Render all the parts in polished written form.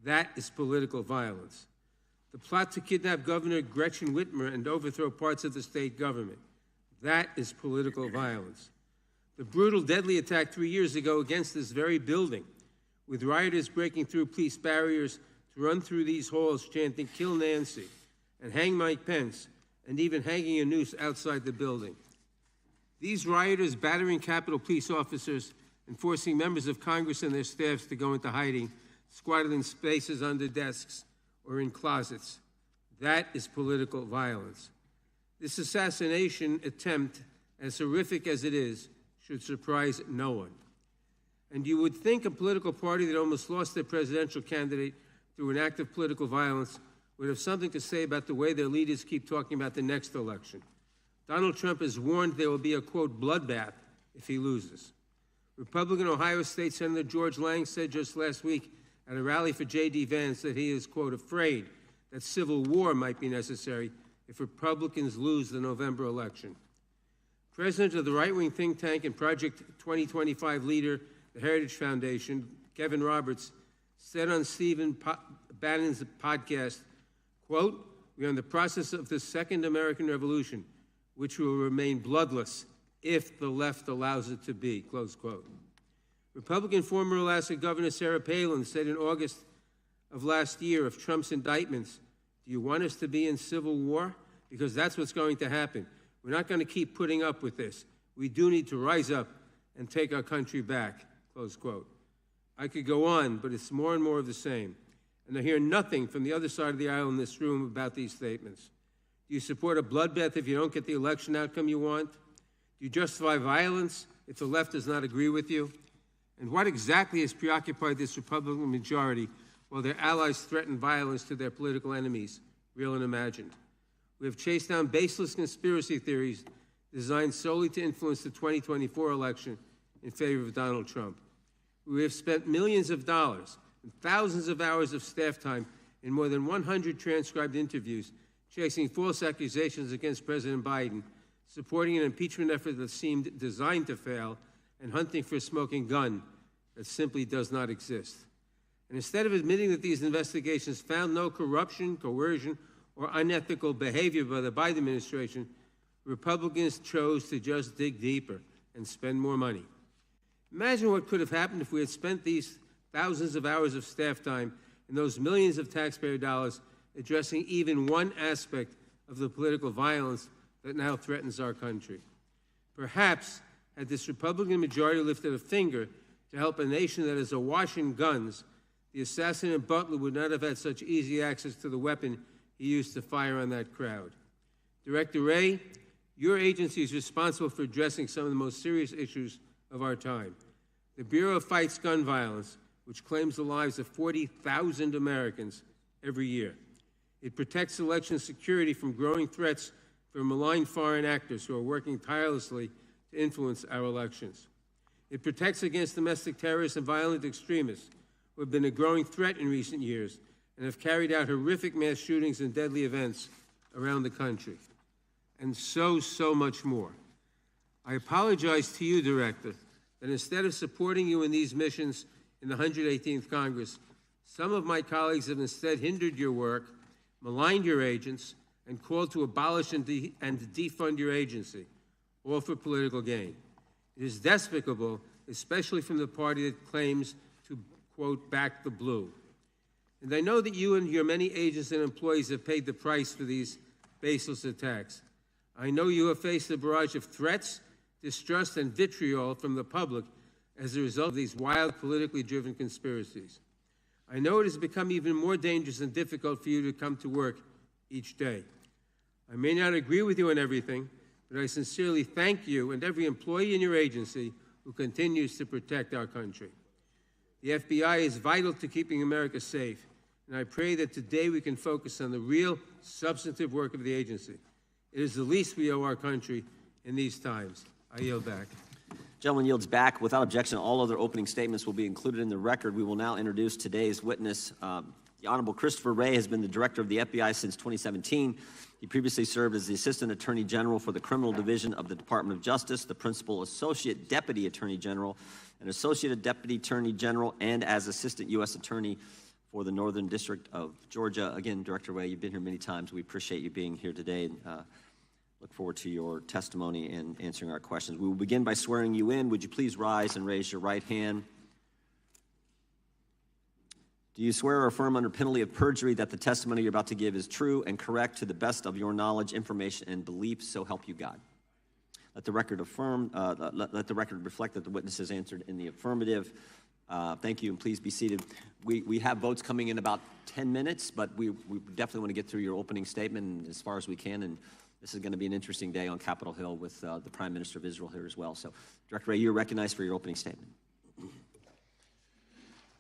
That is political violence. The plot to kidnap Governor Gretchen Whitmer and overthrow parts of the state government. That is political violence. The brutal, deadly attack 3 years ago against this very building, with rioters breaking through police barriers to run through these halls chanting, "Kill Nancy," and "Hang Mike Pence," and even hanging a noose outside the building. These rioters battering Capitol Police officers and forcing members of Congress and their staffs to go into hiding, squatted in spaces under desks or in closets. That is political violence. This assassination attempt, as horrific as it is, should surprise no one. And you would think a political party that almost lost their presidential candidate through an act of political violence would have something to say about the way their leaders keep talking about the next election. Donald Trump has warned there will be a, quote, bloodbath if he loses. Republican Ohio State Senator George Lang said just last week at a rally for J.D. Vance that he is, quote, afraid that civil war might be necessary if Republicans lose the November election. President of the right-wing think tank and Project 2025 leader, the Heritage Foundation, Kevin Roberts, said on Stephen Bannon's podcast, quote, "We are in the process of the second American Revolution, which will remain bloodless if the left allows it to be," close quote. Republican former Alaska Governor Sarah Palin said in August of last year of Trump's indictments, "Do you want us to be in civil war? Because that's what's going to happen. We're not going to keep putting up with this. We do need to rise up and take our country back," close quote. I could go on, but it's more and more of the same. And I hear nothing from the other side of the aisle in this room about these statements. Do you support a bloodbath if you don't get the election outcome you want? Do you justify violence if the left does not agree with you? And what exactly has preoccupied this Republican majority while their allies threaten violence to their political enemies, real and imagined? We have chased down baseless conspiracy theories designed solely to influence the 2024 election in favor of Donald Trump. We have spent millions of dollars and thousands of hours of staff time in more than 100 transcribed interviews chasing false accusations against President Biden, supporting an impeachment effort that seemed designed to fail, and hunting for a smoking gun that simply does not exist. And instead of admitting that these investigations found no corruption, coercion, or unethical behavior by the Biden administration, Republicans chose to just dig deeper and spend more money. Imagine what could have happened if we had spent these thousands of hours of staff time and those millions of taxpayer dollars addressing even one aspect of the political violence that now threatens our country. Perhaps, had this Republican majority lifted a finger to help a nation that is awash in guns, the assassin in Butler would not have had such easy access to the weapon he used to fire on that crowd. Director Wray, your agency is responsible for addressing some of the most serious issues of our time. The Bureau fights gun violence, which claims the lives of 40,000 Americans every year. It protects election security from growing threats from malign foreign actors who are working tirelessly to influence our elections. It protects against domestic terrorists and violent extremists who have been a growing threat in recent years and have carried out horrific mass shootings and deadly events around the country. And so much more. I apologize to you, Director, that instead of supporting you in these missions in the 118th Congress, some of my colleagues have instead hindered your work, maligned your agents, and called to abolish and defund your agency, all for political gain. It is despicable, especially from the party that claims to, quote, back the blue. And I know that you and your many agents and employees have paid the price for these baseless attacks. I know you have faced a barrage of threats, distrust, and vitriol from the public as a result of these wild, politically driven conspiracies. I know it has become even more dangerous and difficult for you to come to work each day. I may not agree with you on everything, but I sincerely thank you and every employee in your agency who continues to protect our country. The FBI is vital to keeping America safe, and I pray that today we can focus on the real, substantive work of the agency. It is the least we owe our country in these times. I yield back. Gentleman yields back. Without objection, all other opening statements will be included in the record. We will now introduce today's witness. The Honorable Christopher Wray has been the director of the FBI since 2017. He previously served as the Assistant Attorney General for the Criminal Division of the Department of Justice, the Principal Associate Deputy Attorney General, and Associate Deputy Attorney General, and as Assistant U.S. Attorney for the Northern District of Georgia. Again, Director Wray, you've been here many times. We appreciate you being here today, and look forward to your testimony and answering our questions. We will begin by swearing you in. Would you please rise and raise your right hand? Do you swear or affirm under penalty of perjury that the testimony you're about to give is true and correct to the best of your knowledge, information, and belief, so help you God? Let the record let the record reflect that the witness has answered in the affirmative. Thank you, and please be seated. We have votes coming in about 10 minutes, but we definitely want to get through your opening statement as far as we can, and this is going to be an interesting day on Capitol Hill with the Prime Minister of Israel here as well. So, Director Wray, you're recognized for your opening statement.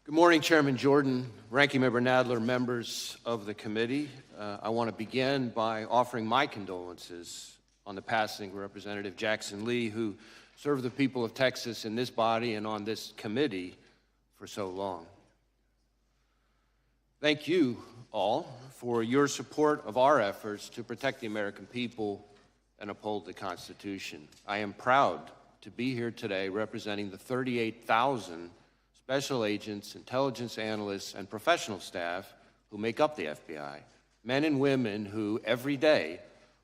Good morning, Chairman Jordan, Ranking Member Nadler, members of the committee. I want to begin by offering my condolences on the passing of Representative Jackson Lee, who served the people of Texas in this body and on this committee for so long. Thank you all for your support of our efforts to protect the American people and uphold the Constitution. I am proud to be here today representing the 38,000 special agents, intelligence analysts, and professional staff who make up the FBI, men and women who every day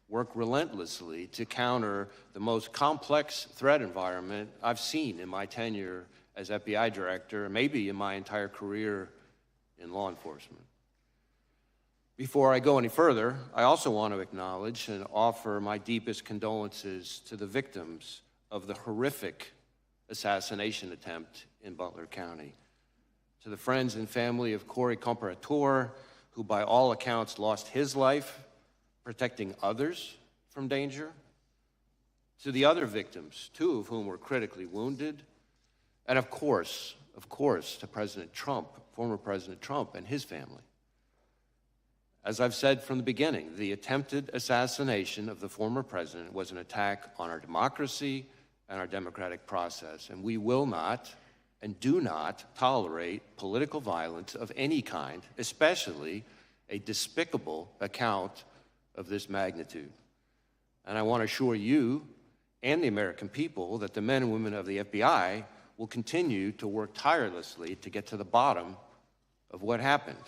work relentlessly to counter the most complex threat environment I've seen in my tenure as FBI director, and maybe in my entire career in law enforcement. Before I go any further, I also want to acknowledge and offer my deepest condolences to the victims of the horrific assassination attempt in Butler County. To the friends and family of Corey Comparator, who by all accounts lost his life protecting others from danger. To the other victims, 2 of whom were critically wounded. And of course, to President Trump, former President Trump and his family. As I've said from the beginning, the attempted assassination of the former president was an attack on our democracy and our democratic process, and we will not and do not tolerate political violence of any kind, especially a despicable account of this magnitude. And I want to assure you and the American people that the men and women of the FBI will continue to work tirelessly to get to the bottom of what happened.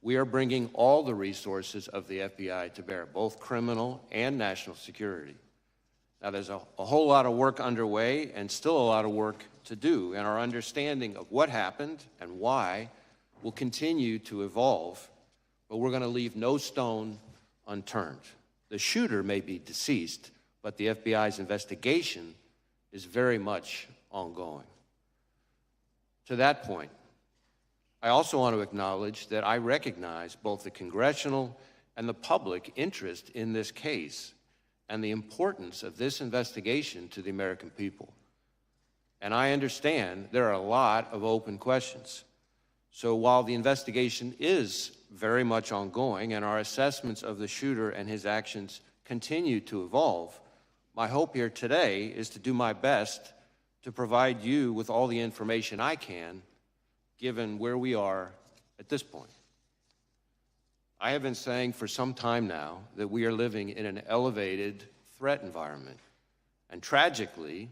We are bringing all the resources of the FBI to bear, both criminal and national security. Now, there's a whole lot of work underway and still a lot of work to do, and our understanding of what happened and why will continue to evolve, but we're going to leave no stone unturned. The shooter may be deceased, but the FBI's investigation is very much ongoing. To that point, I also want to acknowledge that I recognize both the congressional and the public interest in this case and the importance of this investigation to the American people. And I understand there are a lot of open questions. So while the investigation is very much ongoing and our assessments of the shooter and his actions continue to evolve, my hope here today is to do my best to provide you with all the information I can, given where we are at this point. I have been saying for some time now that we are living in an elevated threat environment. And tragically,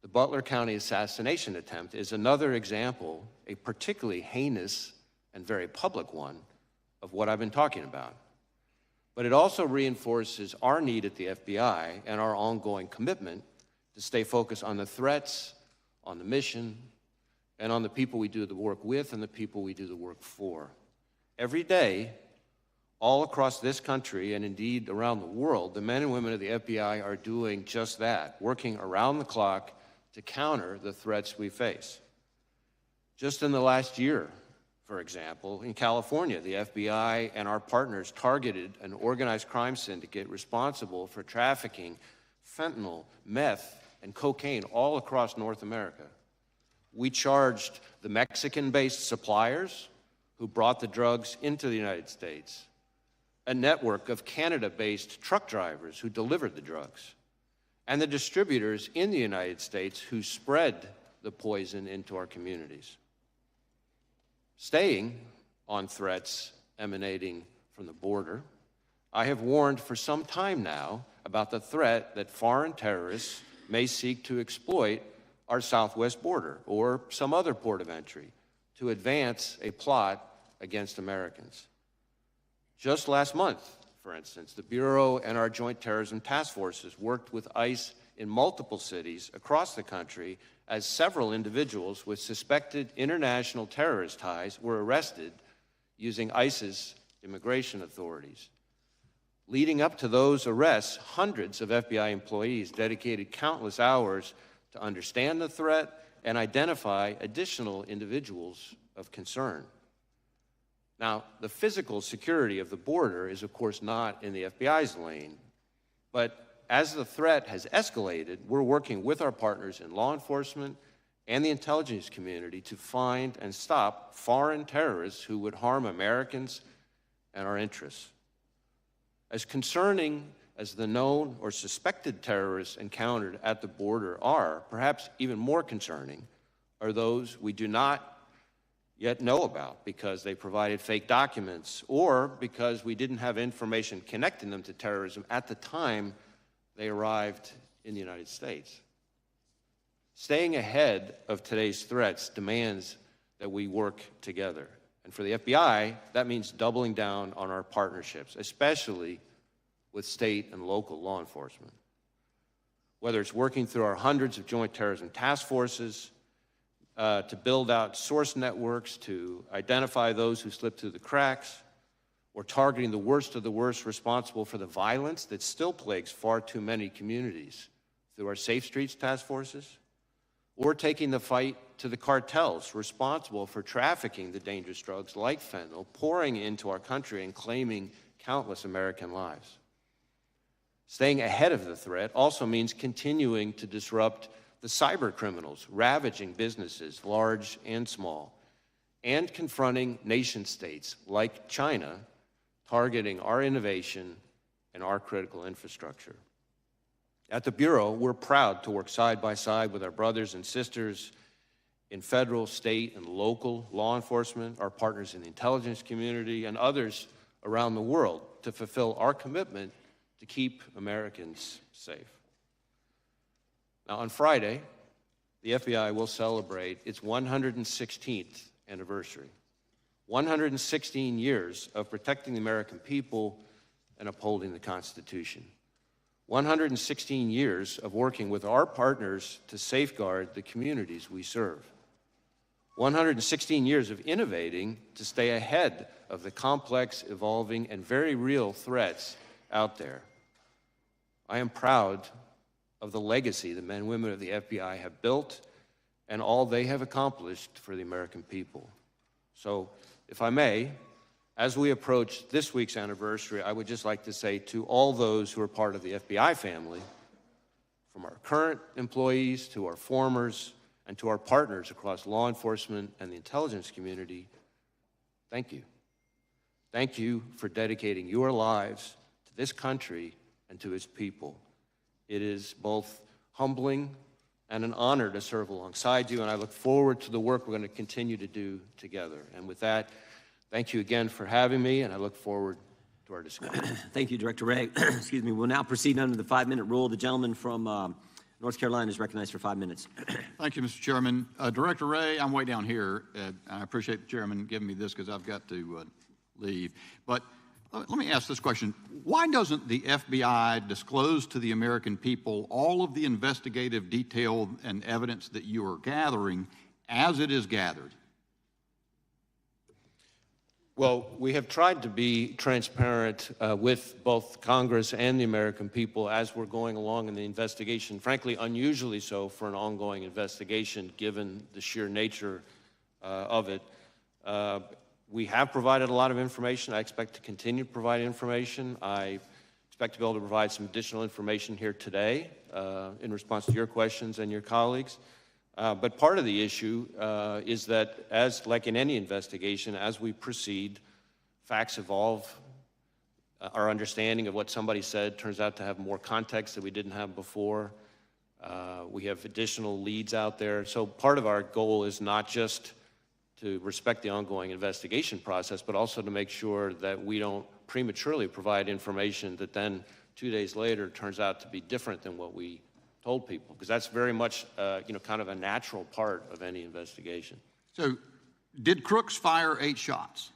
the Butler County assassination attempt is another example, a particularly heinous and very public one, of what I've been talking about. But it also reinforces our need at the FBI and our ongoing commitment to stay focused on the threats, on the mission, and on the people we do the work with and the people we do the work for. Every day, all across this country and indeed around the world, the men and women of the FBI are doing just that, working around the clock to counter the threats we face. Just in the last year, for example, in California, the FBI and our partners targeted an organized crime syndicate responsible for trafficking fentanyl, meth, and cocaine all across North America. We charged the Mexican-based suppliers who brought the drugs into the United States, a network of Canada-based truck drivers who delivered the drugs, and the distributors in the United States who spread the poison into our communities. Staying on threats emanating from the border, I have warned for some time now about the threat that foreign terrorists may seek to exploit our southwest border or some other port of entry to advance a plot against Americans. Just last month, for instance, the Bureau and our Joint Terrorism Task Forces worked with ICE in multiple cities across the country as several individuals with suspected international terrorist ties were arrested using ICE's immigration authorities. Leading up to those arrests, hundreds of FBI employees dedicated countless hours to understand the threat and identify additional individuals of concern. Now, the physical security of the border is, of course, not in the FBI's lane, but as the threat has escalated, we're working with our partners in law enforcement and the intelligence community to find and stop foreign terrorists who would harm Americans and our interests. As concerning as the known or suspected terrorists encountered at the border are, perhaps even more concerning are those we do not yet know about because they provided fake documents or because we didn't have information connecting them to terrorism at the time they arrived in the United States. Staying ahead of today's threats demands that we work together. And for the FBI, that means doubling down on our partnerships, especially with state and local law enforcement. Whether it's working through our hundreds of joint terrorism task forces, to build out source networks, to identify those who slip through the cracks, or targeting the worst of the worst responsible for the violence that still plagues far too many communities through our Safe Streets task forces, or taking the fight to the cartels responsible for trafficking the dangerous drugs like fentanyl, pouring into our country and claiming countless American lives. Staying ahead of the threat also means continuing to disrupt the cyber criminals ravaging businesses, large and small, and confronting nation states like China, targeting our innovation and our critical infrastructure. At the Bureau, we're proud to work side by side with our brothers and sisters in federal, state, and local law enforcement, our partners in the intelligence community, and others around the world to fulfill our commitment to keep Americans safe. Now, on Friday, the FBI will celebrate its 116th anniversary. 116 years of protecting the American people and upholding the Constitution. 116 years of working with our partners to safeguard the communities we serve. 116 years of innovating to stay ahead of the complex, evolving, and very real threats out there. I am proud of the legacy the men and women of the FBI have built and all they have accomplished for the American people. So, if I may, as we approach this week's anniversary, I would just like to say to all those who are part of the FBI family, from our current employees to our formers and to our partners across law enforcement and the intelligence community, thank you. Thank you for dedicating your lives to this country and to its people. It is both humbling and an honor to serve alongside you, and I look forward to the work we're going to continue to do together. And with that, thank you again for having me, and I look forward to our discussion. Thank you, Director Wray. Excuse me. We'll now proceed under the 5-minute rule. The gentleman from North Carolina is recognized for 5 minutes. Thank you, Mr. Chairman. Director Wray, I'm way down here. I appreciate the chairman giving me this because I've got to leave. But let me ask this question. Why doesn't the FBI disclose to the American people all of the investigative detail and evidence that you are gathering as it is gathered? Well, we have tried to be transparent with both Congress and the American people as we're going along in the investigation, frankly, unusually so for an ongoing investigation given the sheer nature of it. We have provided a lot of information. I expect to continue to provide information. I expect to be able to provide some additional information here today in response to your questions and your colleagues. But part of the issue is that, as like in any investigation, as we proceed, facts evolve. Our understanding of what somebody said turns out to have more context that we didn't have before. We have additional leads out there. So part of our goal is not just to respect the ongoing investigation process, but also to make sure that we don't prematurely provide information that then 2 days later turns out to be different than what we told people, because that's very much, kind of a natural part of any investigation. So, did Crooks fire 8 shots?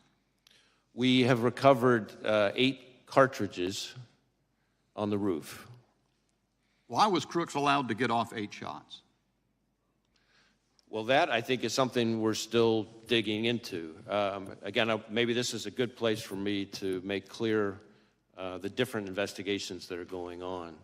We have recovered 8 cartridges on the roof. Why was Crooks allowed to get off 8 shots? Well, that, I think, is something we're still digging into. Again, maybe this is a good place for me to make clear the different investigations that are going on.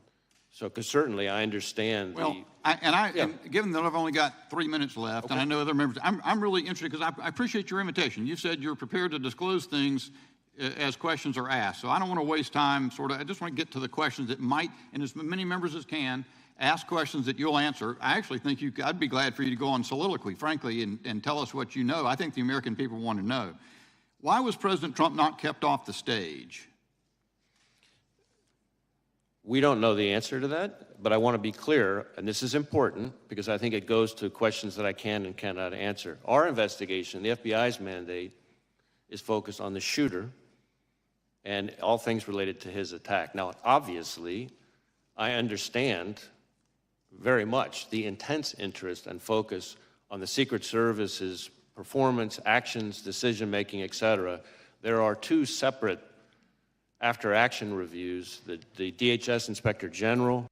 So, because certainly I understand and given that I've only got 3 minutes left, Okay. and I know other members, I'm really interested because I appreciate your invitation. You said you're prepared to disclose things as questions are asked. So I don't want to waste time, I just want to get to the questions that might, and as many members as can, ask questions that you'll answer. I actually think I'd be glad for you to go on soliloquy, frankly, and tell us what you know. I think the American people want to know. Why was President Trump not kept off the stage? we don't know the answer to that, but I want to be clear, and this is important because I think it goes to questions that I can and cannot answer. Our investigation, the FBI's mandate, is focused on the shooter and all things related to his attack. Now, obviously, I understand very much the intense interest and focus on the Secret Service's performance, actions, decision-making, et cetera. There are two separate after-action reviews, the DHS Inspector General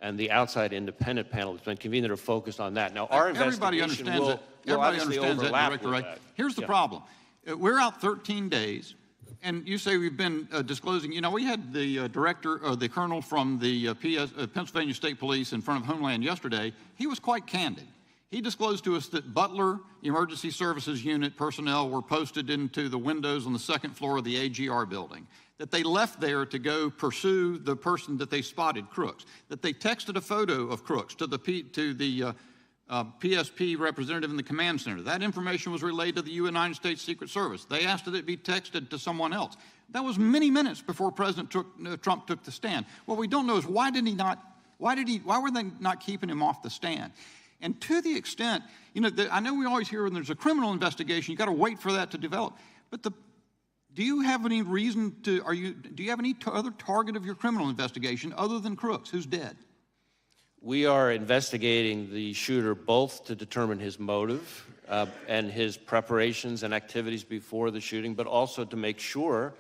and the outside independent panel that's been convened that are focused on that. Now, our investigation will obviously overlap with that. Here's the problem. We're out 13 days, and you say we've been disclosing. You know, we had the director, or the colonel from the Pennsylvania State Police in front of Homeland yesterday. He was quite candid. He disclosed to us that Butler Emergency Services Unit personnel were posted into the windows on the second floor of the AGR building, that they left there to go pursue the person that they spotted, Crooks, that they texted a photo of Crooks to the PSP representative in the command center. That information was relayed to the United States Secret Service. They asked that it be texted to someone else. That was many minutes before President Trump took the stand. What we don't know is why were they not keeping him off the stand? And to the extent, you know, I know we always hear when there's a criminal investigation, you got to wait for that to develop. But do you have any reason to, do you have any other target of your criminal investigation other than Crooks, who's dead? We are investigating the shooter both to determine his motive and his preparations and activities before the shooting, but also to make sure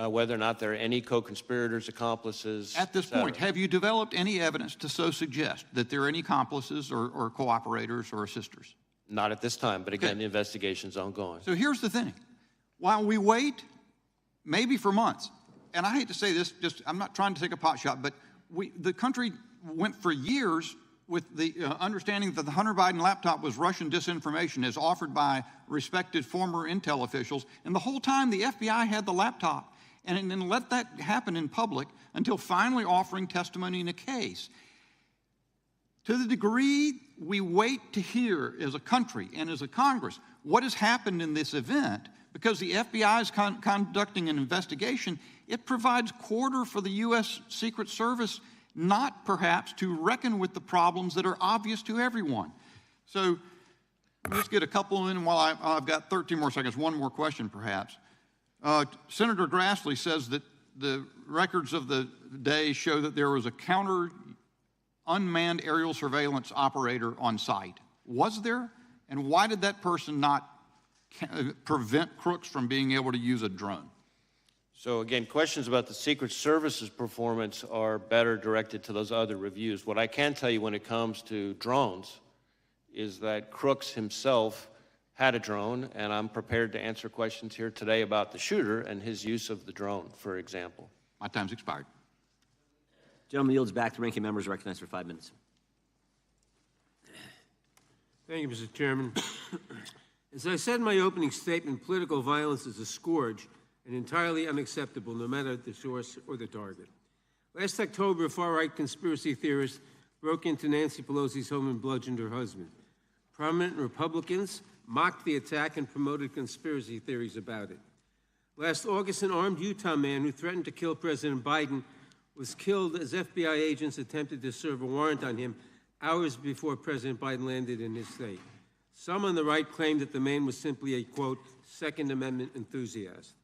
whether or not there are any co-conspirators, accomplices. At this point, have you developed any evidence to so suggest that there are any accomplices or cooperators or assisters? Not at this time, but again, the investigation's ongoing. So here's the thing. While we wait, maybe for months, and I hate to say this, I'm not trying to take a pot shot, but the country went for years with the understanding that the Hunter Biden laptop was Russian disinformation as offered by respected former intel officials, and the whole time the FBI had the laptop and then let that happen in public until finally offering testimony in a case. To the degree we wait to hear as a country and as a Congress what has happened in this event, because the FBI is conducting an investigation, it provides quarter for the U.S. Secret Service not perhaps to reckon with the problems that are obvious to everyone. So let's get a couple in while I've got 13 more seconds. One more question perhaps. Senator Grassley says that the records of the day show that there was a counter unmanned aerial surveillance operator on site. Was there? And why did that person not prevent Crooks from being able to use a drone? So again, questions about the Secret Service's performance are better directed to those other reviews. What I can tell you when it comes to drones is that Crooks himself had a drone, and I'm prepared to answer questions here today about the shooter and his use of the drone, for example. My time's expired. Gentleman yields back. The ranking member is recognized for 5 minutes. Thank you, Mr. Chairman. As I said in my opening statement, political violence is a scourge and entirely unacceptable, no matter the source or the target. Last October, far-right conspiracy theorists broke into Nancy Pelosi's home and bludgeoned her husband. Prominent Republicans mocked the attack and promoted conspiracy theories about it. Last August, an armed Utah man who threatened to kill President Biden was killed as FBI agents attempted to serve a warrant on him hours before President Biden landed in his state. Some on the right claimed that the man was simply a, quote, Second Amendment enthusiast.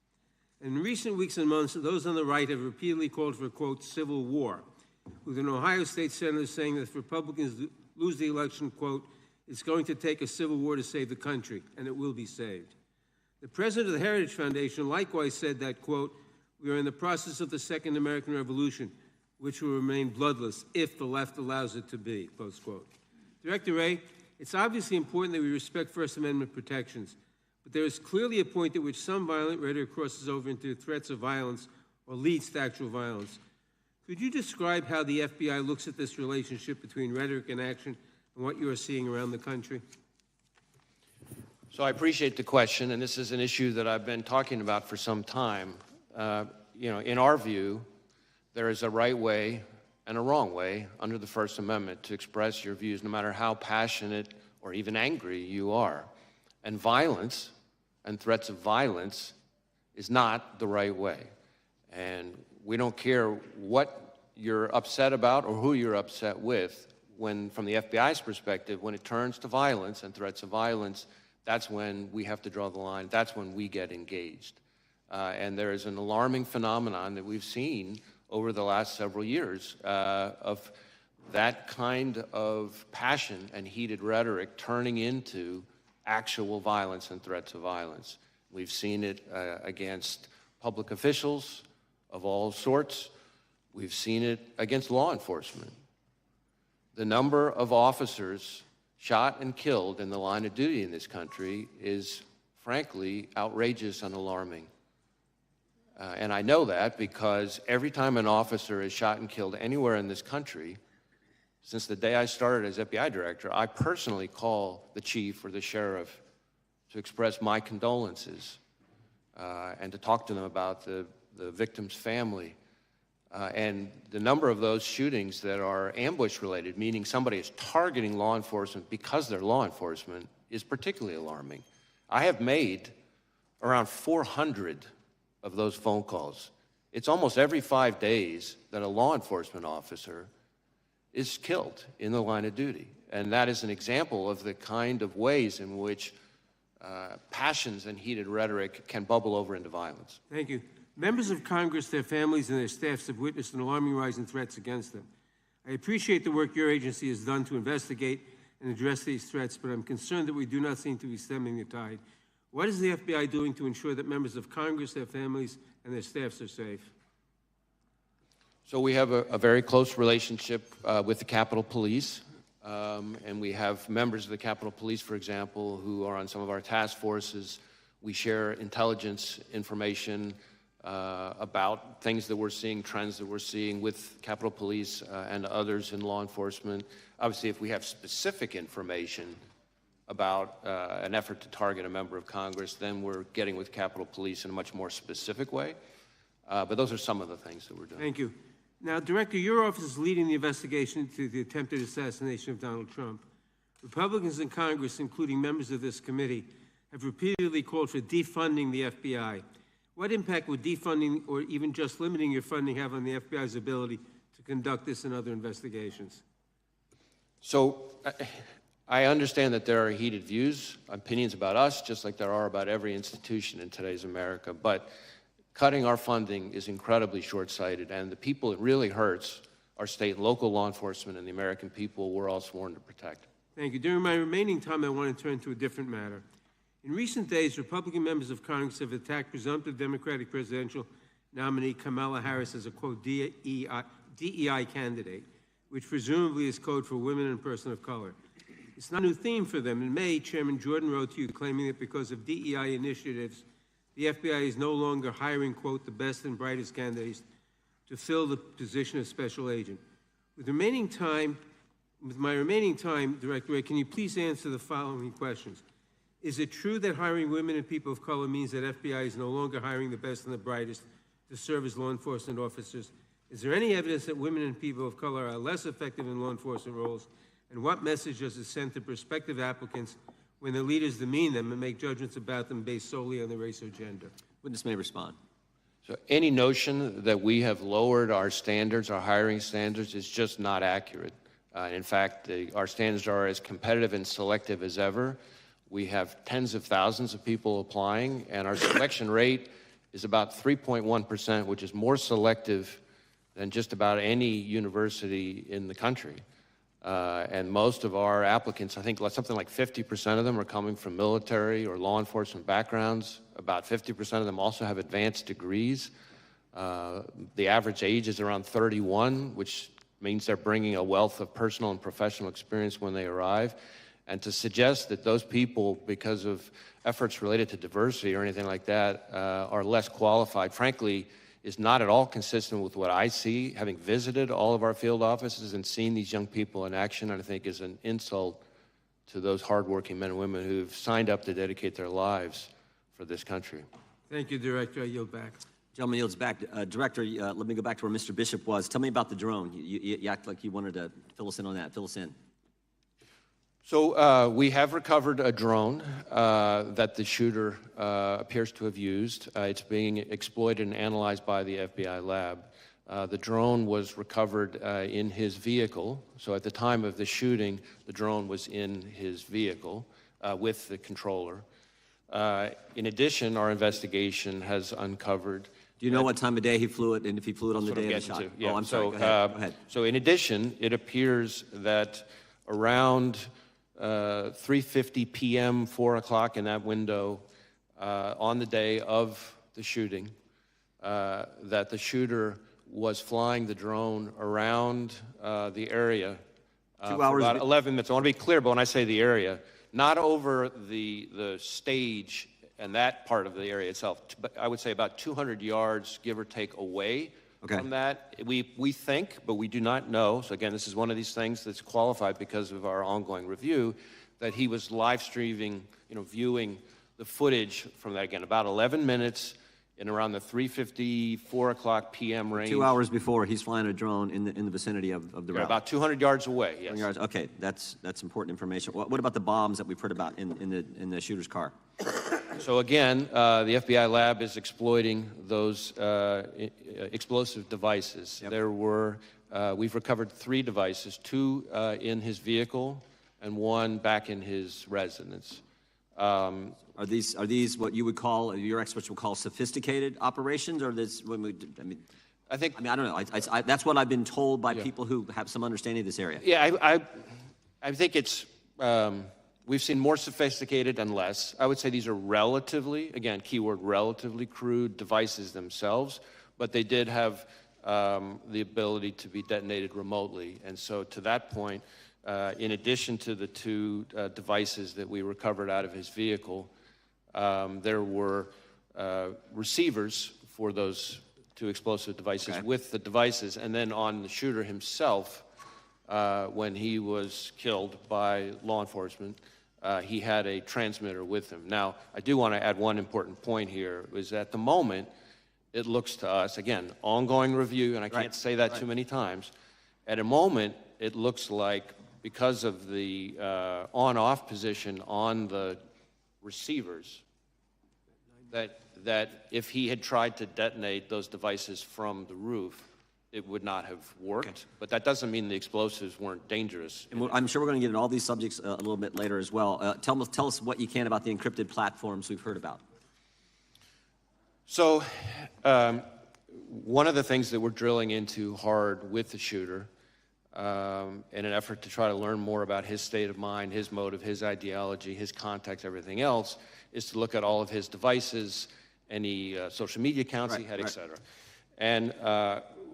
In recent weeks and months, those on the right have repeatedly called for, quote, civil war, with an Ohio state senator saying that if Republicans lose the election, quote, it's going to take a civil war to save the country, and it will be saved. The president of the Heritage Foundation likewise said that, quote, "We are in the process of the Second American Revolution, which will remain bloodless if the left allows it to be," close quote. Director Wray, it's obviously important that we respect First Amendment protections, but there is clearly a point at which some violent rhetoric crosses over into threats of violence or leads to actual violence. Could you describe how the FBI looks at this relationship between rhetoric and action and what you are seeing around the country? So I appreciate the question, and this is an issue that I've been talking about for some time. In our view, there is a right way and a wrong way under the First Amendment to express your views, no matter how passionate or even angry you are. And violence and threats of violence is not the right way. And we don't care what you're upset about or who you're upset with. When, from the FBI's perspective, when it turns to violence and threats of violence, that's when we have to draw the line. That's when we get engaged. And there is an alarming phenomenon that we've seen over the last several years of that kind of passion and heated rhetoric turning into actual violence and threats of violence. We've seen it against public officials of all sorts. We've seen it against law enforcement. The number of officers shot and killed in the line of duty in this country is, frankly, outrageous and alarming. And I know that because every time an officer is shot and killed anywhere in this country, since the day I started as FBI director, I personally call the chief or the sheriff to express my condolences and to talk to them about the victim's family. And the number of those shootings that are ambush-related, meaning somebody is targeting law enforcement because they're law enforcement, is particularly alarming. I have made around 400 of those phone calls. It's almost every 5 days that a law enforcement officer is killed in the line of duty. And that is an example of the kind of ways in which passions and heated rhetoric can bubble over into violence. Thank you. Members of Congress, their families, and their staffs have witnessed an alarming rise in threats against them. I appreciate the work your agency has done to investigate and address these threats, but I'm concerned that we do not seem to be stemming the tide. What is the FBI doing to ensure that members of Congress, their families, and their staffs are safe? So we have a very close relationship with the Capitol Police, and we have members of the Capitol Police, for example, who are on some of our task forces. We share intelligence information about things that we're seeing, trends that we're seeing with Capitol Police and others in law enforcement. Obviously, if we have specific information about an effort to target a member of Congress, then we're getting with Capitol Police in a much more specific way. But those are some of the things that we're doing. Thank you. Now, Director, your office is leading the investigation into the attempted assassination of Donald Trump. Republicans in Congress, including members of this committee, have repeatedly called for defunding the FBI. What impact would defunding or even just limiting your funding have on the FBI's ability to conduct this and other investigations? So I understand that there are heated views, opinions about us, just like there are about every institution in today's America, but cutting our funding is incredibly short-sighted, and the people it really hurts are state and local law enforcement and the American people we're all sworn to protect. Thank you. During my remaining time, I want to turn to a different matter. In recent days, Republican members of Congress have attacked presumptive Democratic presidential nominee Kamala Harris as a, quote, DEI candidate, which presumably is code for women and person of color. It's not a new theme for them. In May, Chairman Jordan wrote to you claiming that because of DEI initiatives, the FBI is no longer hiring, quote, the best and brightest candidates to fill the position of special agent. With my remaining time, Director Wray, can you please answer the following questions? Is it true that hiring women and people of color means that FBI is no longer hiring the best and the brightest to serve as law enforcement officers? Is there any evidence that women and people of color are less effective in law enforcement roles? And what message does it send to prospective applicants when their leaders demean them and make judgments about them based solely on their race or gender? Witness may respond. So any notion that we have lowered our standards, our hiring standards, is just not accurate. In fact, our standards are as competitive and selective as ever. We have tens of thousands of people applying, and our selection rate is about 3.1%, which is more selective than just about any university in the country. And most of our applicants, I think something like 50% of them are coming from military or law enforcement backgrounds. About 50% of them also have advanced degrees. The average age is around 31, which means they're bringing a wealth of personal and professional experience when they arrive. And to suggest that those people, because of efforts related to diversity or anything like that, are less qualified, frankly, is not at all consistent with what I see, having visited all of our field offices and seen these young people in action, and I think is an insult to those hardworking men and women who've signed up to dedicate their lives for this country. Thank you, Director. I yield back. Gentleman yields back. Director, let me go back to where Mr. Bishop was. Tell me about the drone. You act like you wanted to fill us in on that. Fill us in. So we have recovered a drone that the shooter appears to have used. It's being exploited and analyzed by the FBI lab. The drone was recovered in his vehicle. So at the time of the shooting, the drone was in his vehicle with the controller. In addition, our investigation has uncovered. Do you know what time of day he flew it, and if he flew it on the day of the shot? Yeah. Oh, I'm sorry. Go ahead. So in addition, it appears that around 3:50 p.m., 4 o'clock in that window, on the day of the shooting, that the shooter was flying the drone around the area 2 for hours about 11 minutes. I want to be clear, but when I say the area, not over the stage and that part of the area itself, but I would say about 200 yards, give or take, away from that. We think, but we do not know, so again, this is one of these things that's qualified because of our ongoing review, that he was live streaming, viewing the footage from that, again, about 11 minutes in around the 3:50, 4 o'clock p.m. range. 2 hours before, he's flying a drone in the vicinity of the route. About 200 yards away, yes. 200 yards. Okay, that's important information. What about the bombs that we've heard about in the shooter's car? So again, the FBI lab is exploiting those explosive devices. Yep. There were, we've recovered 3 devices, 2 in his vehicle and 1 back in his residence. Are these what you would call, your experts would call sophisticated operations, or this? I don't know. That's what I've been told by people who have some understanding of this area. Yeah, I think it's. We've seen more sophisticated and less. I would say these are relatively, again, keyword relatively crude devices themselves, but they did have the ability to be detonated remotely. And so to that point, in addition to the 2 devices that we recovered out of his vehicle, there were receivers for those 2 explosive devices with the devices. And then on the shooter himself, when he was killed by law enforcement, he had a transmitter with him. Now, I do want to add one important point here, is at the moment, it looks to us, again, ongoing review, and I can't say that too many times, at a moment, it looks like because of the on-off position on the receivers, that if he had tried to detonate those devices from the roof, it would not have worked. But that doesn't mean the explosives weren't dangerous. And I'm sure we're going to get into all these subjects a little bit later as well. Tell us what you can about the encrypted platforms we've heard about. So one of the things that we're drilling into hard with the shooter in an effort to try to learn more about his state of mind, his motive, his ideology, his context, everything else, is to look at all of his devices, any social media accounts he had, et cetera. And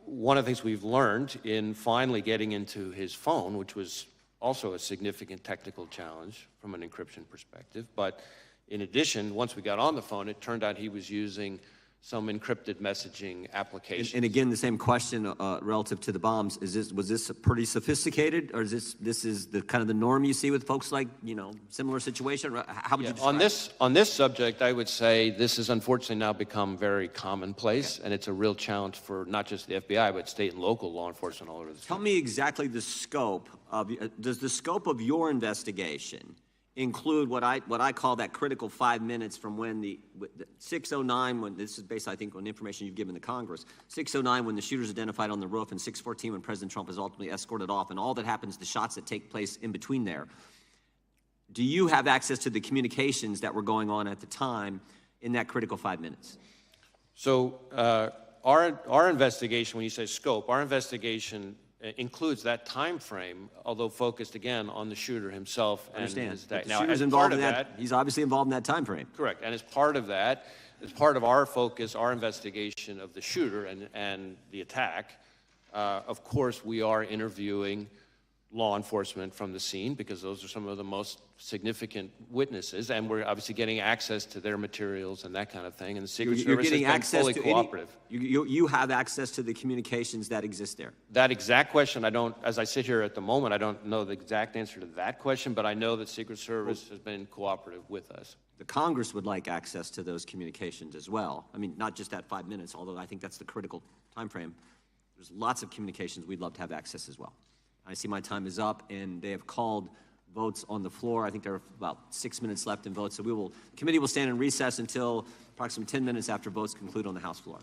one of the things we've learned in finally getting into his phone, which was also a significant technical challenge from an encryption perspective, but in addition, once we got on the phone, it turned out he was using some encrypted messaging applications. And again, the same question relative to the bombs. Was this pretty sophisticated, or is this is the kind of the norm you see with folks like, similar situation? How would you describe on this subject, I would say this has unfortunately now become very commonplace, and it's a real challenge for not just the FBI, but state and local law enforcement all over the state. Tell me exactly the scope of, does the scope of your investigation include what I call that critical 5 minutes from when the 6:09, when this is based, I think, on information you've given to Congress, 6:09 when the shooter's identified on the roof, and 6:14 when President Trump is ultimately escorted off, and all that happens, the shots that take place in between there. Do you have access to the communications that were going on at the time in that critical 5 minutes? So our investigation, when you say scope, our investigation includes that time frame, although focused again on the shooter himself and Understand. his But day. the Now, shooter's as involved part in of that. He's obviously involved in that time frame. correct, and as part of that, as part of our focus, our investigation of the shooter and the attack, of course, we are interviewing law enforcement from the scene because those are some of the most significant witnesses, and we're obviously getting access to their materials and that kind of thing. And the Secret You're Service getting has been access fully to cooperative. you have access to the communications that exist there. That exact question, I don't, as I sit here at the moment, I don't know the exact answer to that question, but I know that Secret Service has been cooperative with us. The Congress would like access to those communications as well. I mean, not just that 5 minutes, although I think that's the critical time frame. There's lots of communications we'd love to have access as well. I see my time is up, and they have called votes on the floor. I think there are about 6 minutes left in votes, so the committee will stand in recess until approximately 10 minutes after votes conclude on the House floor.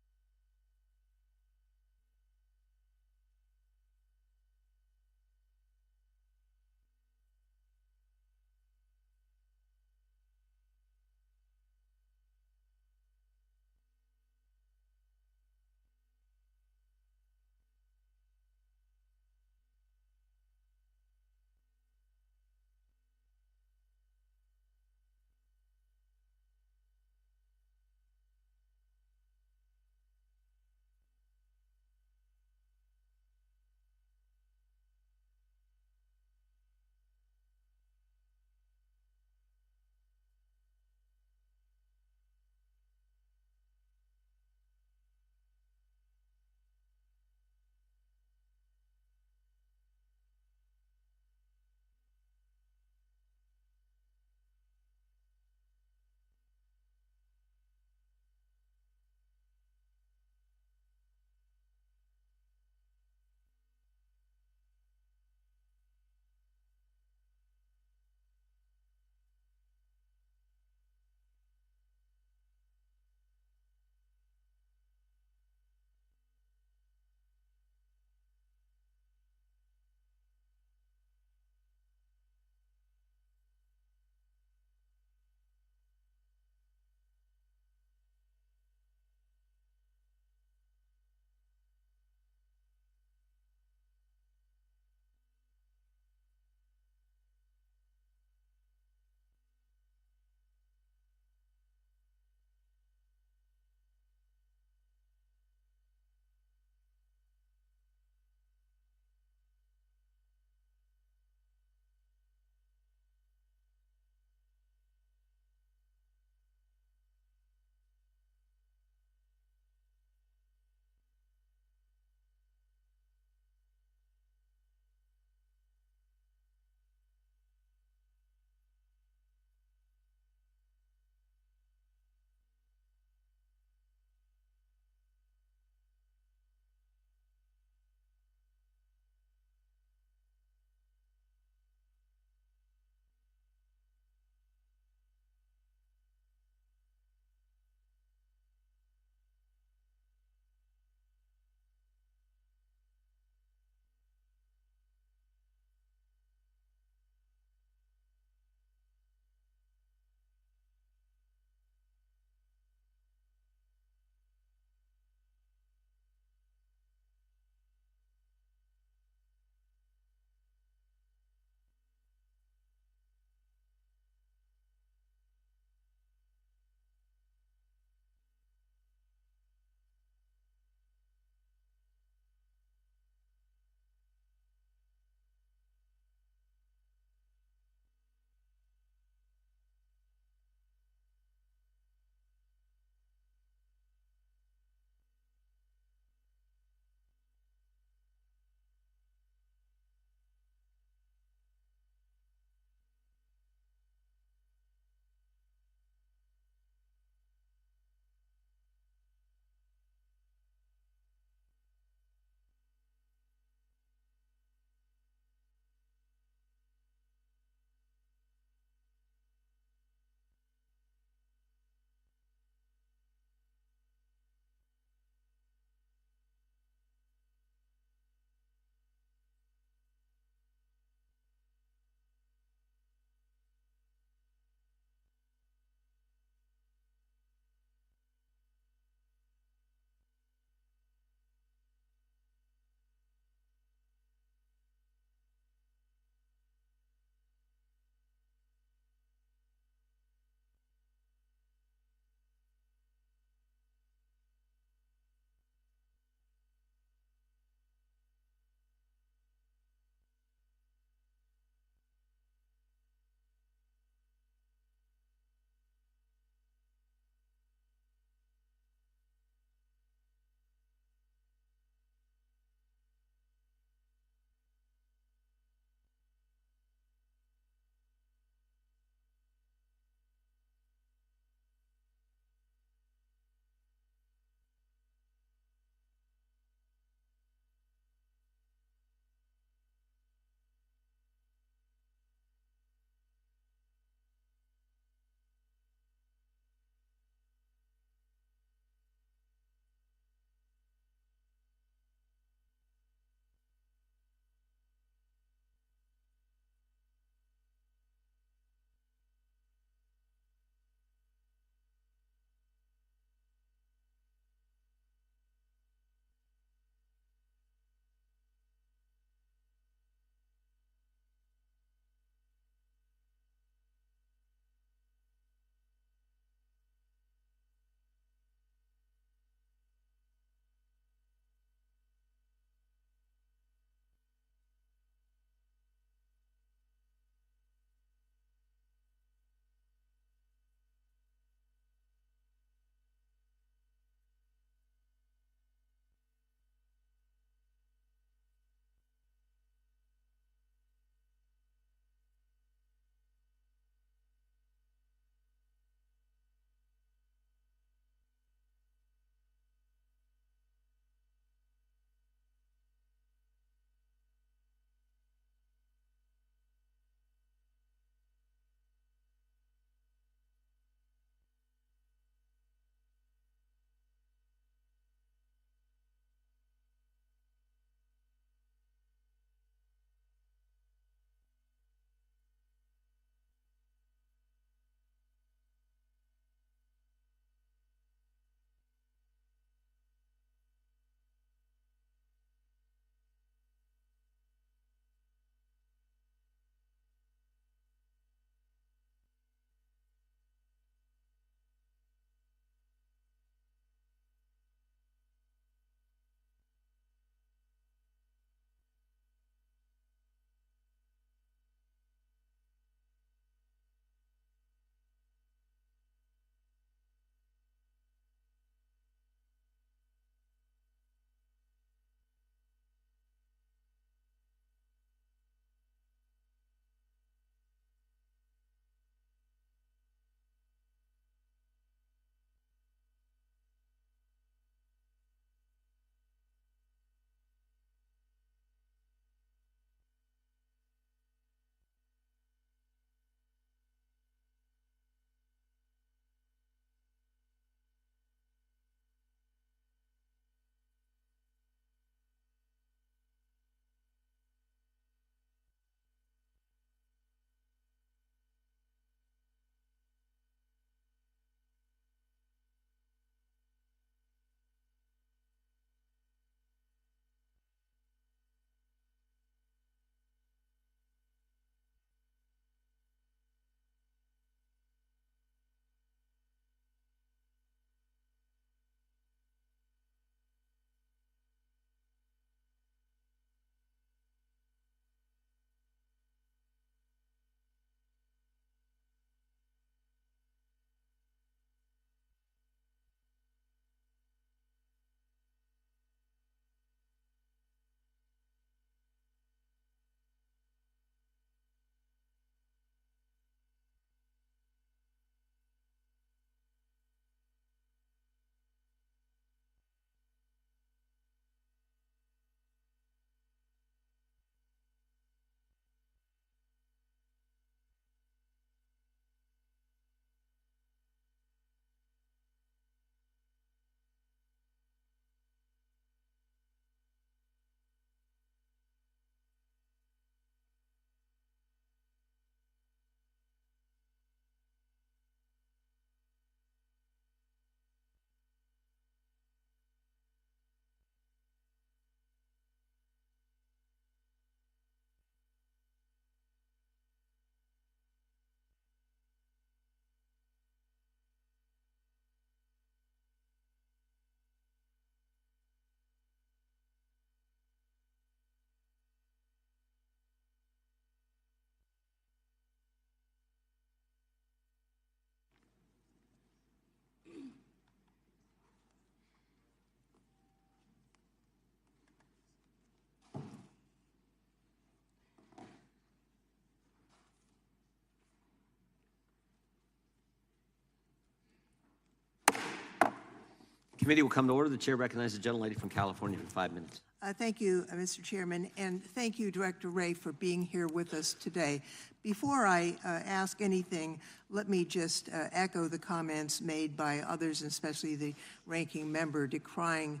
Committee will come to order. The chair recognizes the gentlelady from California for 5 minutes. Thank you, Mr. Chairman, and thank you, Director Wray, for being here with us today. Before I ask anything, let me just echo the comments made by others, and especially the ranking member, decrying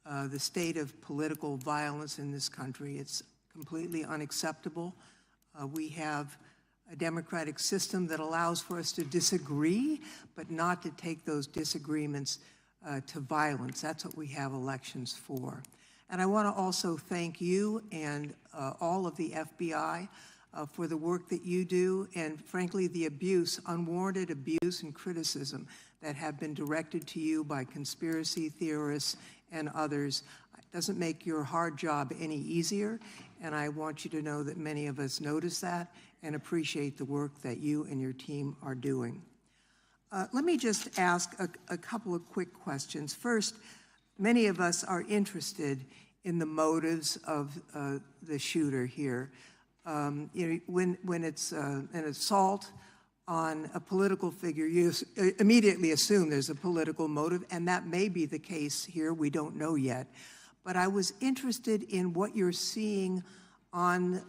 the state of political violence in this country. It's completely unacceptable. We have a democratic system that allows for us to disagree, but not to take those disagreements to violence. That's what we have elections for. And I want to also thank you and all of the FBI for the work that you do, and frankly, the abuse, unwarranted abuse and criticism that have been directed to you by conspiracy theorists and others. It doesn't make your hard job any easier, and I want you to know that many of us notice that and appreciate the work that you and your team are doing. Let me just ask a couple of quick questions. First, many of us are interested in the motives of the shooter here. You know, when it's an assault on a political figure, you immediately assume there's a political motive, and that may be the case here. We don't know yet. But I was interested in what you're seeing on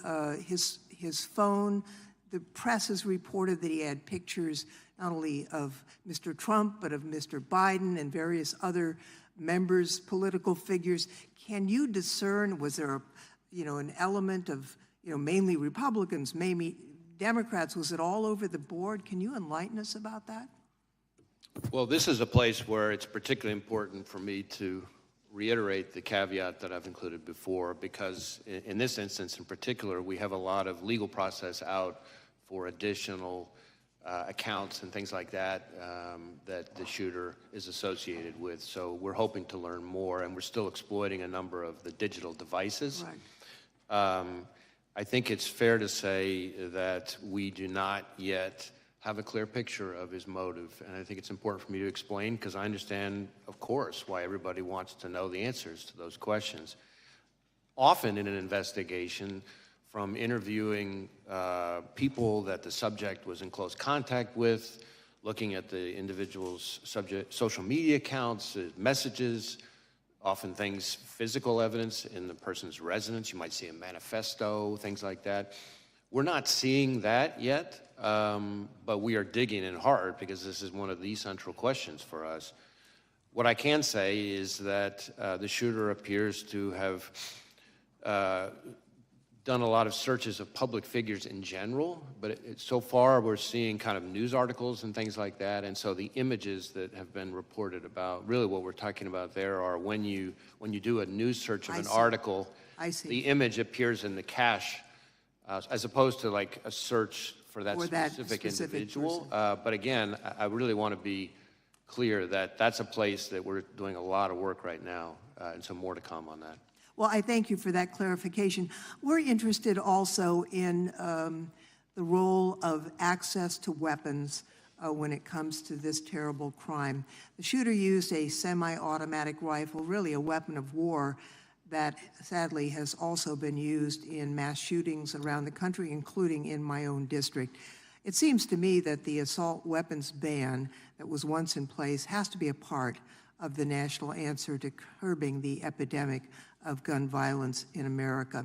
his phone. The press has reported that he had pictures not only of Mr. Trump, but of Mr. Biden and various other members, political figures. Can you discern, was there an element of, mainly Republicans, maybe Democrats? Was it all over the board? Can you enlighten us about that? Well, this is a place where it's particularly important for me to reiterate the caveat that I've included before, because in this instance in particular, we have a lot of legal process out for additional accounts and things like that that the shooter is associated with. So we're hoping to learn more, and we're still exploiting a number of the digital devices. Right. I think it's fair to say that we do not yet have a clear picture of his motive, and I think it's important for me to explain, because I understand, of course, why everybody wants to know the answers to those questions. Often in an investigation, from interviewing people that the subject was in close contact with, looking at the individual's social media accounts, messages, often things, physical evidence in the person's residence. You might see a manifesto, things like that. We're not seeing that yet, but we are digging in hard, because this is one of the central questions for us. What I can say is that the shooter appears to have done a lot of searches of public figures in general, but so far we're seeing kind of news articles and things like that, and so the images that have been reported about, really what we're talking about there are when you do a news search of an article, the image appears in the cache, as opposed to like a search for that specific individual. But again, I really want to be clear that that's a place that we're doing a lot of work right now, and so more to come on that. Well, I thank you for that clarification. We're interested also in the role of access to weapons when it comes to this terrible crime. The shooter used a semi-automatic rifle, really a weapon of war, that sadly has also been used in mass shootings around the country, including in my own district. It seems to me that the assault weapons ban that was once in place has to be a part of the national answer to curbing the epidemic of gun violence in America.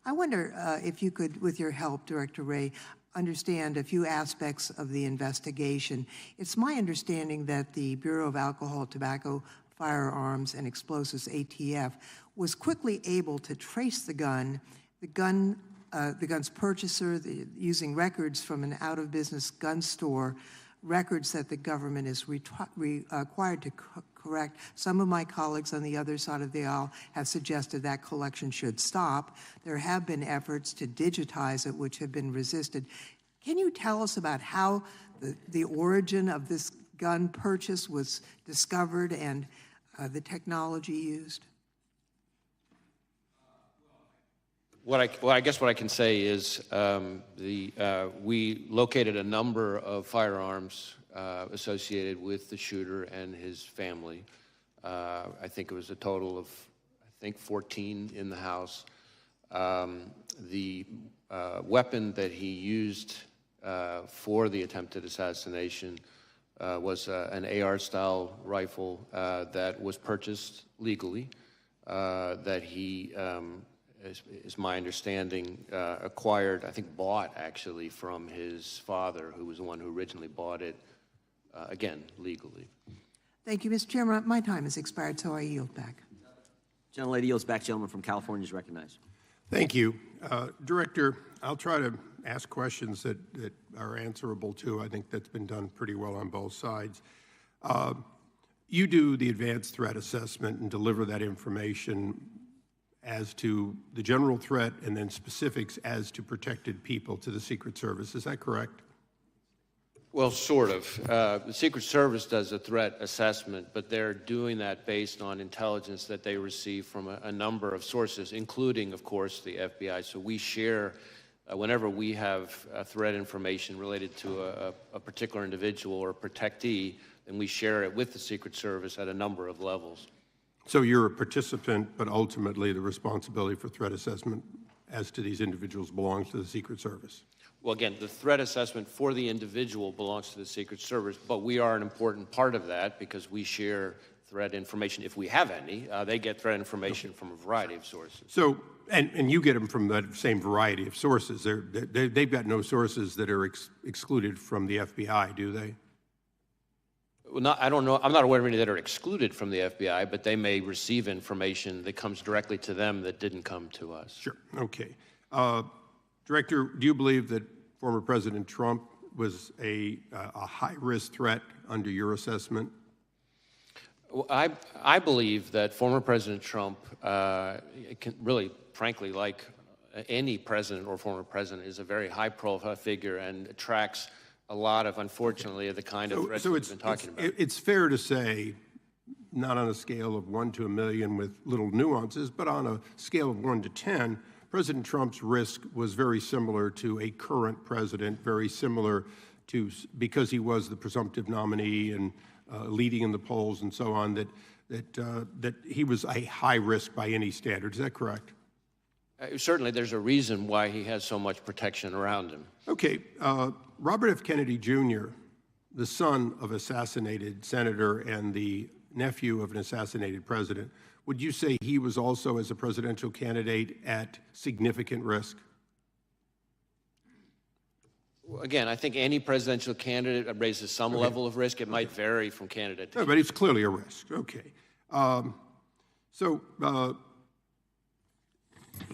I wonder if you could, with your help, Director Wray, understand a few aspects of the investigation. It's my understanding that the Bureau of Alcohol, Tobacco, Firearms, and Explosives, ATF, was quickly able to trace the gun's purchaser, using records from an out-of-business gun store, records that the government is required to correct. Some of my colleagues on the other side of the aisle have suggested that collection should stop. There have been efforts to digitize it, which have been resisted. Can you tell us about how the origin of this gun purchase was discovered and the technology used? I guess what I can say is we located a number of firearms associated with the shooter and his family. I think it was a total of, 14 in the house. The weapon that he used for the attempted assassination was an AR-style rifle that was purchased legally, that he, is my understanding, acquired, I think bought actually from his father, who was the one who originally bought it, again, legally. Thank you, Mr. Chairman. My time has expired, so I yield back. Gentlelady yields back. Gentleman from California is recognized. Thank you. Director, I'll try to ask questions that are answerable too. I think that's been done pretty well on both sides. You do the advanced threat assessment and deliver that information as to the general threat and then specifics as to protected people to the Secret Service. Is that correct? Well, sort of. The Secret Service does a threat assessment, but they're doing that based on intelligence that they receive from a number of sources, including, of course, the FBI. So we share, whenever we have threat information related to a particular individual or protectee, then we share it with the Secret Service at a number of levels. So you're a participant, but ultimately the responsibility for threat assessment as to these individuals belongs to the Secret Service. Well, again, the threat assessment for the individual belongs to the Secret Service, but we are an important part of that because we share threat information, if we have any. They get threat information from a variety of sources. So, and you get them from that same variety of sources. They've got no sources that are excluded from the FBI, do they? Well, I don't know. I'm not aware of any that are excluded from the FBI, but they may receive information that comes directly to them that didn't come to us. Sure. Okay. Director, do you believe that former President Trump was a high-risk threat under your assessment? Well, I believe that former President Trump, really, frankly, like any president or former president, is a very high-profile figure and attracts a lot of, unfortunately, of the kind of threats we've been talking about. It's fair to say, not on a scale of 1 to 1,000,000 with little nuances, but on a scale of 1 to 10, President Trump's risk was very similar to a current president, very similar to, because he was the presumptive nominee and leading in the polls and so on, that he was a high risk by any standard. Is that correct? Certainly, there's a reason why he has so much protection around him. Okay. Robert F. Kennedy Jr., the son of assassinated senator and the nephew of an assassinated president, would you say he was also, as a presidential candidate, at significant risk? Again, I think any presidential candidate raises some level of risk. It might vary from candidate to No, but it's clearly a risk. Okay.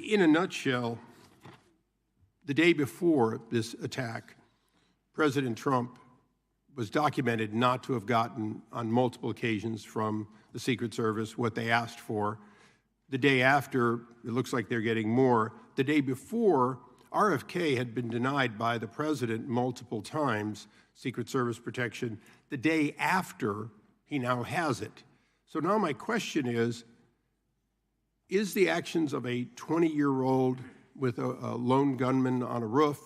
In a nutshell, the day before this attack, President Trump was documented not to have gotten on multiple occasions from the Secret Service what they asked for. The day after, it looks like they're getting more. The day before, RFK had been denied by the president multiple times, Secret Service protection. The day after, he now has it. So now my question is the actions of a 20-year-old with a lone gunman on a roof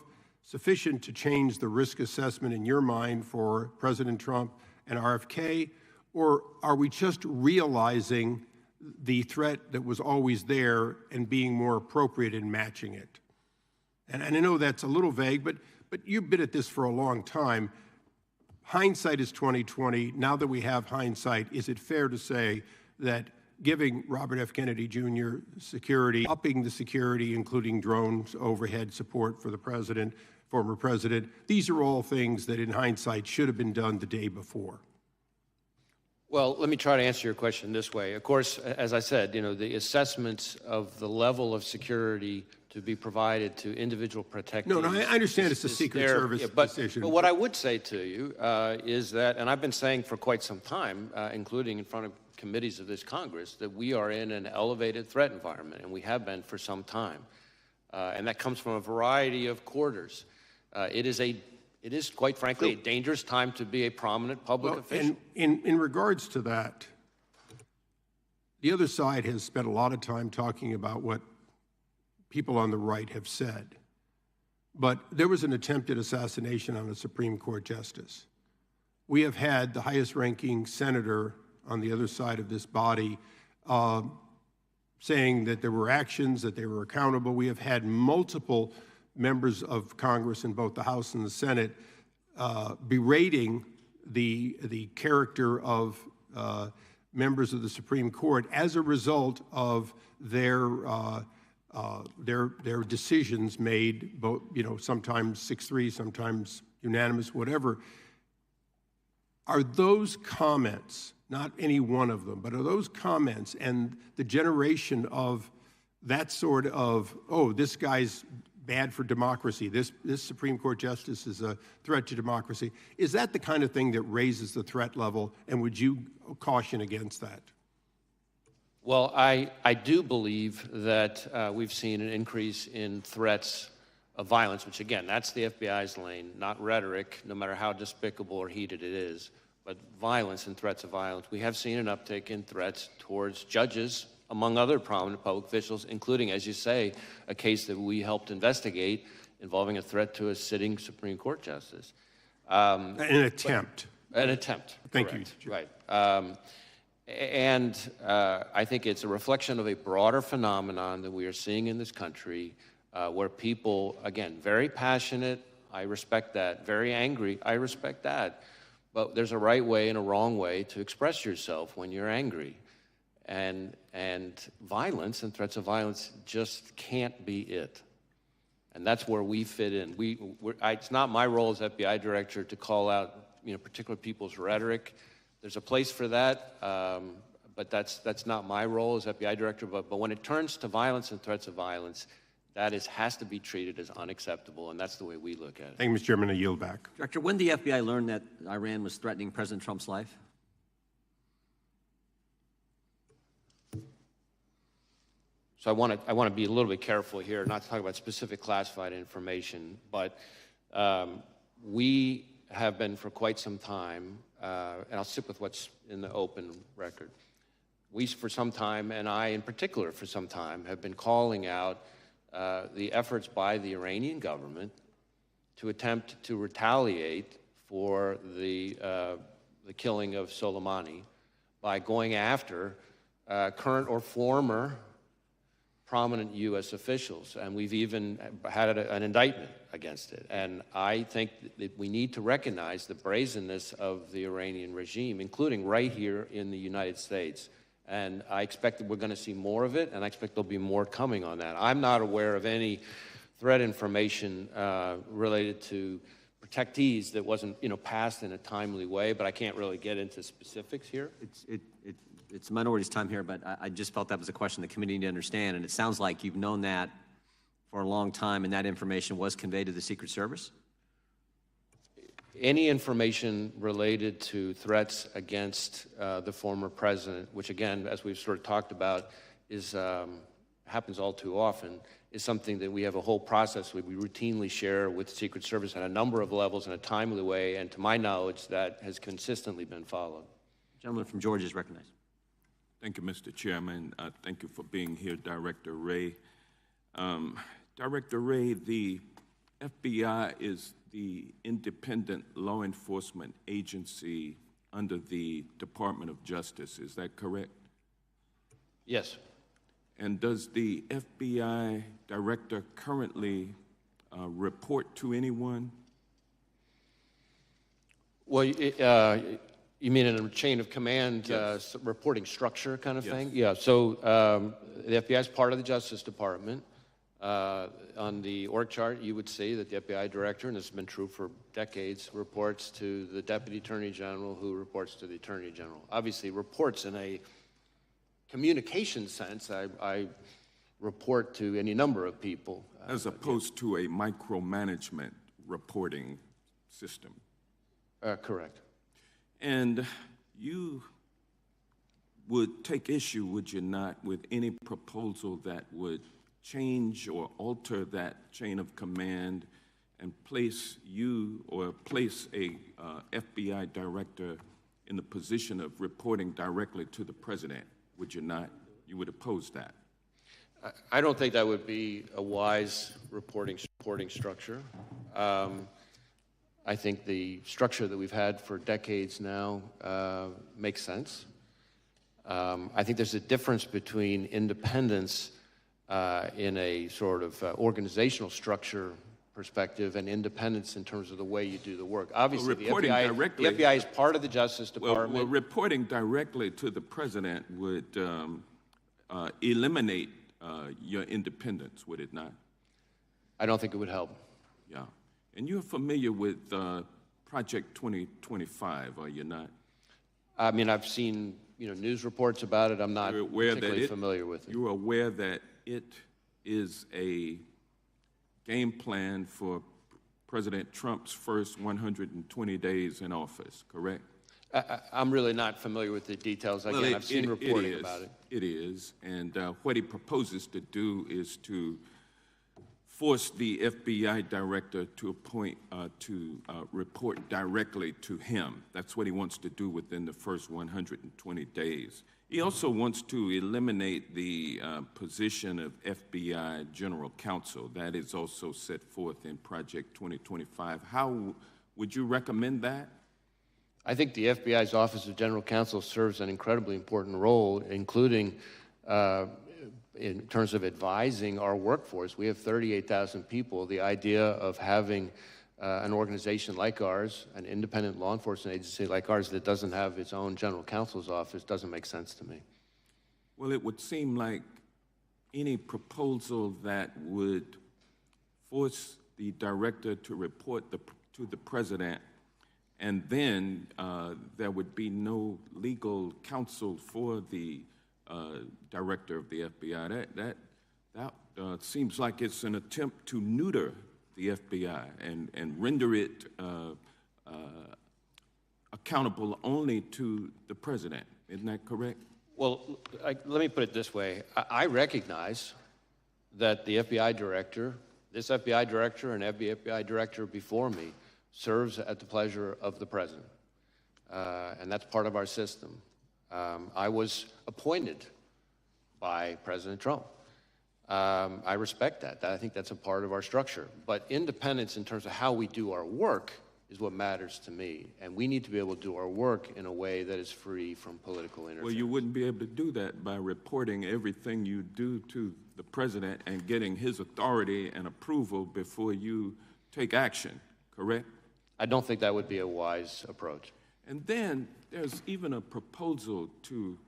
sufficient to change the risk assessment in your mind for President Trump and RFK? Or are we just realizing the threat that was always there and being more appropriate in matching it? And I know that's a little vague, but you've been at this for a long time. Hindsight is 20/20. Now that we have hindsight, is it fair to say that giving Robert F. Kennedy Jr. security, upping the security, including drones, overhead support for the president, former president, these are all things that in hindsight should have been done the day before? Well, let me try to answer your question this way. Of course, as I said, the assessments of the level of security to be provided to individual protectees. No, I understand it's a Secret Service decision. But what I would say to you is that, and I've been saying for quite some time, including in front of committees of this Congress, that we are in an elevated threat environment, and we have been for some time. And that comes from a variety of quarters. It is, quite frankly, a dangerous time to be a prominent public official. And in regards to that, the other side has spent a lot of time talking about what people on the right have said. But there was an attempted assassination on a Supreme Court justice. We have had the highest-ranking senator on the other side of this body saying that there were actions, that they were accountable. We have had multiple members of Congress in both the House and the Senate berating the character of members of the Supreme Court as a result of their decisions made, both, sometimes 6-3, sometimes unanimous, whatever. Are those comments, not any one of them, but are those comments and the generation of that sort of, oh, this guy's bad for democracy, this Supreme Court justice is a threat to democracy, is that the kind of thing that raises the threat level, and would you caution against that? Well, I do believe that we've seen an increase in threats of violence, which again, that's the FBI's lane, not rhetoric, no matter how despicable or heated it is, but violence and threats of violence. We have seen an uptick in threats towards judges, among other prominent public officials, including, as you say, a case that we helped investigate involving a threat to a sitting Supreme Court justice. An attempt. An attempt. Thank correct, you. Right. I think it's a reflection of a broader phenomenon that we are seeing in this country, where people, again, very passionate, I respect that, very angry, I respect that, but there's a right way and a wrong way to express yourself when you're angry. And violence and threats of violence just can't be it. And that's where we fit in. It's not my role as FBI director to call out particular people's rhetoric. There's a place for that, but that's not my role as FBI director. But when it turns to violence and threats of violence, that has to be treated as unacceptable, and that's the way we look at it. Thank you, Mr. Chairman. I yield back. Director, when did the FBI learn that Iran was threatening President Trump's life? So I want to be a little bit careful here, not to talk about specific classified information, but we have been for quite some time, and I'll stick with what's in the open record. We, for some time, and I in particular for some time, have been calling out the efforts by the Iranian government to attempt to retaliate for the killing of Soleimani by going after current or former prominent U.S. officials, and we've even had an indictment against it. And I think that we need to recognize the brazenness of the Iranian regime, including right here in the United States. And I expect that we're going to see more of it, and I expect there'll be more coming on that. I'm not aware of any threat information related to protectees that wasn't, passed in a timely way, but I can't really get into specifics here. It's the minority's time here, but I just felt that was a question the committee needed to understand, and it sounds like you've known that for a long time, and that information was conveyed to the Secret Service? Any information related to threats against the former president, which again, as we've sort of talked about, happens all too often, is something that we have a whole process we routinely share with the Secret Service at a number of levels in a timely way, and to my knowledge, that has consistently been followed. The gentleman from Georgia is recognized. Thank you, Mr. Chairman. Thank you for being here, Director Wray. Director Wray, the FBI is the independent law enforcement agency under the Department of Justice. Is that correct? Yes. And does the FBI director currently report to anyone? Well, you mean in a chain of command, Yes. reporting structure kind of Yes. thing? Yeah, so the FBI is part of the Justice Department. On the org chart, you would see that the FBI director, and this has been true for decades, reports to the Deputy Attorney General, who reports to the Attorney General. Obviously, reports in a communication sense, I report to any number of people. As opposed to a micromanagement reporting system. Correct. And you would take issue, would you not, with any proposal that would change or alter that chain of command and place you or place a FBI director in the position of reporting directly to the president? Would you not? You would oppose that? I don't think that would be a wise reporting structure. I think the structure that we've had for decades now makes sense. I think there's a difference between independence in a sort of organizational structure perspective and independence in terms of the way you do the work. Obviously, the reporting FBI, directly- the FBI is part of the Justice Department. Well, reporting directly to the president would eliminate your independence, would it not? I don't think it would help. Yeah. And you're familiar with Project 2025, are you not? I mean, I've seen news reports about it. I'm not You're aware particularly familiar with it. You're aware that it is a game plan for President Trump's first 120 days in office, correct? I'm really not familiar with the details. Again, I've seen reporting about it. It is, and what he proposes to do is to force the FBI director to appoint, report directly to him. That's what he wants to do within the first 120 days. He also wants to eliminate the position of FBI General Counsel. That is also set forth in Project 2025. How would you recommend that? I think the FBI's Office of General Counsel serves an incredibly important role, including in terms of advising our workforce. We have 38,000 people. The idea of having an organization like ours, an independent law enforcement agency like ours that doesn't have its own general counsel's office doesn't make sense to me. Well, it would seem like any proposal that would force the director to report to the president, and then there would be no legal counsel for the director of the FBI. That seems like it's an attempt to neuter the FBI and render it accountable only to the president. Isn't that correct? Well, let me put it this way. I recognize that the FBI director, this FBI director and every FBI director before me, serves at the pleasure of the president. And that's part of our system. I was appointed by President Trump. I respect that. I think that's a part of our structure. But independence in terms of how we do our work is what matters to me. And we need to be able to do our work in a way that is free from political interference. Well, you wouldn't be able to do that by reporting everything you do to the president and getting his authority and approval before you take action, correct? I don't think that would be a wise approach. And then there's even a proposal to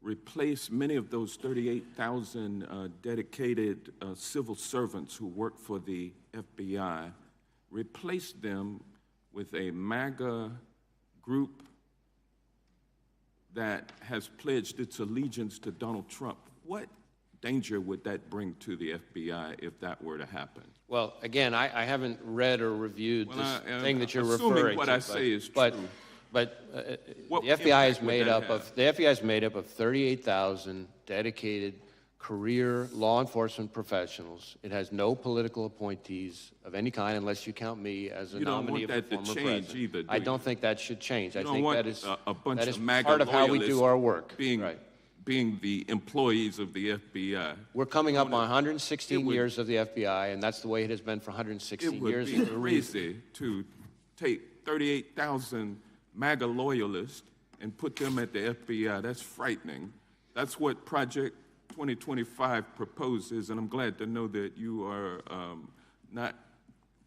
replace many of those 38,000 dedicated civil servants who work for the FBI, replace them with a MAGA group that has pledged its allegiance to Donald Trump. What danger would that bring to the FBI if that were to happen? Well, again, I haven't read or reviewed this thing that you're assuming referring what to. I say is but, true. But What the FBI is impact would made that up have? of the FBI is made up of 38,000 dedicated career law enforcement professionals. It has no political appointees of any kind, unless you count me as a You don't nominee want of the that to former change president. either, do I you? don't think that should change. I You don't think want that is a bunch that is of MAGA part of how we do loyalists our work. being, Right. being the employees of the FBI. We're coming up on 116 it would- years of the FBI, and that's the way it has been for 116 It would years. be crazy to take 38,000 MAGA loyalists and put them at the FBI. That's frightening. That's what Project 2025 proposes, and I'm glad to know that you are not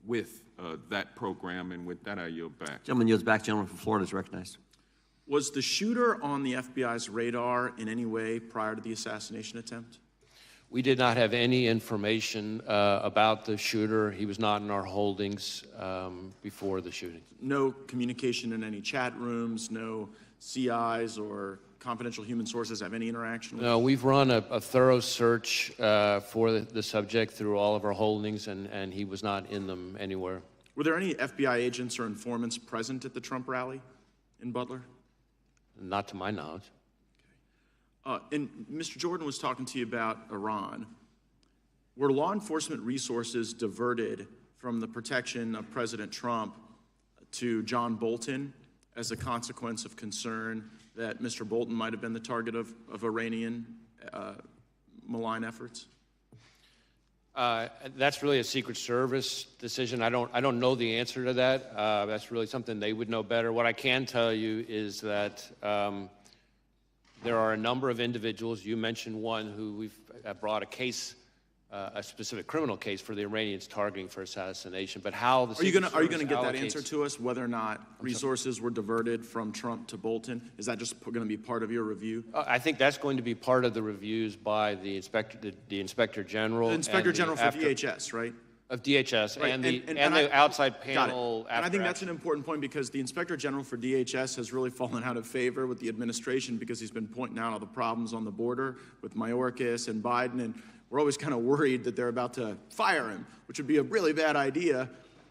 with that program, and with that I yield back. Gentleman yields back. Gentleman from Florida is recognized. Was the shooter on the FBI's radar in any way prior to the assassination attempt? We did not have any information about the shooter. He was not in our holdings before the shooting. No communication in any chat rooms, no CIs or confidential human sources have any interaction with? No, we've run a thorough search for the subject through all of our holdings, and he was not in them anywhere. Were there any FBI agents or informants present at the Trump rally in Butler? Not to my knowledge. And Mr. Jordan was talking to you about Iran. Were law enforcement resources diverted from the protection of President Trump to John Bolton as a consequence of concern that Mr. Bolton might have been the target of Iranian malign efforts? That's really a Secret Service decision. I don't know the answer to that. That's really something they would know better. What I can tell you is that there are a number of individuals. You mentioned one who we've brought a case a specific criminal case for the Iranians targeting for assassination, but how the Are you going to get that allocates- answer to us, whether or not resources were diverted from Trump to Bolton? Is that just going to be part of your review? I think that's going to be part of the reviews by the Inspector General. The Inspector and General for DHS, right? Of DHS Right, and the I- outside Got it. panel. And I think after that's an important point because the Inspector General for DHS has really fallen out of favor with the administration because he's been pointing out all the problems on the border with Mayorkas and Biden, and we're always kind of worried that they're about to fire him, which would be a really bad idea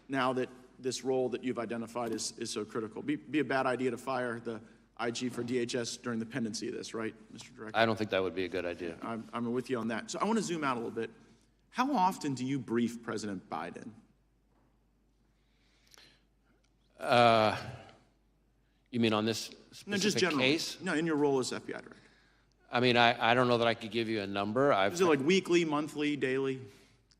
now that this role that you've identified is so critical. Be a bad idea to fire the IG for DHS during the pendency of this, right, Mr. Director? I don't think that would be a good idea. I'm with you on that. So I want to zoom out a little bit. How often do you brief President Biden? You mean on this No, specific just general. case? No, in your role as FBI director. I mean, I don't know that I could give you a number. Is it like weekly, monthly, daily?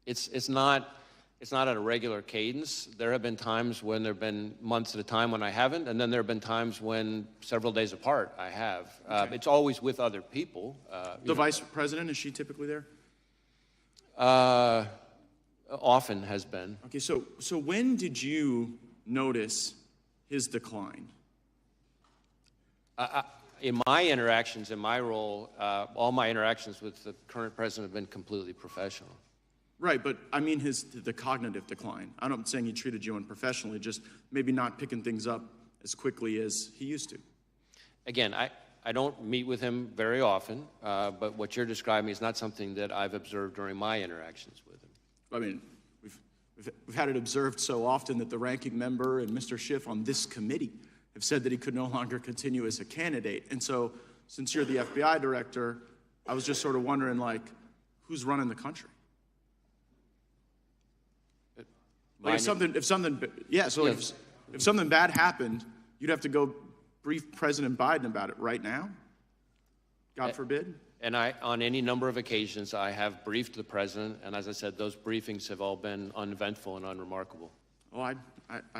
It's not at a regular cadence. There have been times when there have been months at a time when I haven't, and then there have been times when several days apart I have. Okay. It's always with other people. The vice president, is she typically there? Often has been. Okay, so when did you notice his decline? In my interactions, in my role, all my interactions with the current president have been completely professional. Right, but I mean the cognitive decline. I'm not saying he treated you unprofessionally, just maybe not picking things up as quickly as he used to. Again, I don't meet with him very often, but what you're describing is not something that I've observed during my interactions with him. I mean, we've had it observed so often that the ranking member and Mr. Schiff on this committee have said that he could no longer continue as a candidate. And so, since you're the FBI director, I was just sort of wondering, like, who's running the country? Like if something bad happened, you'd have to go brief President Biden about it right now? God forbid? And on any number of occasions, I have briefed the president, and as I said, those briefings have all been uneventful and unremarkable. Oh, I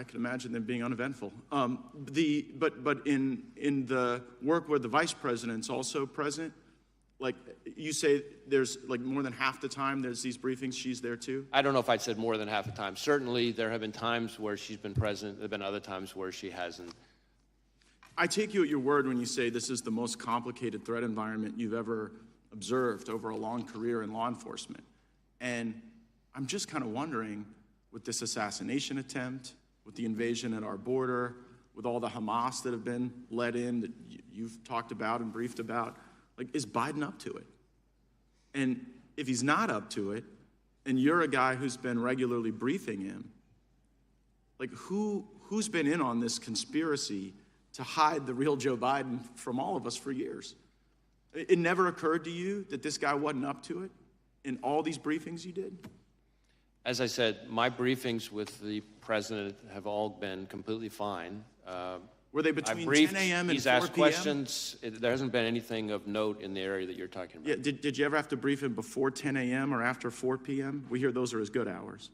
can imagine them being uneventful. But in the work where the vice president's also present, like you say, there's like more than half the time there's these briefings, she's there too? I don't know if I'd said more than half the time. Certainly, there have been times where she's been present. There have been other times where she hasn't. I take you at your word when you say this is the most complicated threat environment you've ever observed over a long career in law enforcement. And I'm just kind of wondering, with this assassination attempt, with the invasion at our border, with all the Hamas that have been let in that you've talked about and briefed about, like, is Biden up to it? And if he's not up to it, and you're a guy who's been regularly briefing him, like, who's been in on this conspiracy to hide the real Joe Biden from all of us for years? It never occurred to you that this guy wasn't up to it in all these briefings you did? As I said, my briefings with the president have all been completely fine. Were they I've between briefed, 10 a.m. and he's 4 asked p.m.? questions. There hasn't been anything of note in the area that you're talking about. Yeah, did you ever have to brief him before 10 a.m. or after 4 p.m.? We hear those are his good hours.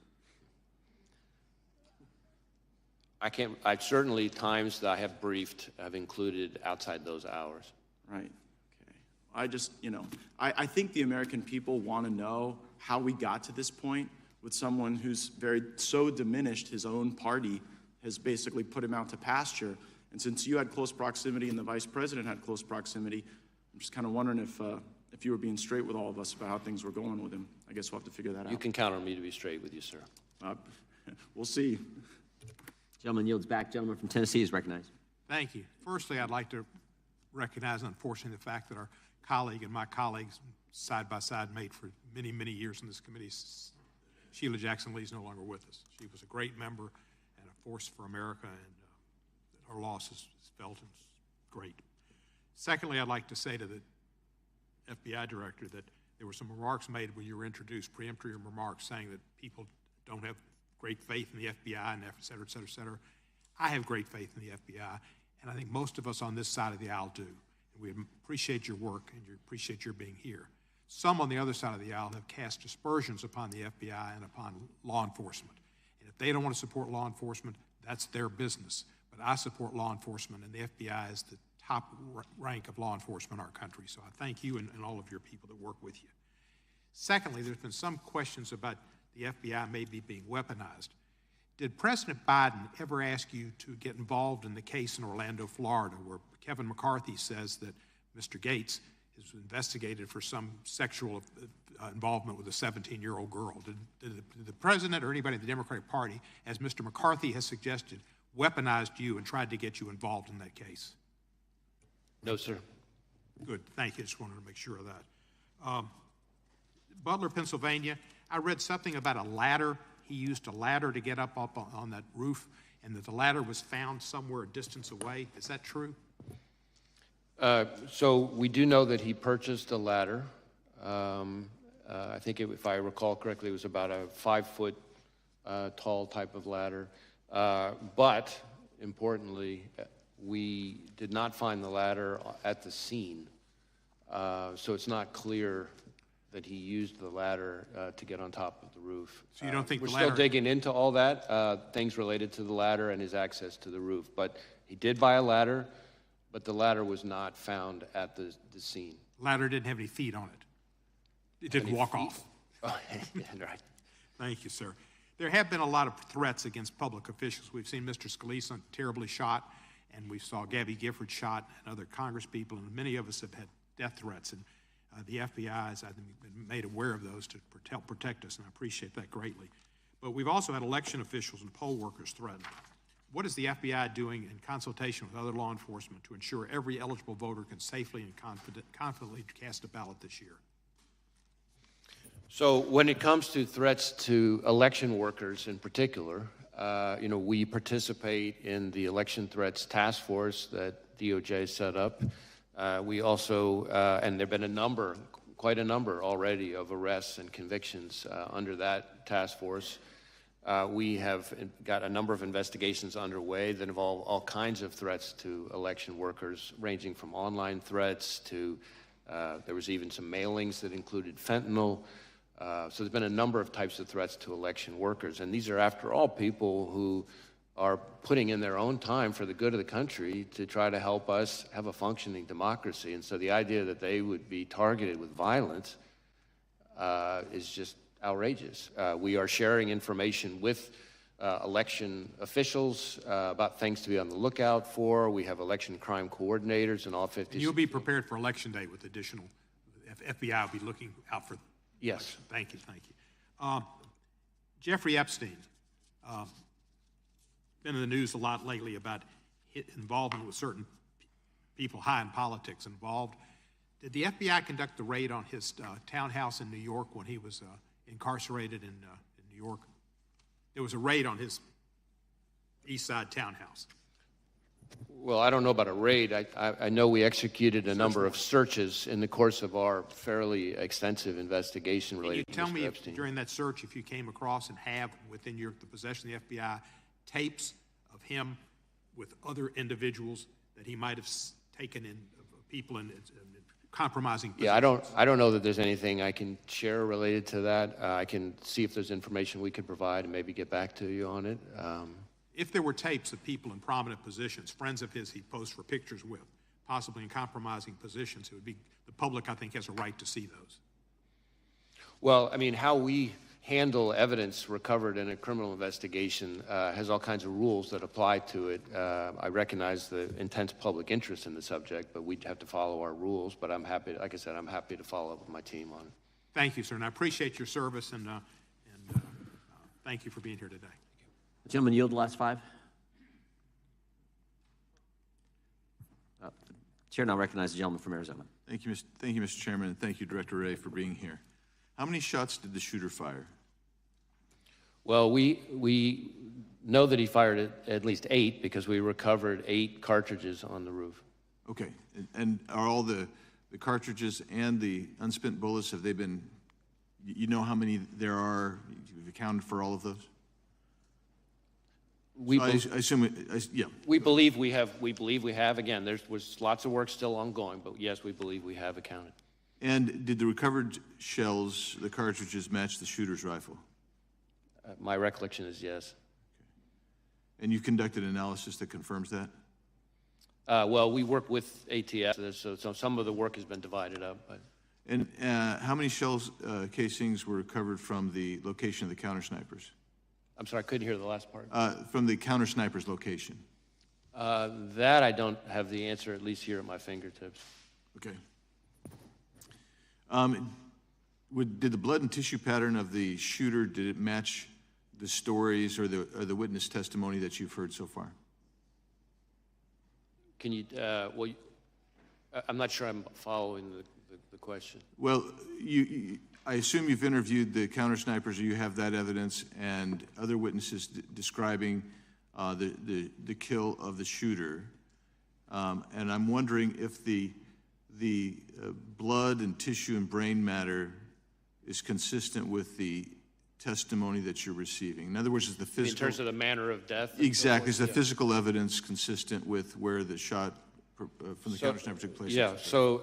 I certainly times that I have briefed have included outside those hours. Right, okay. I just, I think the American people want to know how we got to this point with someone who's so diminished his own party has basically put him out to pasture. And since you had close proximity and the vice president had close proximity, I'm just kind of wondering if you were being straight with all of us about how things were going with him. I guess we'll have to figure that out. You can count on me to be straight with you, sir. We'll see. Gentleman yields back. Gentleman from Tennessee is recognized. Thank you. Firstly, I'd like to recognize, unfortunately, the fact that our colleague and my colleagues side by side made for many, many years in this committee. Sheila Jackson Lee is no longer with us. She was a great member and a force for America, and her loss is felt and it's great. Secondly, I'd like to say to the FBI director that there were some remarks made when you were introduced, preemptory remarks saying that people don't have great faith in the FBI and et cetera, et cetera, et cetera. I have great faith in the FBI, and I think most of us on this side of the aisle do. And we appreciate your work and we appreciate your being here. Some on the other side of the aisle have cast aspersions upon the FBI and upon law enforcement. And if they don't want to support law enforcement, that's their business. But I support law enforcement, and the FBI is the top rank of law enforcement in our country. So I thank you and all of your people that work with you. Secondly, there's been some questions about the FBI maybe being weaponized. Did President Biden ever ask you to get involved in the case in Orlando, Florida, where Kevin McCarthy says that Mr. Gates is investigated for some sexual involvement with a 17-year-old girl? Did the president or anybody in the Democratic Party, as Mr. McCarthy has suggested, weaponized you and tried to get you involved in that case? No, sir. Good, thank you. Just wanted to make sure of that. Butler, Pennsylvania, I read something about a ladder. He used a ladder to get up on that roof, and that the ladder was found somewhere a distance away. Is that true? So we do know that he purchased a ladder. I think, if I recall correctly, it was about a 5-foot tall type of ladder. But importantly, we did not find the ladder at the scene. So it's not clear that he used the ladder to get on top of the roof. So you don't think we're the ladder... still digging into all that, things related to the ladder and his access to the roof. But he did buy a ladder, but the ladder was not found at the scene. Ladder didn't have any feet on it. It didn't walk off. Oh, right. Thank you, sir. There have been a lot of threats against public officials. We've seen Mr. Scalise terribly shot, and we saw Gabby Gifford shot, and other Congress people, and many of us have had death threats. And the FBI has, I think, been made aware of those to help protect us, and I appreciate that greatly. But we've also had election officials and poll workers threatened. What is the FBI doing in consultation with other law enforcement to ensure every eligible voter can safely and confidently cast a ballot this year? So when it comes to threats to election workers in particular, we participate in the election threats task force that DOJ set up. We also, and there have been quite a number already of arrests and convictions under that task force. We have got a number of investigations underway that involve all kinds of threats to election workers, ranging from online threats to, there was even some mailings that included fentanyl. So there's been a number of types of threats to election workers. And these are, after all, people who are putting in their own time for the good of the country to try to help us have a functioning democracy. And so the idea that they would be targeted with violence is just outrageous. We are sharing information with election officials about things to be on the lookout for. We have election crime coordinators in all 50 states. You'll be prepared for Election Day with additional, FBI will be looking out for. Yes. Thank you, thank you. Jeffrey Epstein, been in the news a lot lately about involvement with certain people high in politics involved. Did the FBI conduct the raid on his townhouse in New York when he was incarcerated in New York? There was a raid on his East Side townhouse. Well, I don't know about a raid. I know we executed a number of searches in the course of our fairly extensive investigation related to Mr. Epstein. Can you tell me, during that search, if you came across and have within the possession of the FBI tapes of him with other individuals that he might have taken in, people in compromising positions? Yeah, I don't know that there's anything I can share related to that. I can see if there's information we could provide and maybe get back to you on it. If there were tapes of people in prominent positions, friends of his he'd posed for pictures with, possibly in compromising positions, it would be, the public, I think, has a right to see those. Well, I mean, how we handle evidence recovered in a criminal investigation has all kinds of rules that apply to it. I recognize the intense public interest in the subject, but we'd have to follow our rules. But I'm happy, like I said, I'm happy to follow up with my team on it. Thank you, sir, and I appreciate your service, and thank you for being here today. The gentleman yield the last 5. The chair now recognizes the gentleman from Arizona. Thank you, Mr. Chairman, and thank you, Director Wray, for being here. How many shots did the shooter fire? Well, we know that he fired at least 8 because we recovered 8 cartridges on the roof. Okay, and are all the cartridges and the unspent bullets, have they been, you know how many there are, you've accounted for all of those? We, so I assume, yeah. We believe we have. Again, there was lots of work still ongoing, but yes, we believe we have accounted. And did the recovered shells, the cartridges, match the shooter's rifle? My recollection is yes. Okay. And you conducted analysis that confirms that? Well, we work with ATS, so some of the work has been divided up. But. And how many shell casings were recovered from the location of the counter snipers? I'm sorry, I couldn't hear the last part. From the counter snipers location? That I don't have the answer, at least here at my fingertips. Okay. Did the blood and tissue pattern of the shooter, did it match the stories or the witness testimony that you've heard so far? Can you, well, I'm not sure I'm following the question. Well, I assume you've interviewed the counter snipers, or you have that evidence, and other witnesses describing the kill of the shooter. And I'm wondering if the blood and tissue and brain matter is consistent with the testimony that you're receiving. In other words, is the physical... In terms of the manner of death? Exactly. Is the physical evidence consistent with where the shot from the counter sniper took place? Yeah, so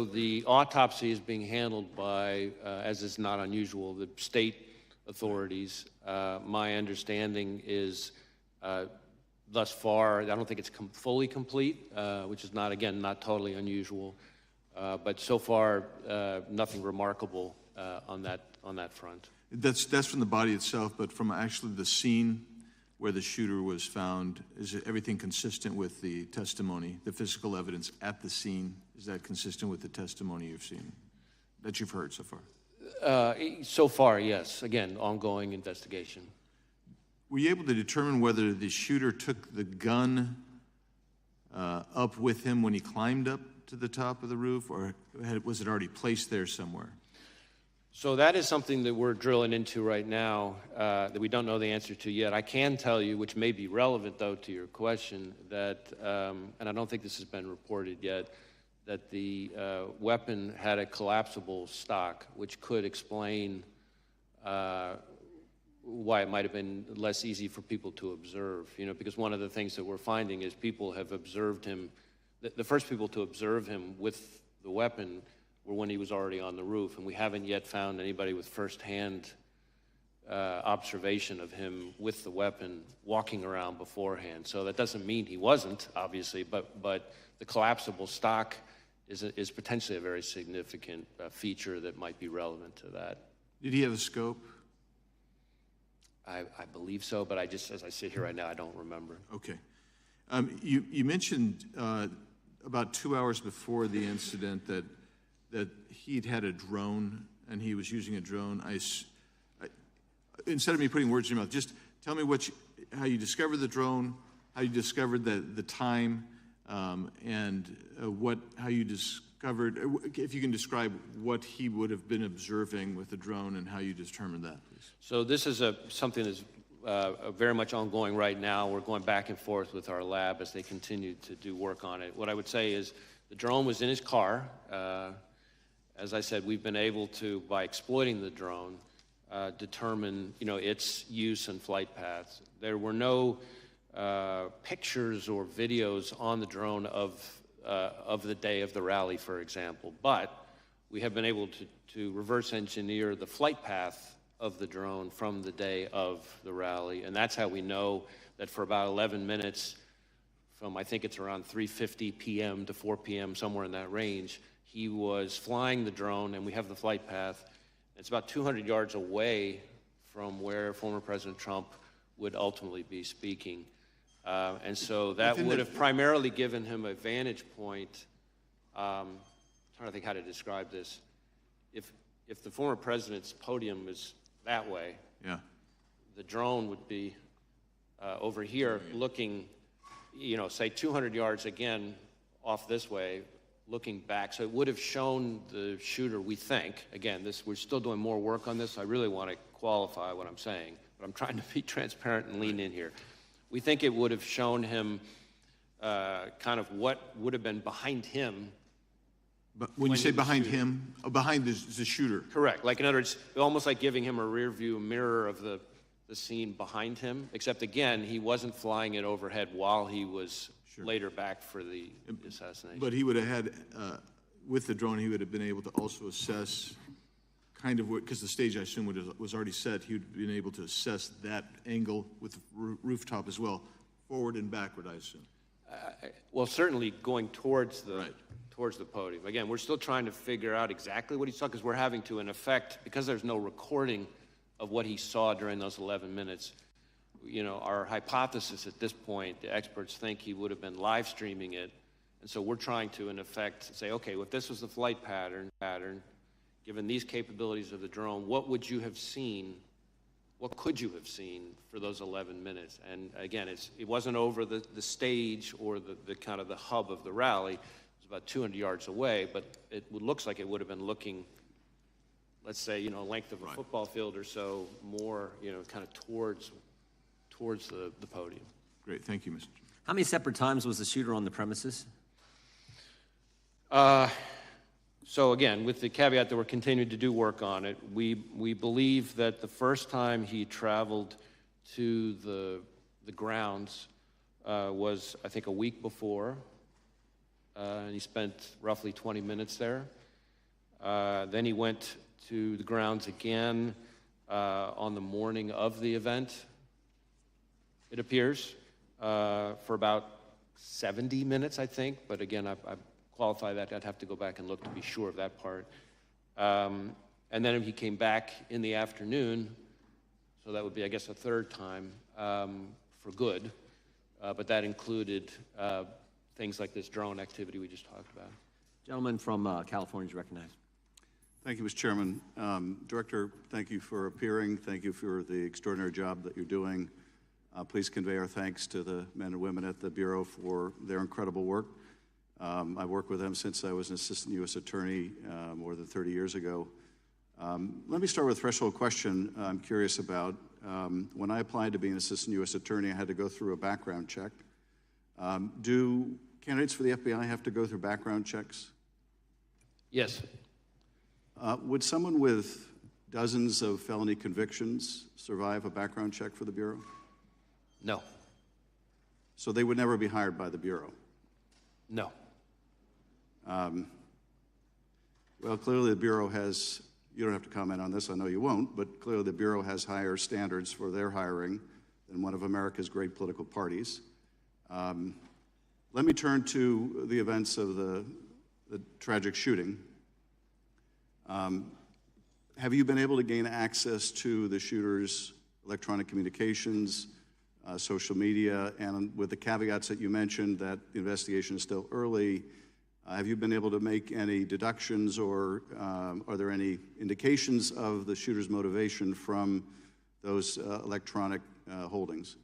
the autopsy is being handled by, as is not unusual, the state authorities. My understanding is thus far, I don't think it's fully complete, which is not, again, not totally unusual. But so far, nothing remarkable on that front. That's from the body itself, but from actually the scene where the shooter was found, is everything consistent with the testimony, the physical evidence at the scene? Is that consistent with the testimony you've seen, that you've heard so far? So far, yes. Again, ongoing investigation. Were you able to determine whether the shooter took the gun up with him when he climbed up to the top of the roof, or was it already placed there somewhere? So that is something that we're drilling into right now that we don't know the answer to yet. I can tell you, which may be relevant, though, to your question, that, and I don't think this has been reported yet, that the weapon had a collapsible stock, which could explain why it might have been less easy for people to observe. You know, because one of the things that we're finding is people have observed him, the first people to observe him with the weapon were when he was already on the roof, and we haven't yet found anybody with firsthand observation of him with the weapon walking around beforehand. So that doesn't mean he wasn't, obviously, but the collapsible stock is potentially a very significant feature that might be relevant to that. Did he have a scope? I believe so, but as I sit here right now, I don't remember. Okay. You mentioned about 2 hours before the incident that he'd had a drone and he was using a drone. Instead of me putting words in your mouth, just tell me how you discovered the drone, how you discovered the time, and how you discovered, if you can describe what he would have been observing with the drone and how you determined that, please. So this is something that's very much ongoing right now. We're going back and forth with our lab as they continue to do work on it. What I would say is the drone was in his car. As I said, we've been able to, by exploiting the drone, determine, its use and flight paths. There were no pictures or videos on the drone of the day of the rally, for example, but we have been able to reverse engineer the flight path of the drone from the day of the rally, and that's how we know that for about 11 minutes, from I think it's around 3:50 p.m. to 4 p.m., somewhere in that range, he was flying the drone, and we have the flight path. It's about 200 yards away from where former President Trump would ultimately be speaking. And so that would have primarily given him a vantage point. I'm trying to think how to describe this. If the former president's podium is that way, yeah, the drone would be over here looking, say 200 yards again off this way, looking back. So it would have shown the shooter, we think, again, we're still doing more work on this. I really want to qualify what I'm saying, but I'm trying to be transparent and lean in here. We think it would have shown him kind of what would have been behind him. But when you say behind him, behind the shooter? Correct. Like, in other words, almost like giving him a rear view mirror of the scene behind him, except again, he wasn't flying it overhead while he was later back for the assassination. But he would have had, with the drone, he would have been able to also assess kind of because the stage, I assume, was already set. He would have been able to assess that angle with the rooftop as well, forward and backward, I assume. Well, certainly going towards the towards the podium. Again, we're still trying to figure out exactly what he saw, because we're having to, in effect, because there's no recording of what he saw during those 11 minutes, you know, our hypothesis at this point, the experts think he would have been live streaming it. And so we're trying to, in effect, say, okay, well, if this was the flight pattern, given these capabilities of the drone, what would you have seen? What could you have seen for those 11 minutes? And again, it wasn't over the stage or the kind of the hub of the rally. It was about 200 yards away, but it looks like it would have been looking, let's say, you know, length of a football field or so, more, you know, kind of towards the podium. Great, thank you, Mr. Chairman. How many separate times was the shooter on the premises? So again, with the caveat that we're continuing to do work on it, we believe that the first time he traveled to the grounds was, I think, a week before, and he spent roughly 20 minutes there. Then he went to the grounds again on the morning of the event, it appears, for about 70 minutes, I think, but again, I qualify that. I'd have to go back and look to be sure of that part. And then he came back in the afternoon, so that would be, I guess, a third time for good. But that included things like this drone activity we just talked about. Gentleman from California is recognized. Thank you, Mr. Chairman. Director, thank you for appearing. Thank you for the extraordinary job that you're doing. Please convey our thanks to the men and women at the Bureau for their incredible work. I've worked with them since I was an assistant U.S. attorney more than 30 years ago. Let me start with a threshold question I'm curious about. When I applied to be an assistant U.S. attorney, I had to go through a background check. Do candidates for the FBI have to go through background checks? Yes. Would someone with dozens of felony convictions survive a background check for the Bureau? No. So they would never be hired by the Bureau? No. Well, clearly the Bureau has, you don't have to comment on this, I know you won't, but clearly the Bureau has higher standards for their hiring than one of America's great political parties. Let me turn to the events of the tragic shooting. Have you been able to gain access to the shooter's electronic communications, social media, and with the caveats that you mentioned that the investigation is still early, have you been able to make any deductions or are there any indications of the shooter's motivation from those electronic holdings?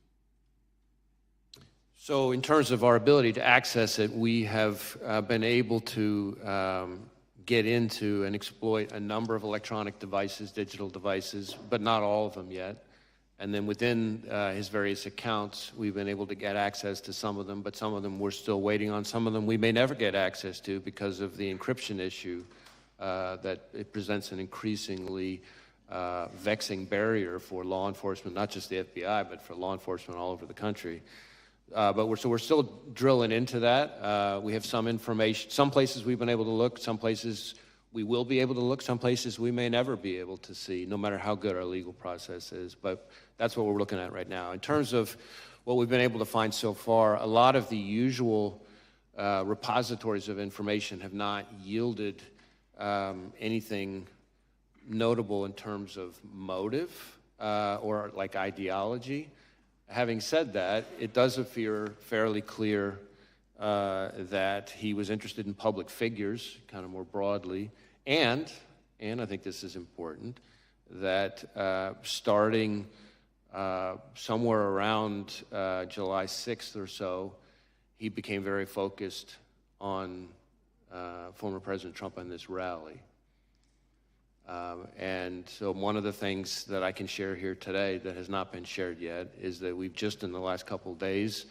So in terms of our ability to access it, we have been able to get into and exploit a number of electronic devices, digital devices, but not all of them yet. And then within his various accounts, we've been able to get access to some of them, but some of them we're still waiting on. Some of them we may never get access to because of the encryption issue, that it presents an increasingly vexing barrier for law enforcement, not just the FBI, but for law enforcement all over the country. But we're still drilling into that. We have some information. Some places we've been able to look. Some places we will be able to look. Some places we may never be able to see, no matter how good our legal process is. But that's what we're looking at right now. In terms of what we've been able to find so far, a lot of the usual repositories of information have not yielded anything notable in terms of motive or like ideology. Having said that, it does appear fairly clear that he was interested in public figures, kind of more broadly, and I think this is important, that starting somewhere around July 6th or so, he became very focused on former President Trump and this rally. And so one of the things that I can share here today that has not been shared yet is that we've just in the last couple of days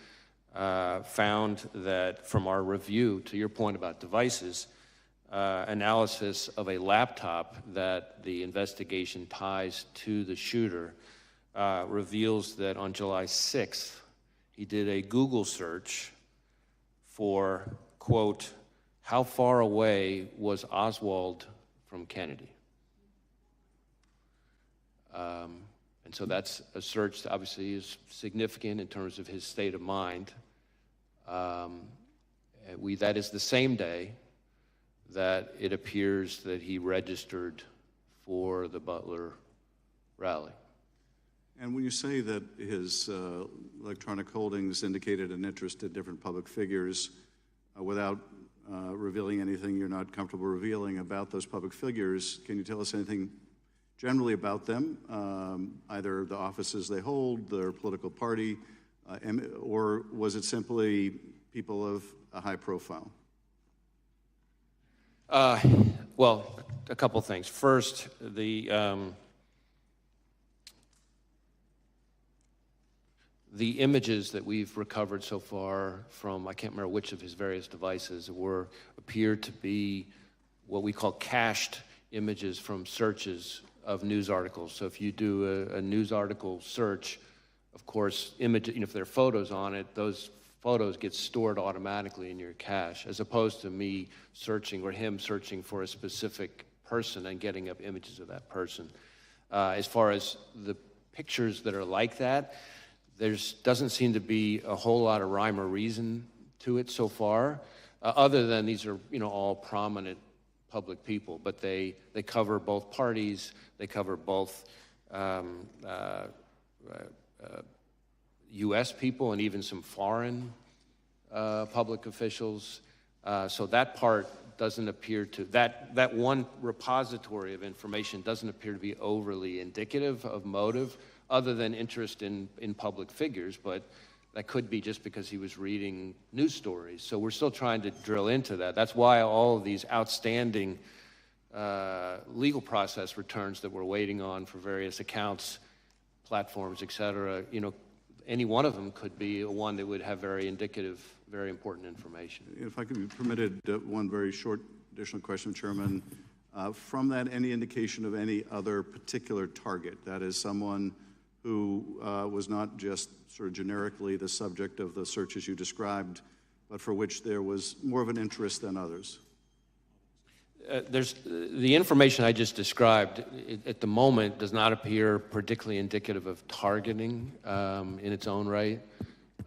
found that from our review, to your point about devices, analysis of a laptop that the investigation ties to the shooter reveals that on July 6th, he did a Google search for, quote, how far away was Oswald from Kennedy? And so that's a search that obviously is significant in terms of his state of mind. That is the same day that it appears that he registered for the Butler rally. And when you say that his electronic holdings indicated an interest in different public figures, without revealing anything you're not comfortable revealing about those public figures, can you tell us anything generally about them, either the offices they hold, their political party, or was it simply people of a high profile? Well, a couple things. First, the images that we've recovered so far from, I can't remember which of his various devices, appear to be what we call cached images from searches of news articles. So if you do a news article search, of course, if there are photos on it, those photos get stored automatically in your cache, as opposed to me searching or him searching for a specific person and getting up images of that person. As far as the pictures that are like that, there doesn't seem to be a whole lot of rhyme or reason to it so far, other than these are all prominent public people, but they cover both parties, they cover both U.S. people and even some foreign public officials. So that part doesn't appear to, that one repository of information doesn't appear to be overly indicative of motive, other than interest in public figures, but that could be just because he was reading news stories. So we're still trying to drill into that. That's why all of these outstanding legal process returns that we're waiting on for various accounts, platforms, et cetera, any one of them could be one that would have very indicative, very important information. If I could be permitted one very short additional question, Chairman. From that, any indication of any other particular target, that is someone who was not just sort of generically the subject of the searches you described, but for which there was more of an interest than others? There's the information I just described at the moment does not appear particularly indicative of targeting in its own right.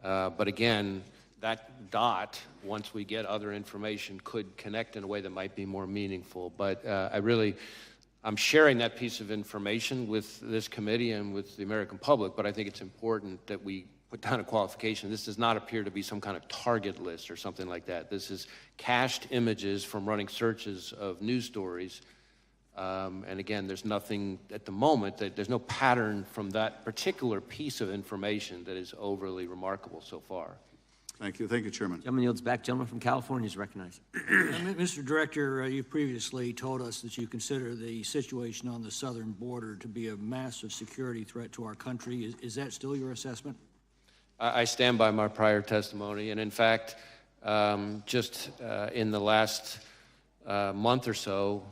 But again, that dot, once we get other information, could connect in a way that might be more meaningful. But I'm sharing that piece of information with this committee and with the American public, but I think it's important that we put down a qualification. This does not appear to be some kind of target list or something like that. This is cached images from running searches of news stories. And again, there's nothing at the moment, there's no pattern from that particular piece of information that is overly remarkable so far. Thank you. Thank you, Chairman. Gentleman yields back. Gentleman from California is recognized. Mr. Director, you previously told us that you consider the situation on the southern border to be a massive security threat to our country. Is that still your assessment? I stand by my prior testimony, and in fact, just in the last month or so,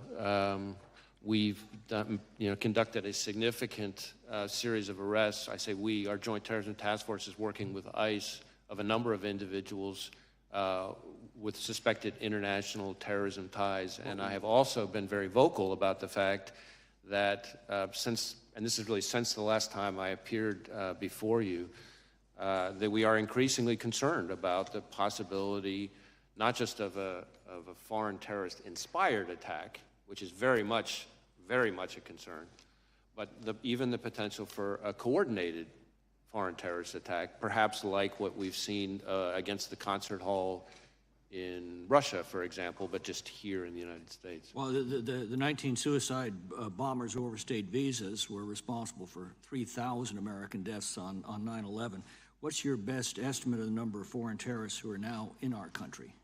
we've done, conducted a significant series of arrests. I say we, our Joint Terrorism Task Force is working with ICE of a number of individuals with suspected international terrorism ties, and I have also been very vocal about the fact that since the last time I appeared before you, that we are increasingly concerned about the possibility not just of a foreign terrorist-inspired attack, which is very much a concern, but even the potential for a coordinated foreign terrorist attack, perhaps like what we've seen against the concert hall in Russia, for example, but just here in the United States. Well, the 19 suicide bombers who overstayed visas were responsible for 3,000 American deaths on 9/11. What's your best estimate of the number of foreign terrorists who are now in our country?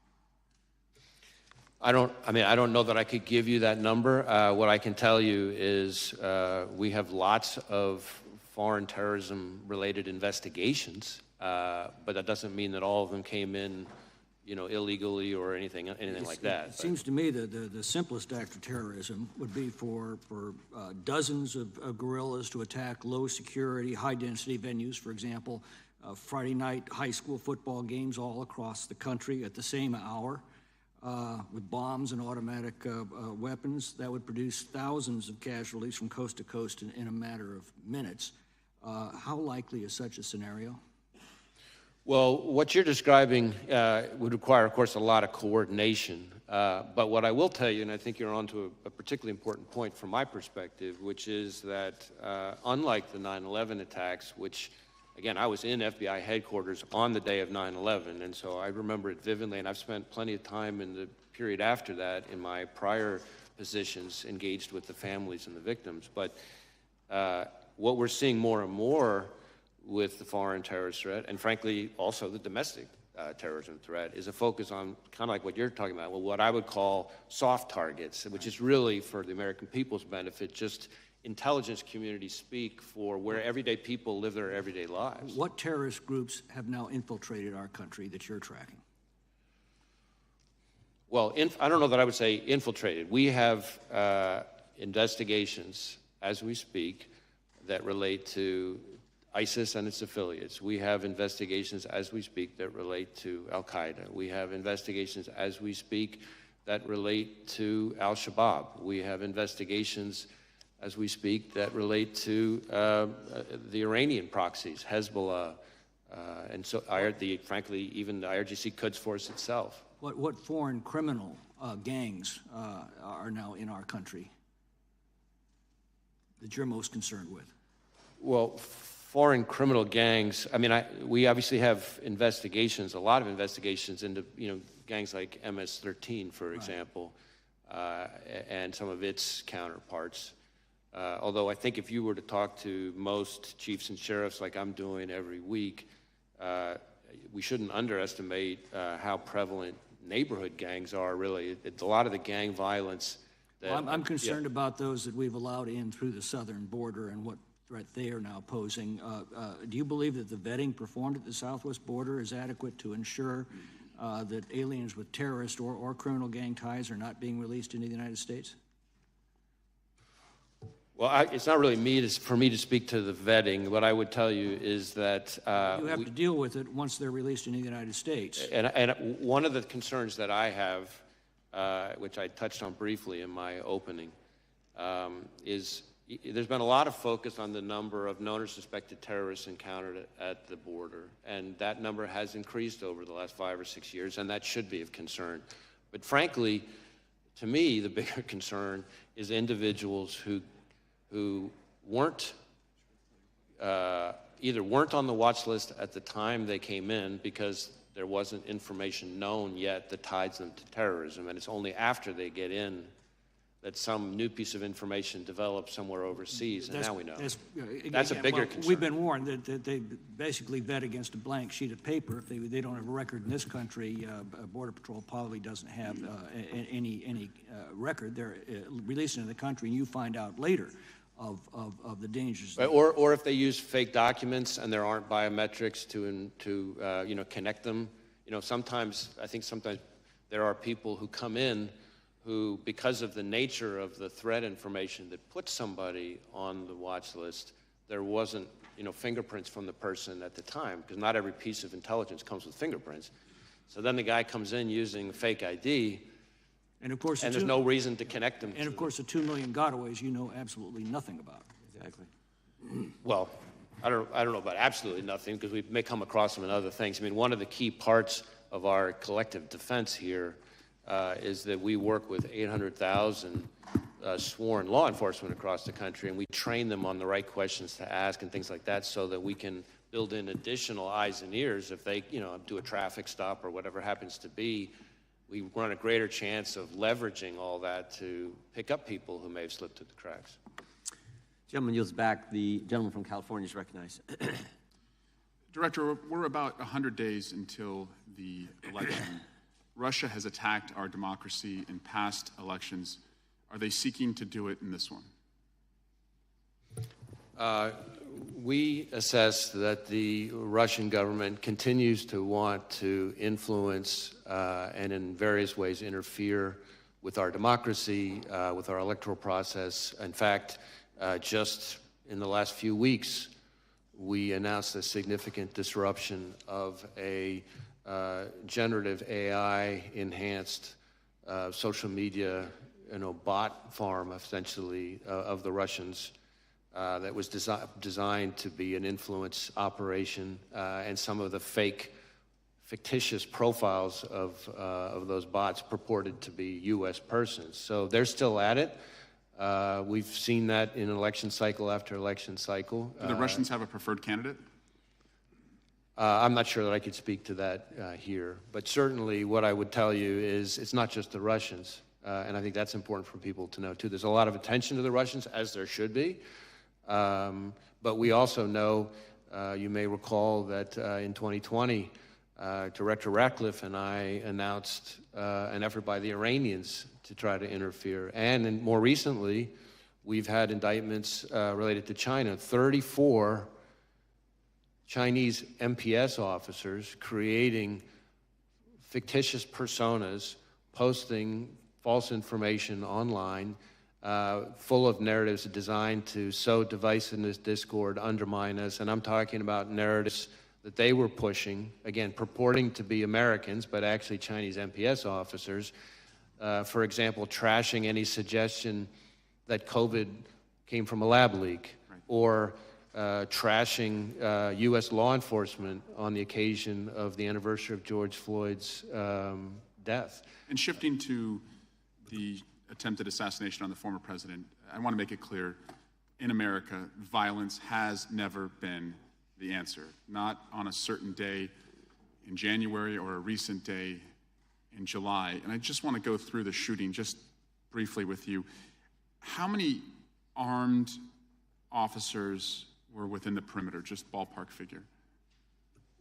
I don't know that I could give you that number. What I can tell you is we have lots of foreign terrorism-related investigations, but that doesn't mean that all of them came in, illegally or anything like that. It seems to me that the simplest act of terrorism would be for dozens of guerrillas to attack low-security, high-density venues, for example, Friday night high school football games all across the country at the same hour with bombs and automatic weapons. That would produce thousands of casualties from coast to coast in a matter of minutes. How likely is such a scenario? Well, what you're describing would require, of course, a lot of coordination. But what I will tell you, and I think you're onto a particularly important point from my perspective, which is that unlike the 9/11 attacks, which, again, I was in FBI headquarters on the day of 9/11, and so I remember it vividly, and I've spent plenty of time in the period after that in my prior positions engaged with the families and the victims. But what we're seeing more and more with the foreign terrorist threat, and frankly also the domestic terrorism threat, is a focus on kind of like what you're talking about, well, what I would call soft targets, which is really for the American people's benefit, just intelligence community speak for where everyday people live their everyday lives. What terrorist groups have now infiltrated our country that you're tracking? Well, I don't know that I would say infiltrated. We have investigations as we speak that relate to ISIS and its affiliates. We have investigations as we speak that relate to Al-Qaeda. We have investigations as we speak that relate to Al-Shabaab. We have investigations as we speak that relate to the Iranian proxies, Hezbollah, and so frankly, even the IRGC Quds Force itself. What foreign criminal gangs are now in our country that you're most concerned with? Well, foreign criminal gangs, I mean, we obviously have investigations, a lot of investigations into, gangs like MS-13, for example, and some of its counterparts. Although I think if you were to talk to most chiefs and sheriffs like I'm doing every week, we shouldn't underestimate how prevalent neighborhood gangs are, really. A lot of the gang violence that... Well, I'm concerned about those that we've allowed in through the southern border and what threat they are now posing. Do you believe that the vetting performed at the southwest border is adequate to ensure that aliens with terrorist or criminal gang ties are not being released into the United States? Well, it's not really for me to speak to the vetting. What I would tell you is that... you have to deal with it once they're released in the United States. And one of the concerns that I have, which I touched on briefly in my opening, is there's been a lot of focus on the number of known or suspected terrorists encountered at the border, and that number has increased over the last 5 or 6 years, and that should be of concern. But frankly, to me, the bigger concern is individuals who weren't either weren't on the watch list at the time they came in because there wasn't information known yet that ties them to terrorism, and it's only after they get in that some new piece of information develops somewhere overseas, and now we know. That's a bigger concern. We've been warned that they basically vet against a blank sheet of paper. If they don't have a record in this country, Border Patrol probably doesn't have any record. They're released into the country, and you find out later of the dangers. Right, or if they use fake documents and there aren't biometrics to connect them. Sometimes there are people who come in who, because of the nature of the threat information that puts somebody on the watch list, there wasn't, fingerprints from the person at the time, because not every piece of intelligence comes with fingerprints. So then the guy comes in using fake ID, and of course, there's no reason to connect them. And of course, the 2 million gotaways you know absolutely nothing about. Exactly. Well, I don't know about absolutely nothing, because we may come across them in other things. I mean, one of the key parts of our collective defense here is that we work with 800,000 sworn law enforcement across the country, and we train them on the right questions to ask and things like that, so that we can build in additional eyes and ears if they, do a traffic stop or whatever happens to be. We run a greater chance of leveraging all that to pick up people who may have slipped through the cracks. Gentleman yields back. The gentleman from California is recognized. Director, we're about 100 days until the election. Russia has attacked our democracy in past elections. Are they seeking to do it in this one? We assess that the Russian government continues to want to influence and in various ways interfere with our democracy, with our electoral process. In fact, just in the last few weeks, we announced a significant disruption of a generative AI-enhanced social media, bot farm, essentially, of the Russians, that was designed to be an influence operation, and some of the fictitious profiles of those bots purported to be U.S. persons. So they're still at it. We've seen that in election cycle after election cycle. Do the Russians have a preferred candidate? I'm not sure that I could speak to that here, but certainly what I would tell you is it's not just the Russians, and I think that's important for people to know too. There's a lot of attention to the Russians, as there should be, but we also know, you may recall that in 2020, Director Ratcliffe and I announced an effort by the Iranians to try to interfere, and more recently, we've had indictments related to China. 34 Chinese MPS officers creating fictitious personas, posting false information online, full of narratives designed to sow divisiveness, discord, undermine us. And I'm talking about narratives that they were pushing, again, purporting to be Americans, but actually Chinese MPS officers. For example, trashing any suggestion that COVID came from a lab leak, or trashing U.S. law enforcement on the occasion of the anniversary of George Floyd's death. And shifting to the attempted assassination on the former president, I want to make it clear, in America, violence has never been the answer. Not on a certain day in January or a recent day in July. And I just want to go through the shooting just briefly with you. How many armed officers were within the perimeter, just ballpark figure?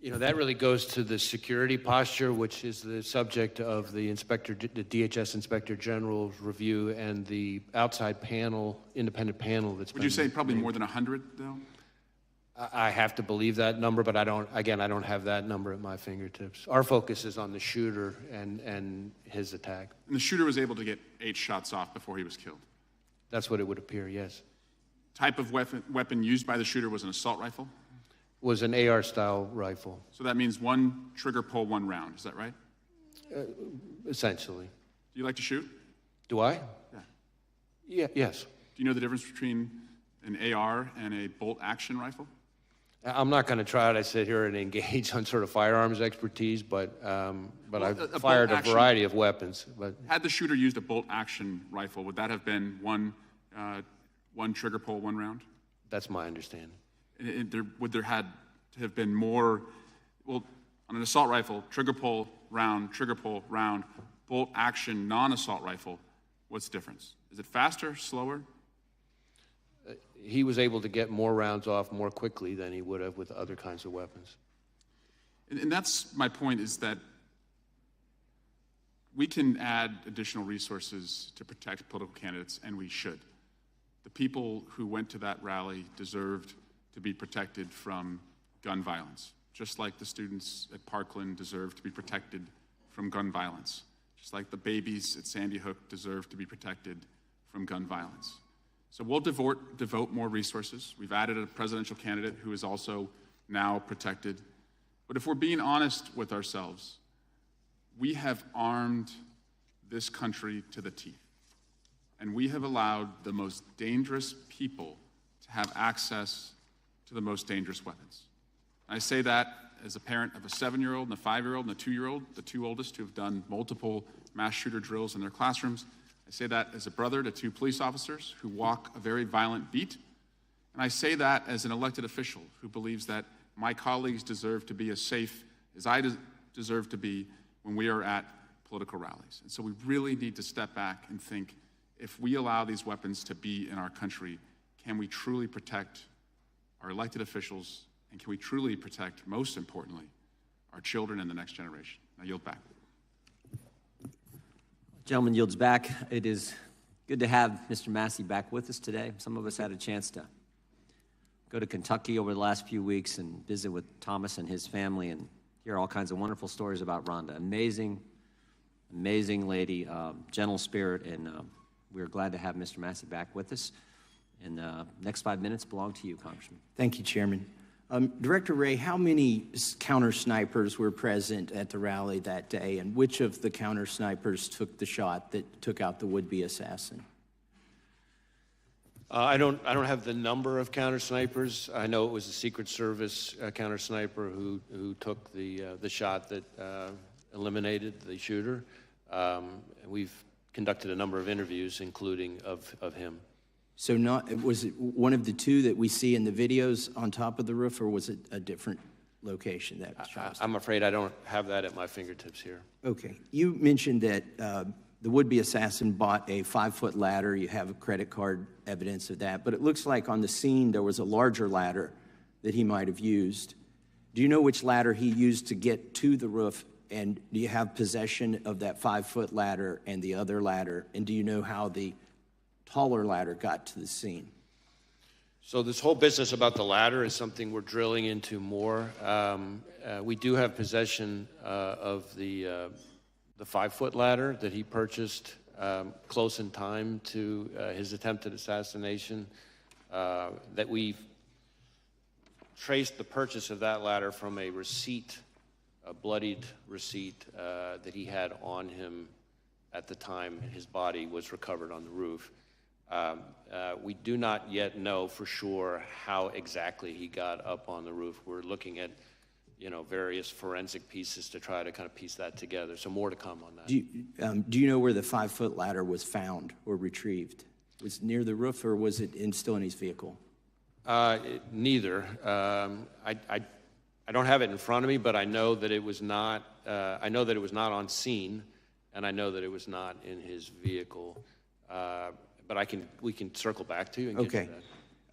You know, that really goes to the security posture, which is the subject of the DHS Inspector General's review and the outside panel, independent panel that's Would you say probably more than 100, though? I have to believe that number, but I don't have that number at my fingertips. Our focus is on the shooter and his attack. And the shooter was able to get 8 shots off before he was killed? That's what it would appear, yes. Type of weapon used by the shooter was an assault rifle? Was an AR-style rifle. So that means one trigger pull, 1 round, is that right? Essentially. Do you like to shoot? Do I? Yeah. Yes. Do you know the difference between an AR and a bolt-action rifle? I'm not going to try to sit here and engage on sort of firearms expertise, but I've fired a variety of weapons. But had the shooter used a bolt-action rifle, would that have been one trigger pull, 1 round? That's my understanding. Would there had to have been more? Well, on an assault rifle, trigger pull, round, bolt-action, non-assault rifle. What's the difference? Is it faster, slower? He was able to get more rounds off more quickly than he would have with other kinds of weapons. And that's my point, is that we can add additional resources to protect political candidates, and we should. The people who went to that rally deserved to be protected from gun violence, just like the students at Parkland deserve to be protected from gun violence, just like the babies at Sandy Hook deserve to be protected from gun violence. So we'll devote more resources. We've added a presidential candidate who is also now protected. But if we're being honest with ourselves, we have armed this country to the teeth. And we have allowed the most dangerous people to have access to the most dangerous weapons. I say that as a parent of a 7-year-old and a 5-year-old and a 2-year-old, the 2 oldest who have done multiple mass shooter drills in their classrooms. I say that as a brother to 2 police officers who walk a very violent beat. And I say that as an elected official who believes that my colleagues deserve to be as safe as I deserve to be when we are at political rallies. And so we really need to step back and think, if we allow these weapons to be in our country, can we truly protect our elected officials, and can we truly protect, most importantly, our children and the next generation? I yield back. Gentleman yields back. It is good to have Mr. Massey back with us today. Some of us had a chance to go to Kentucky over the last few weeks and visit with Thomas and his family and hear all kinds of wonderful stories about Rhonda. Amazing lady, gentle spirit, and we're glad to have Mr. Massey back with us. And the next 5 minutes belong to you, Congressman. Thank you, Chairman. Director Wray, how many counter snipers were present at the rally that day, and which of the counter snipers took the shot that took out the would-be assassin? I don't have the number of counter snipers. I know it was a Secret Service counter sniper who took the shot that eliminated the shooter. We've conducted a number of interviews, including of him. So was it one of the two that we see in the videos on top of the roof, or was it a different location that was shot? I'm afraid I don't have that at my fingertips here. Okay. You mentioned that the would-be assassin bought a 5-foot ladder. You have a credit card evidence of that. But it looks like on the scene there was a larger ladder that he might have used. Do you know which ladder he used to get to the roof? And do you have possession of that 5-foot ladder and the other ladder? And do you know how the taller ladder got to the scene? So this whole business about the ladder is something we're drilling into more. We do have possession of the 5-foot ladder that he purchased close in time to his attempted assassination. That we traced the purchase of that ladder from a receipt, a bloodied receipt that he had on him at the time his body was recovered on the roof. We do not yet know for sure how exactly he got up on the roof. We're looking at, various forensic pieces to try to kind of piece that together. So more to come on that. Do you know where the 5-foot ladder was found or retrieved? Was it near the roof, or was it still in his vehicle? Neither. I don't have it in front of me, but I know that it was not. I know that it was not on scene, and I know that it was not in his vehicle. But we can circle back to you and get to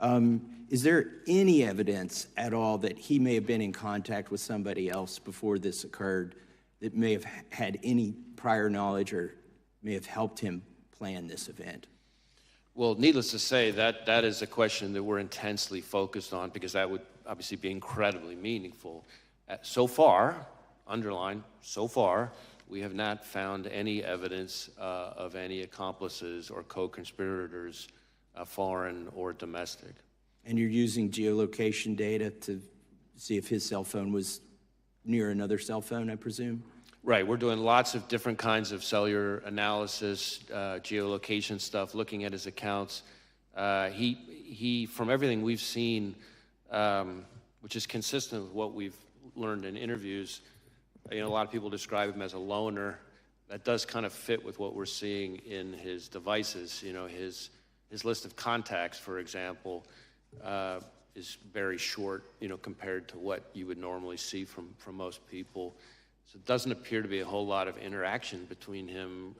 that. Is there any evidence at all that he may have been in contact with somebody else before this occurred that may have had any prior knowledge or may have helped him plan this event? Well, needless to say, that is a question that we're intensely focused on, because that would obviously be incredibly meaningful. So far, underline, so far, we have not found any evidence of any accomplices or co-conspirators, foreign or domestic. And you're using geolocation data to see if his cell phone was near another cell phone, I presume? Right, we're doing lots of different kinds of cellular analysis, geolocation stuff, looking at his accounts. He, from everything we've seen, which is consistent with what we've learned in interviews, a lot of people describe him as a loner. That does kind of fit with what we're seeing in his devices. His list of contacts, for example, is very short, compared to what you would normally see from most people. So it doesn't appear to be a whole lot of interaction between him,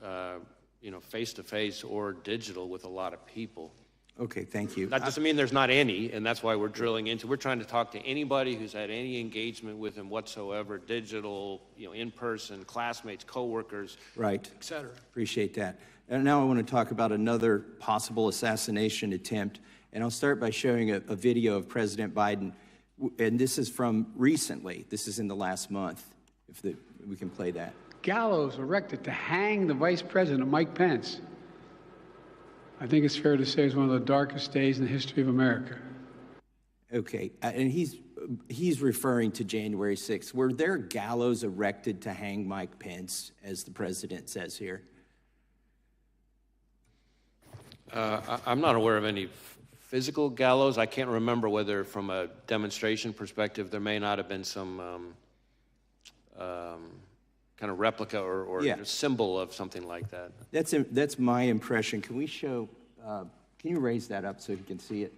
face-to-face or digital with a lot of people. Okay, thank you. That doesn't mean there's not any, and that's why we're drilling into. We're trying to talk to anybody who's had any engagement with him whatsoever, digital, in person, classmates, coworkers, right, et cetera. Appreciate that. And now I want to talk about another possible assassination attempt, and I'll start by showing a video of President Biden, and this is from recently. This is in the last month, if we can play that. Gallows erected to hang the Vice President, Mike Pence. I think it's fair to say it's one of the darkest days in the history of America. Okay, and he's referring to January 6th. Were there gallows erected to hang Mike Pence, as the president says here? I'm not aware of any physical gallows. I can't remember whether, from a demonstration perspective, there may not have been some kind of replica or symbol of something like that. That's my impression. Can we show, can you raise that up so you can see it?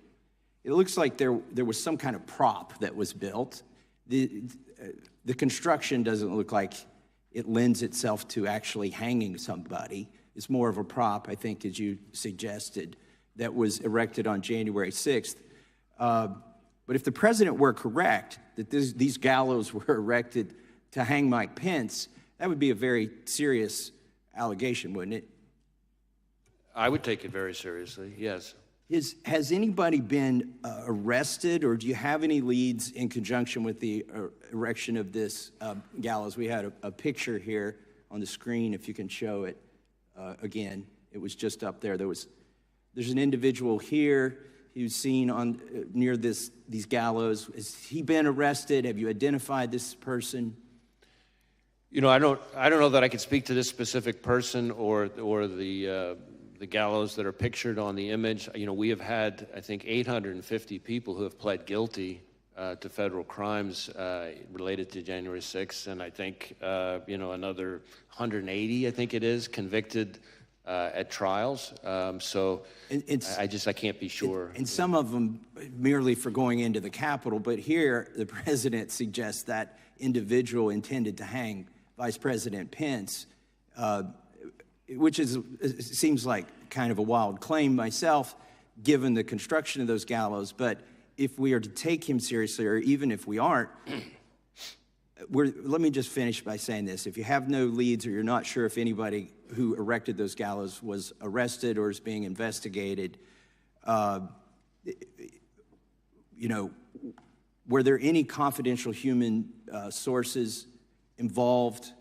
It looks like there was some kind of prop that was built. The construction doesn't look like it lends itself to actually hanging somebody. It's more of a prop, I think, as you suggested, that was erected on January 6th. But if the president were correct, that these gallows were erected to hang Mike Pence, that would be a very serious allegation, wouldn't it? I would take it very seriously, yes. Has anybody been arrested, or do you have any leads in conjunction with the erection of this gallows? We had a picture here on the screen, if you can show it again. It was just up there. There's an individual here who's seen on near these gallows. Has he been arrested? Have you identified this person? I don't know that I could speak to this specific person or the the gallows that are pictured on the image. You know, we have had, I think, 850 people who have pled guilty to federal crimes related to January 6th, and I think, you know, another 180, I think it is, convicted at trials. So I can't be sure. And some of them merely for going into the Capitol, but here the president suggests that individual intended to hang Vice President Pence, which seems like kind of a wild claim myself, given the construction of those gallows. But if we are to take him seriously, or even if we aren't, let me just finish by saying this. If you have no leads or you're not sure if anybody who erected those gallows was arrested or is being investigated, you know, were there any confidential human sources involved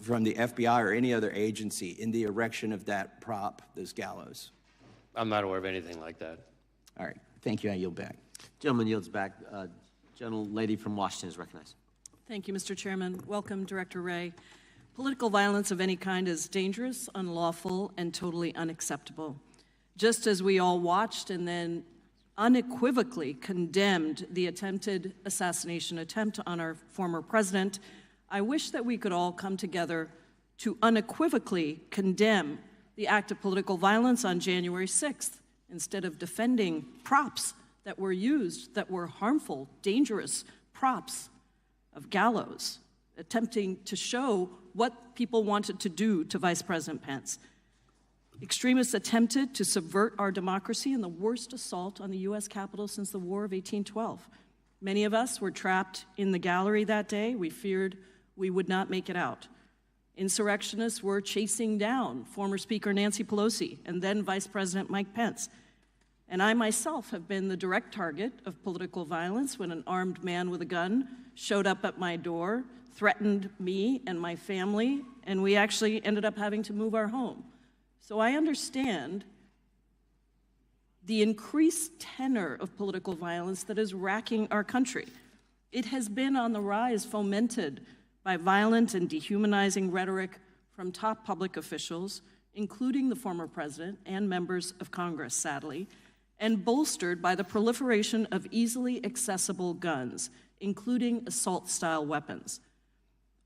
from the FBI or any other agency in the erection of that prop, those gallows? I'm not aware of anything like that. All right. Thank you. I yield back. Gentleman yields back. Gentlelady from Washington is recognized. Thank you, Mr. Chairman. Welcome, Director Wray. Political violence of any kind is dangerous, unlawful, and totally unacceptable. Just as we all watched and then unequivocally condemned the attempted assassination attempt on our former president, I wish that we could all come together to unequivocally condemn the act of political violence on January 6th, instead of defending props that were used, that were harmful, dangerous props of gallows, attempting to show what people wanted to do to Vice President Pence. Extremists attempted to subvert our democracy in the worst assault on the U.S. Capitol since the War of 1812. Many of us were trapped in the gallery that day. We feared we would not make it out. Insurrectionists were chasing down former Speaker Nancy Pelosi and then Vice President Mike Pence. And I myself have been the direct target of political violence when an armed man with a gun showed up at my door, threatened me and my family, and we actually ended up having to move our home. So I understand the increased tenor of political violence that is racking our country. It has been on the rise, fomented by violent and dehumanizing rhetoric from top public officials, including the former president and members of Congress, sadly, and bolstered by the proliferation of easily accessible guns, including assault-style weapons.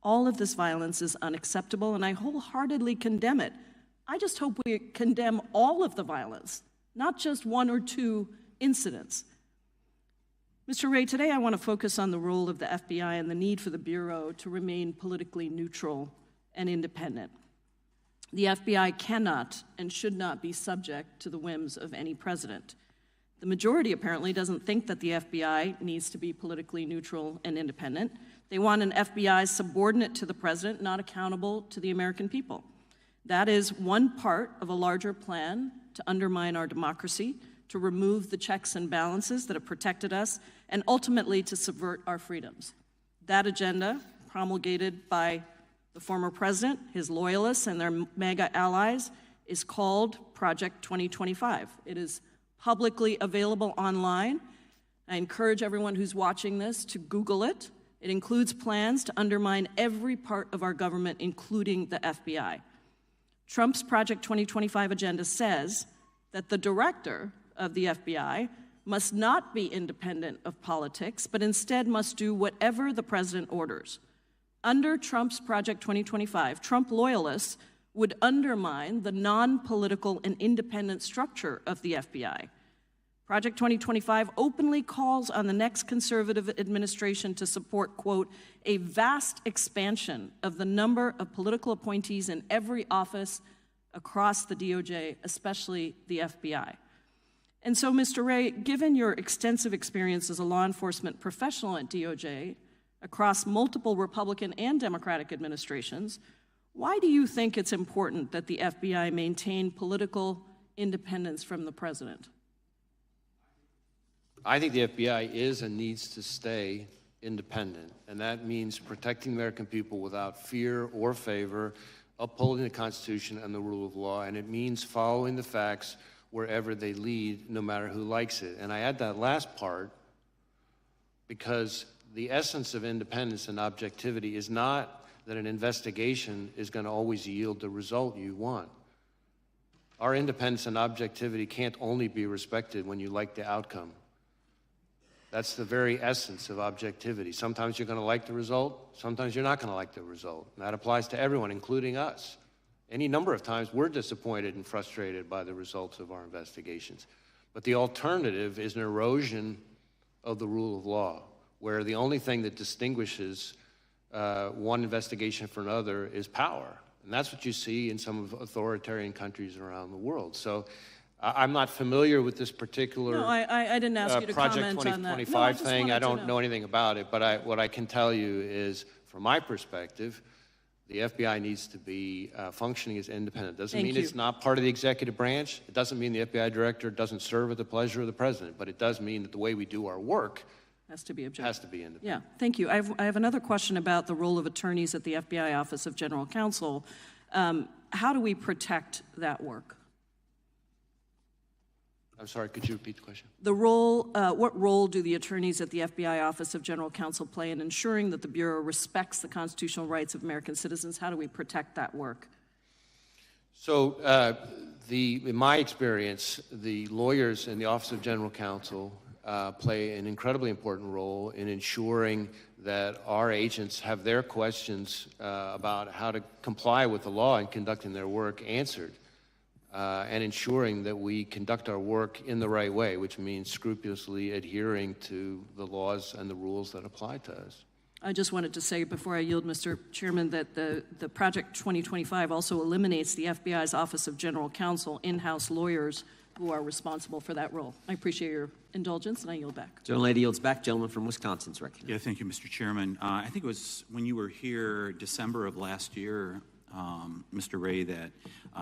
All of this violence is unacceptable, and I wholeheartedly condemn it. I just hope we condemn all of the violence, not just one or two incidents. Mr. Wray, today I want to focus on the role of the FBI and the need for the Bureau to remain politically neutral and independent. The FBI cannot and should not be subject to the whims of any president. The majority apparently doesn't think that the FBI needs to be politically neutral and independent. They want an FBI subordinate to the president, not accountable to the American people. That is one part of a larger plan to undermine our democracy, to remove the checks and balances that have protected us, and ultimately to subvert our freedoms. That agenda, promulgated by the former president, his loyalists, and their MAGA allies, is called Project 2025. It is publicly available online. I encourage everyone who's watching this to Google it. It includes plans to undermine every part of our government, including the FBI. Trump's Project 2025 agenda says that the director of the FBI must not be independent of politics, but instead must do whatever the president orders. Under Trump's Project 2025, Trump loyalists would undermine the non-political and independent structure of the FBI. Project 2025 openly calls on the next conservative administration to support, quote, a vast expansion of the number of political appointees in every office across the DOJ, especially the FBI. And so, Mr. Wray, given your extensive experience as a law enforcement professional at DOJ across multiple Republican and Democratic administrations, why do you think it's important that the FBI maintain political independence from the president? I think the FBI is and needs to stay independent, and that means protecting the American people without fear or favor, upholding the Constitution and the rule of law, and it means following the facts wherever they lead, no matter who likes it. And I add that last part because the essence of independence and objectivity is not that an investigation is going to always yield the result you want. Our independence and objectivity can't only be respected when you like the outcome. That's the very essence of objectivity. Sometimes you're going to like the result, sometimes you're not going to like the result. And that applies to everyone, including us. Any number of times we're disappointed and frustrated by the results of our investigations. But the alternative is an erosion of the rule of law, where the only thing that distinguishes one investigation from another is power. And that's what you see in some of authoritarian countries around the world. So I'm not familiar with this particular No, I didn't ask you to Project comment on that. 2025 No, I just thing. wanted I to don't know anything about it, but what I can tell you is, from my perspective, the FBI needs to be functioning as independent. Doesn't Thank mean you. it's not part of the executive branch. It doesn't mean the FBI director doesn't serve at the pleasure of the president, but it does mean that the way we do our work Has to be objective. has to be independent. Yeah, thank you. I have another question about the role of attorneys at the FBI Office of General Counsel. How do we protect that work? I'm sorry, could you repeat the question? The role, what role do the attorneys at the FBI Office of General Counsel play in ensuring that the Bureau respects the constitutional rights of American citizens? How do we protect that work? So, in my experience, the lawyers in the Office of General Counsel play an incredibly important role in ensuring that our agents have their questions about how to comply with the law and conducting their work answered, and ensuring that we conduct our work in the right way, which means scrupulously adhering to the laws and the rules that apply to us. I just wanted to say before I yield, Mr. Chairman, that the Project 2025 also eliminates the FBI's Office of General Counsel in-house lawyers who are responsible for that role. I appreciate your indulgence, and I yield back. Gentlelady yields back. Gentleman from Wisconsin's recognized. Yeah, thank you, Mr. Chairman. I think it was when you were here December of last year, Mr. Wray, that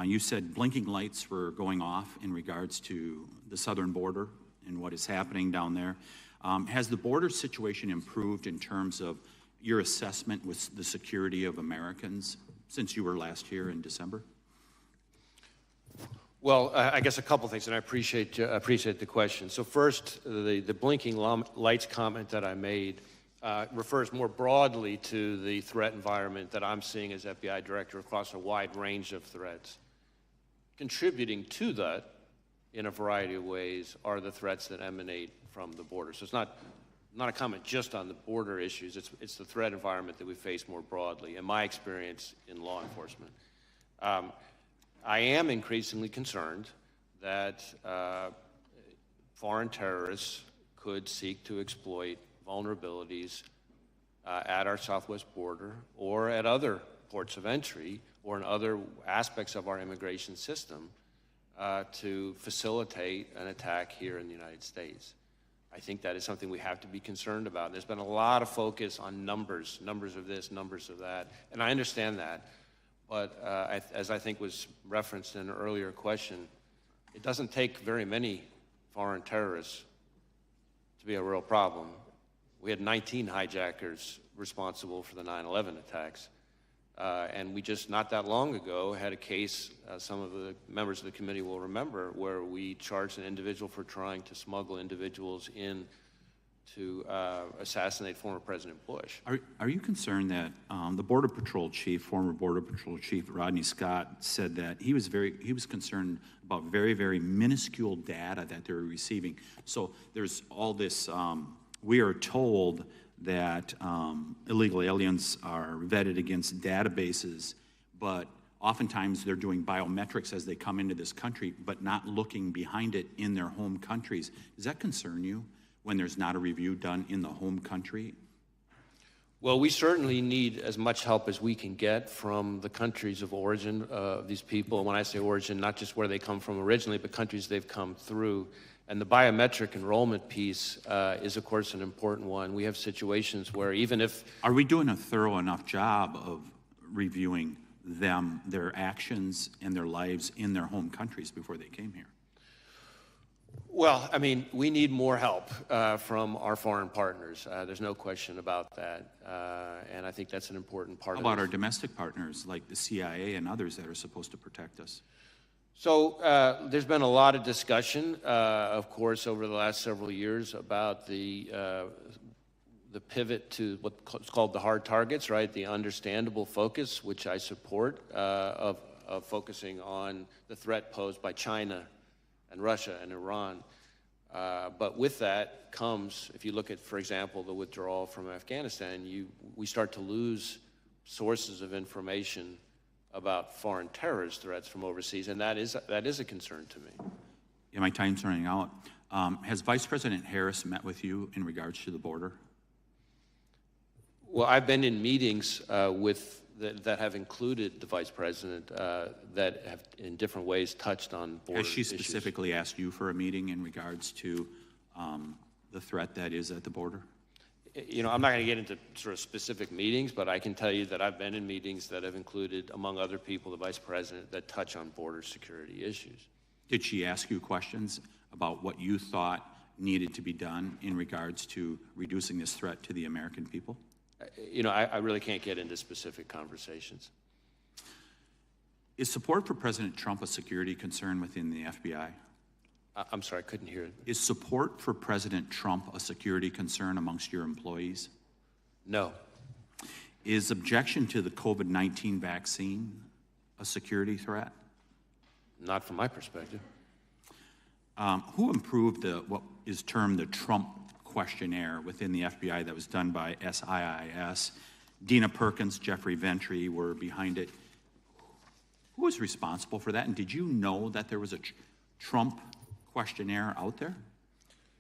you said blinking lights were going off in regards to the southern border and what is happening down there. Has the border situation improved in terms of your assessment with the security of Americans since you were last here in December? Well, I guess a couple things, and I appreciate the question. So first, the blinking lights comment that I made refers more broadly to the threat environment that I'm seeing as FBI director across a wide range of threats. Contributing to that in a variety of ways are the threats that emanate from the border. So it's not a comment just on the border issues, it's the threat environment that we face more broadly, in my experience in law enforcement. I am increasingly concerned that foreign terrorists could seek to exploit vulnerabilities at our southwest border or at other ports of entry or in other aspects of our immigration system to facilitate an attack here in the United States. I think that is something we have to be concerned about. There's been a lot of focus on numbers of this, numbers of that, and I understand that. But as I think was referenced in an earlier question, it doesn't take very many foreign terrorists to be a real problem. We had 19 hijackers responsible for the 9/11 attacks. And we just, not that long ago, had a case, some of the members of the committee will remember, where we charged an individual for trying to smuggle individuals in to assassinate former President Bush. Are you concerned that the Border Patrol chief, former Border Patrol chief Rodney Scott, said that he was concerned about very, very minuscule data that they were receiving? So there's all this, we are told that illegal aliens are vetted against databases, but oftentimes they're doing biometrics as they come into this country, but not looking behind it in their home countries. Does that concern you when there's not a review done in the home country? Well, we certainly need as much help as we can get from the countries of origin of these people. And when I say origin, not just where they come from originally, but countries they've come through. And the biometric enrollment piece is, of course, an important one. We have situations where even if... Are we doing a thorough enough job of reviewing them, their actions and their lives in their home countries before they came here? Well, I mean, we need more help from our foreign partners. There's no question about that. And I think that's an important part of it. How about our domestic partners like the CIA and others that are supposed to protect us? So there's been a lot of discussion, of course, over the last several years about the pivot to what's called the hard targets, right? The understandable focus, which I support, of of focusing on the threat posed by China and Russia and Iran. But with that comes, if you look at, for example, the withdrawal from Afghanistan, we start to lose sources of information about foreign terrorist threats from overseas, and that is a concern to me. Yeah, my time's running out. Has Vice President Harris met with you in regards to the border? Well, I've been in meetings that have included the Vice President that have in different ways touched on border Has she issues. specifically asked you for a meeting in regards to the threat that is at the border? You know, I'm not going to get into sort of specific meetings, but I can tell you that I've been in meetings that have included, among other people, the Vice President that touch on border security issues. Did she ask you questions about what you thought needed to be done in regards to reducing this threat to the American people? You know, I really can't get into specific conversations. Is support for President Trump a security concern within the FBI? I'm sorry, I couldn't hear it. Is support for President Trump a security concern amongst your employees? No. Is objection to the COVID-19 vaccine a security threat? Not from my perspective. Who improved what is termed the Trump questionnaire within the FBI that was done by SIIS? Dina Perkins, Jeffrey Ventry were behind it. Who was responsible for that? And did you know that there was a Trump questionnaire out there?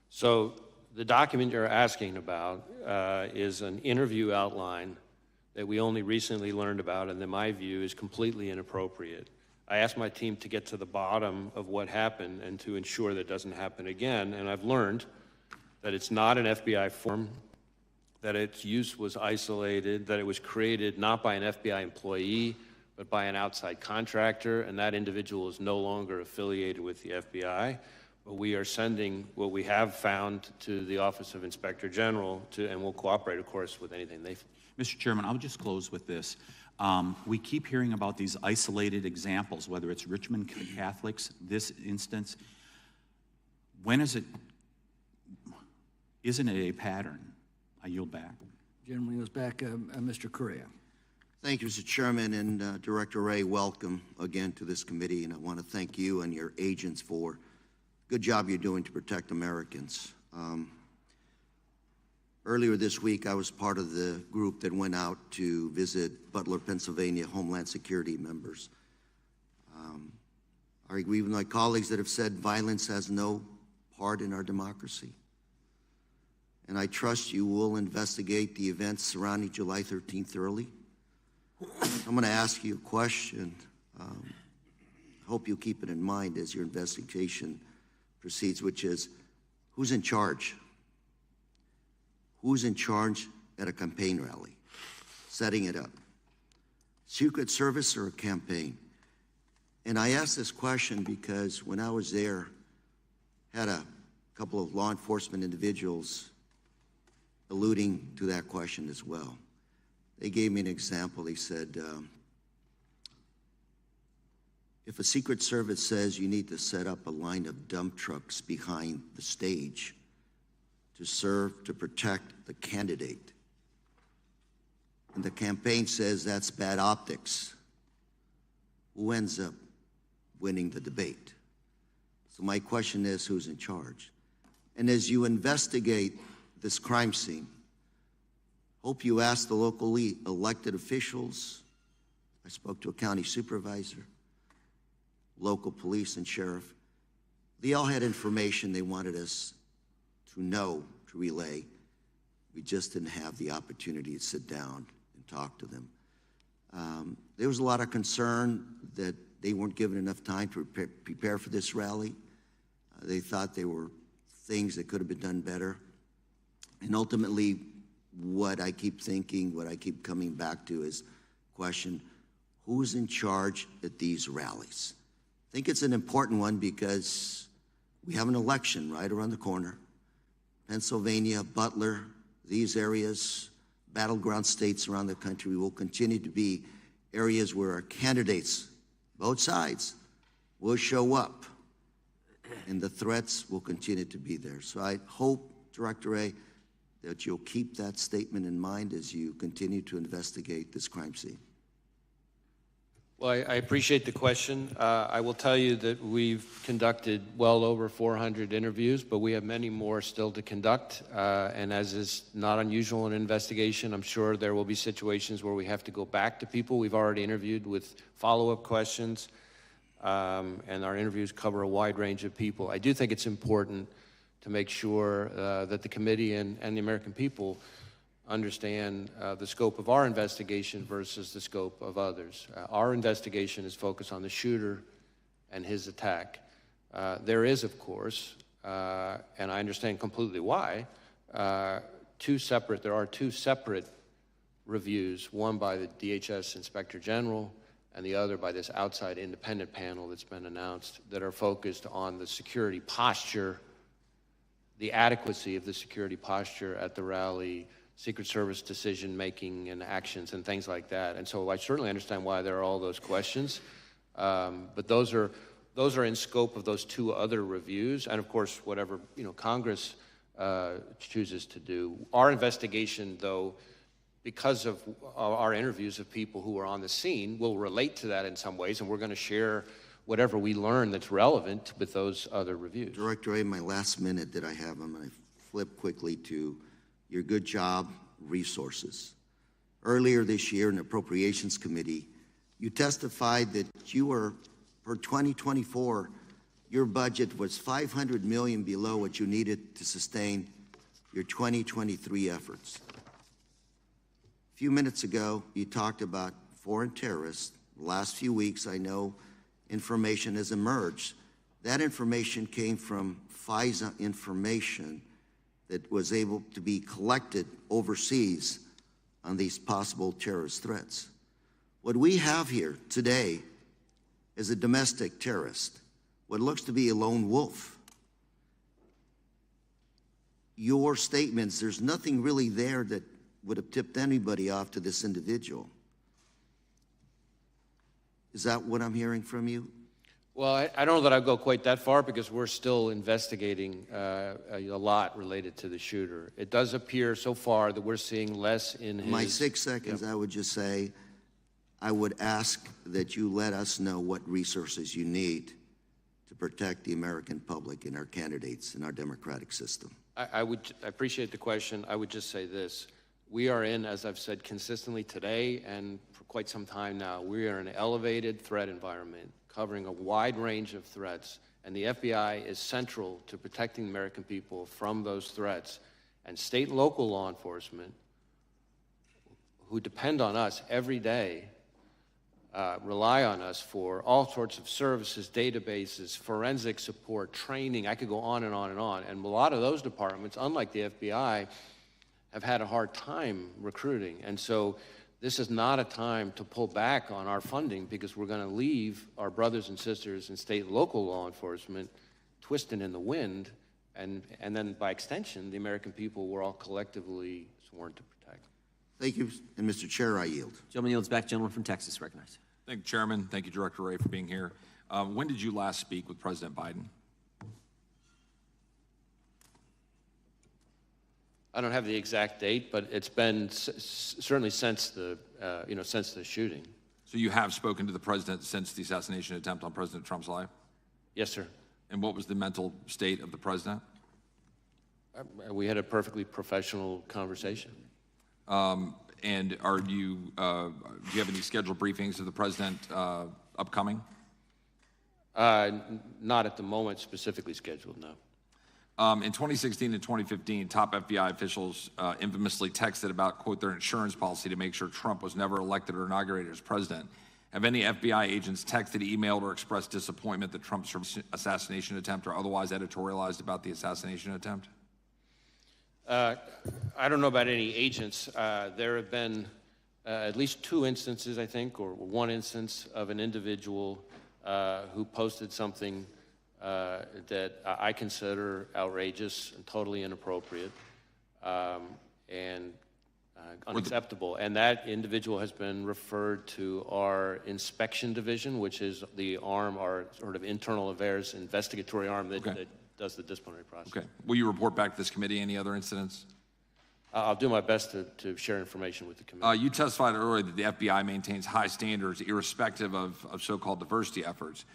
So the document you're asking about is an interview outline that we only recently learned about, and in my view is completely inappropriate. I asked my team to get to the bottom of what happened and to ensure that doesn't happen again, and I've learned that it's not an FBI form, that its use was isolated, that it was created not by an FBI employee, but by an outside contractor, and that individual is no longer affiliated with the FBI. But we are sending what we have found to the Office of Inspector General, and we'll cooperate, of course, with anything they... Mr. Chairman, I'll just close with this. We keep hearing about these isolated examples, whether it's Richmond Catholics, this instance. When is it, isn't it a pattern? I yield back. Gentleman goes back, Mr. Correa. Thank you, Mr. Chairman, and Director Wray, welcome again to this committee, and I want to thank you and your agents for the good job you're doing to protect Americans. Earlier this week, I was part of the group that went out to visit Butler, Pennsylvania Homeland Security members. I agree with my colleagues that have said violence has no part in our democracy. And I trust you will investigate the events surrounding July 13th thoroughly. I'm going to ask you a question. I hope you keep it in mind as your investigation proceeds, which is, who's in charge? Who's in charge at a campaign rally, setting it up? Secret Service or a campaign? And I ask this question because when I was there, had a couple of law enforcement individuals alluding to that question as well. They gave me an example. They said, if a Secret Service says you need to set up a line of dump trucks behind the stage to serve to protect the candidate, and the campaign says that's bad optics, who ends up winning the debate? So my question is, who's in charge? And as you investigate this crime scene, hope you ask the locally elected officials. I spoke to a county supervisor, local police and sheriff. They all had information they wanted us to know, to relay. We just didn't have the opportunity to sit down and talk to them. There was a lot of concern that they weren't given enough time to prepare for this rally. They thought there were things that could have been done better. And ultimately, what I keep thinking, what I keep coming back to is question, who's in charge at these rallies? I think it's an important one because we have an election right around the corner. Pennsylvania, Butler, these areas, battleground states around the country will continue to be areas where our candidates, both sides, will show up, and the threats will continue to be there. So I hope, Director Wray, that you'll keep that statement in mind as you continue to investigate this crime scene. Well, I appreciate the question. I will tell you that we've conducted well over 400 interviews, but we have many more still to conduct. And as is not unusual in an investigation, I'm sure there will be situations where we have to go back to people we've already interviewed with follow-up questions. And our interviews cover a wide range of people. I do think it's important to make sure that the committee and the American people understand the scope of our investigation versus the scope of others. Our investigation is focused on the shooter and his attack. There is, of course, and I understand completely why, there are two separate reviews, one by the DHS Inspector General and the other by this outside independent panel that's been announced, that are focused on the security posture, the adequacy of the security posture at the rally, Secret Service decision-making and actions and things like that. And so I certainly understand why there are all those questions. But those are in scope of those two other reviews. And of course, whatever Congress chooses to do. Our investigation, though, because of our interviews of people who are on the scene, will relate to that in some ways, and we're going to share whatever we learn that's relevant with those other reviews. Director Wray, my last minute that I have, I'm going to flip quickly to your good job resources. Earlier this year in the Appropriations Committee, you testified that you were, for 2024, your budget was $500 million below what you needed to sustain your 2023 efforts. A few minutes ago, you talked about foreign terrorists. The last few weeks, I know information has emerged. That information came from FISA information that was able to be collected overseas on these possible terrorist threats. What we have here today is a domestic terrorist, what looks to be a lone wolf. Your statements, there's nothing really there that would have tipped anybody off to this individual. Is that what I'm hearing from you? Well, I don't know that I'd go quite that far because we're still investigating a lot related to the shooter. It does appear so far that we're seeing less in his... My 6 seconds, I would just say, I would ask that you let us know what resources you need to protect the American public and our candidates in our democratic system. I appreciate the question. I would just say this. We are in, as I've said consistently today and for quite some time now, we are in an elevated threat environment covering a wide range of threats, and the FBI is central to protecting the American people from those threats. And state and local law enforcement, who depend on us every day, rely on us for all sorts of services, databases, forensic support, training. I could go on and on and on. And a lot of those departments, unlike the FBI, have had a hard time recruiting. And so this is not a time to pull back on our funding because we're going to leave our brothers and sisters in state and local law enforcement twisting in the wind, and then by extension, the American people we're all collectively sworn to protect. Thank you, and Mr. Chair, I yield. Gentleman yields back. Gentleman from Texas, recognized. Thank you, Chairman. Thank you, Director Wray, for being here. When did you last speak with President Biden? I don't have the exact date, but it's been certainly since the since the shooting. So you have spoken to the president since the assassination attempt on President Trump's life? Yes, sir. And what was the mental state of the president? We had a perfectly professional conversation. And are you, do you have any scheduled briefings of the president upcoming? Not at the moment specifically scheduled, no. In 2016 and 2015, top FBI officials infamously texted about, quote, their insurance policy to make sure Trump was never elected or inaugurated as president. Have any FBI agents texted, emailed, or expressed disappointment that Trump's assassination attempt or otherwise editorialized about the assassination attempt? I don't know about any agents. There have been at least 2 instances, I think, or 1 instance of an individual who posted something that I consider outrageous and totally inappropriate and unacceptable. And that individual has been referred to our inspection division, which is the arm, our sort of internal affairs investigatory arm that does the disciplinary process. Okay. Will you report back to this committee any other incidents? I'll do my best to share information with the committee. You testified earlier that the FBI maintains high standards irrespective of so-called diversity efforts.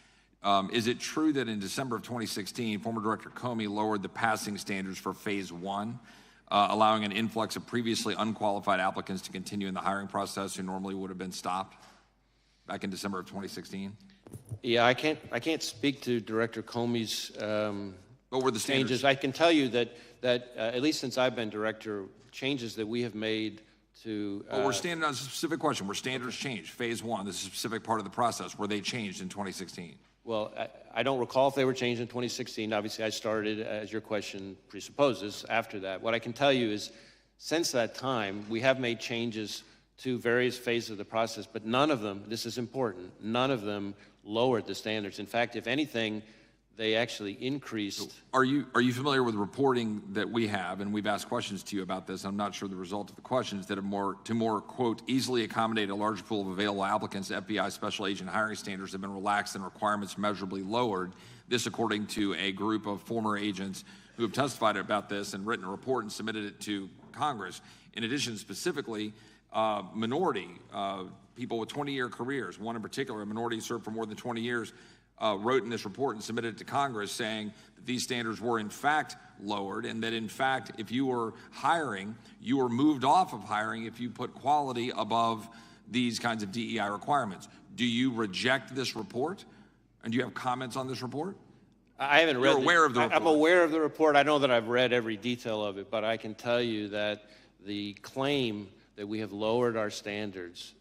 Is it true that in December of 2016, former Director Comey lowered the passing standards for Phase 1, allowing an influx of previously unqualified applicants to continue in the hiring process who normally would have been stopped back in December of 2016? Yeah, I can't speak to Director Comey's what were the changes. I can tell you that at least since I've been director, changes that we have made to... Well, we're standing on a specific question. Were standards changed? Phase 1, this is a specific part of the process. Were they changed in 2016? Well, I don't recall if they were changed in 2016. Obviously, I started, as your question presupposes, after that. What I can tell you is, since that time, we have made changes to various phases of the process, but none of them, this is important, none of them lowered the standards. In fact, if anything, they actually increased. Are you familiar with reporting that we have, and we've asked questions to you about this, I'm not sure the result of the questions, that to more, quote, easily accommodate a large pool of available applicants, FBI special agent hiring standards have been relaxed and requirements measurably lowered. This according to a group of former agents who have testified about this and written a report and submitted it to Congress. In addition, specifically, minority, people with 20-year careers, one in particular, a minority served for more than 20 years, wrote in this report and submitted it to Congress saying that these standards were in fact lowered and that in fact if you were hiring, you were moved off of hiring if you put quality above these kinds of DEI requirements. Do you reject this report? And do you have comments on this report? I haven't read. You're aware of the report? I'm aware of the report. I know that I've read every detail of it, but I can tell you that the claim that we have lowered our standards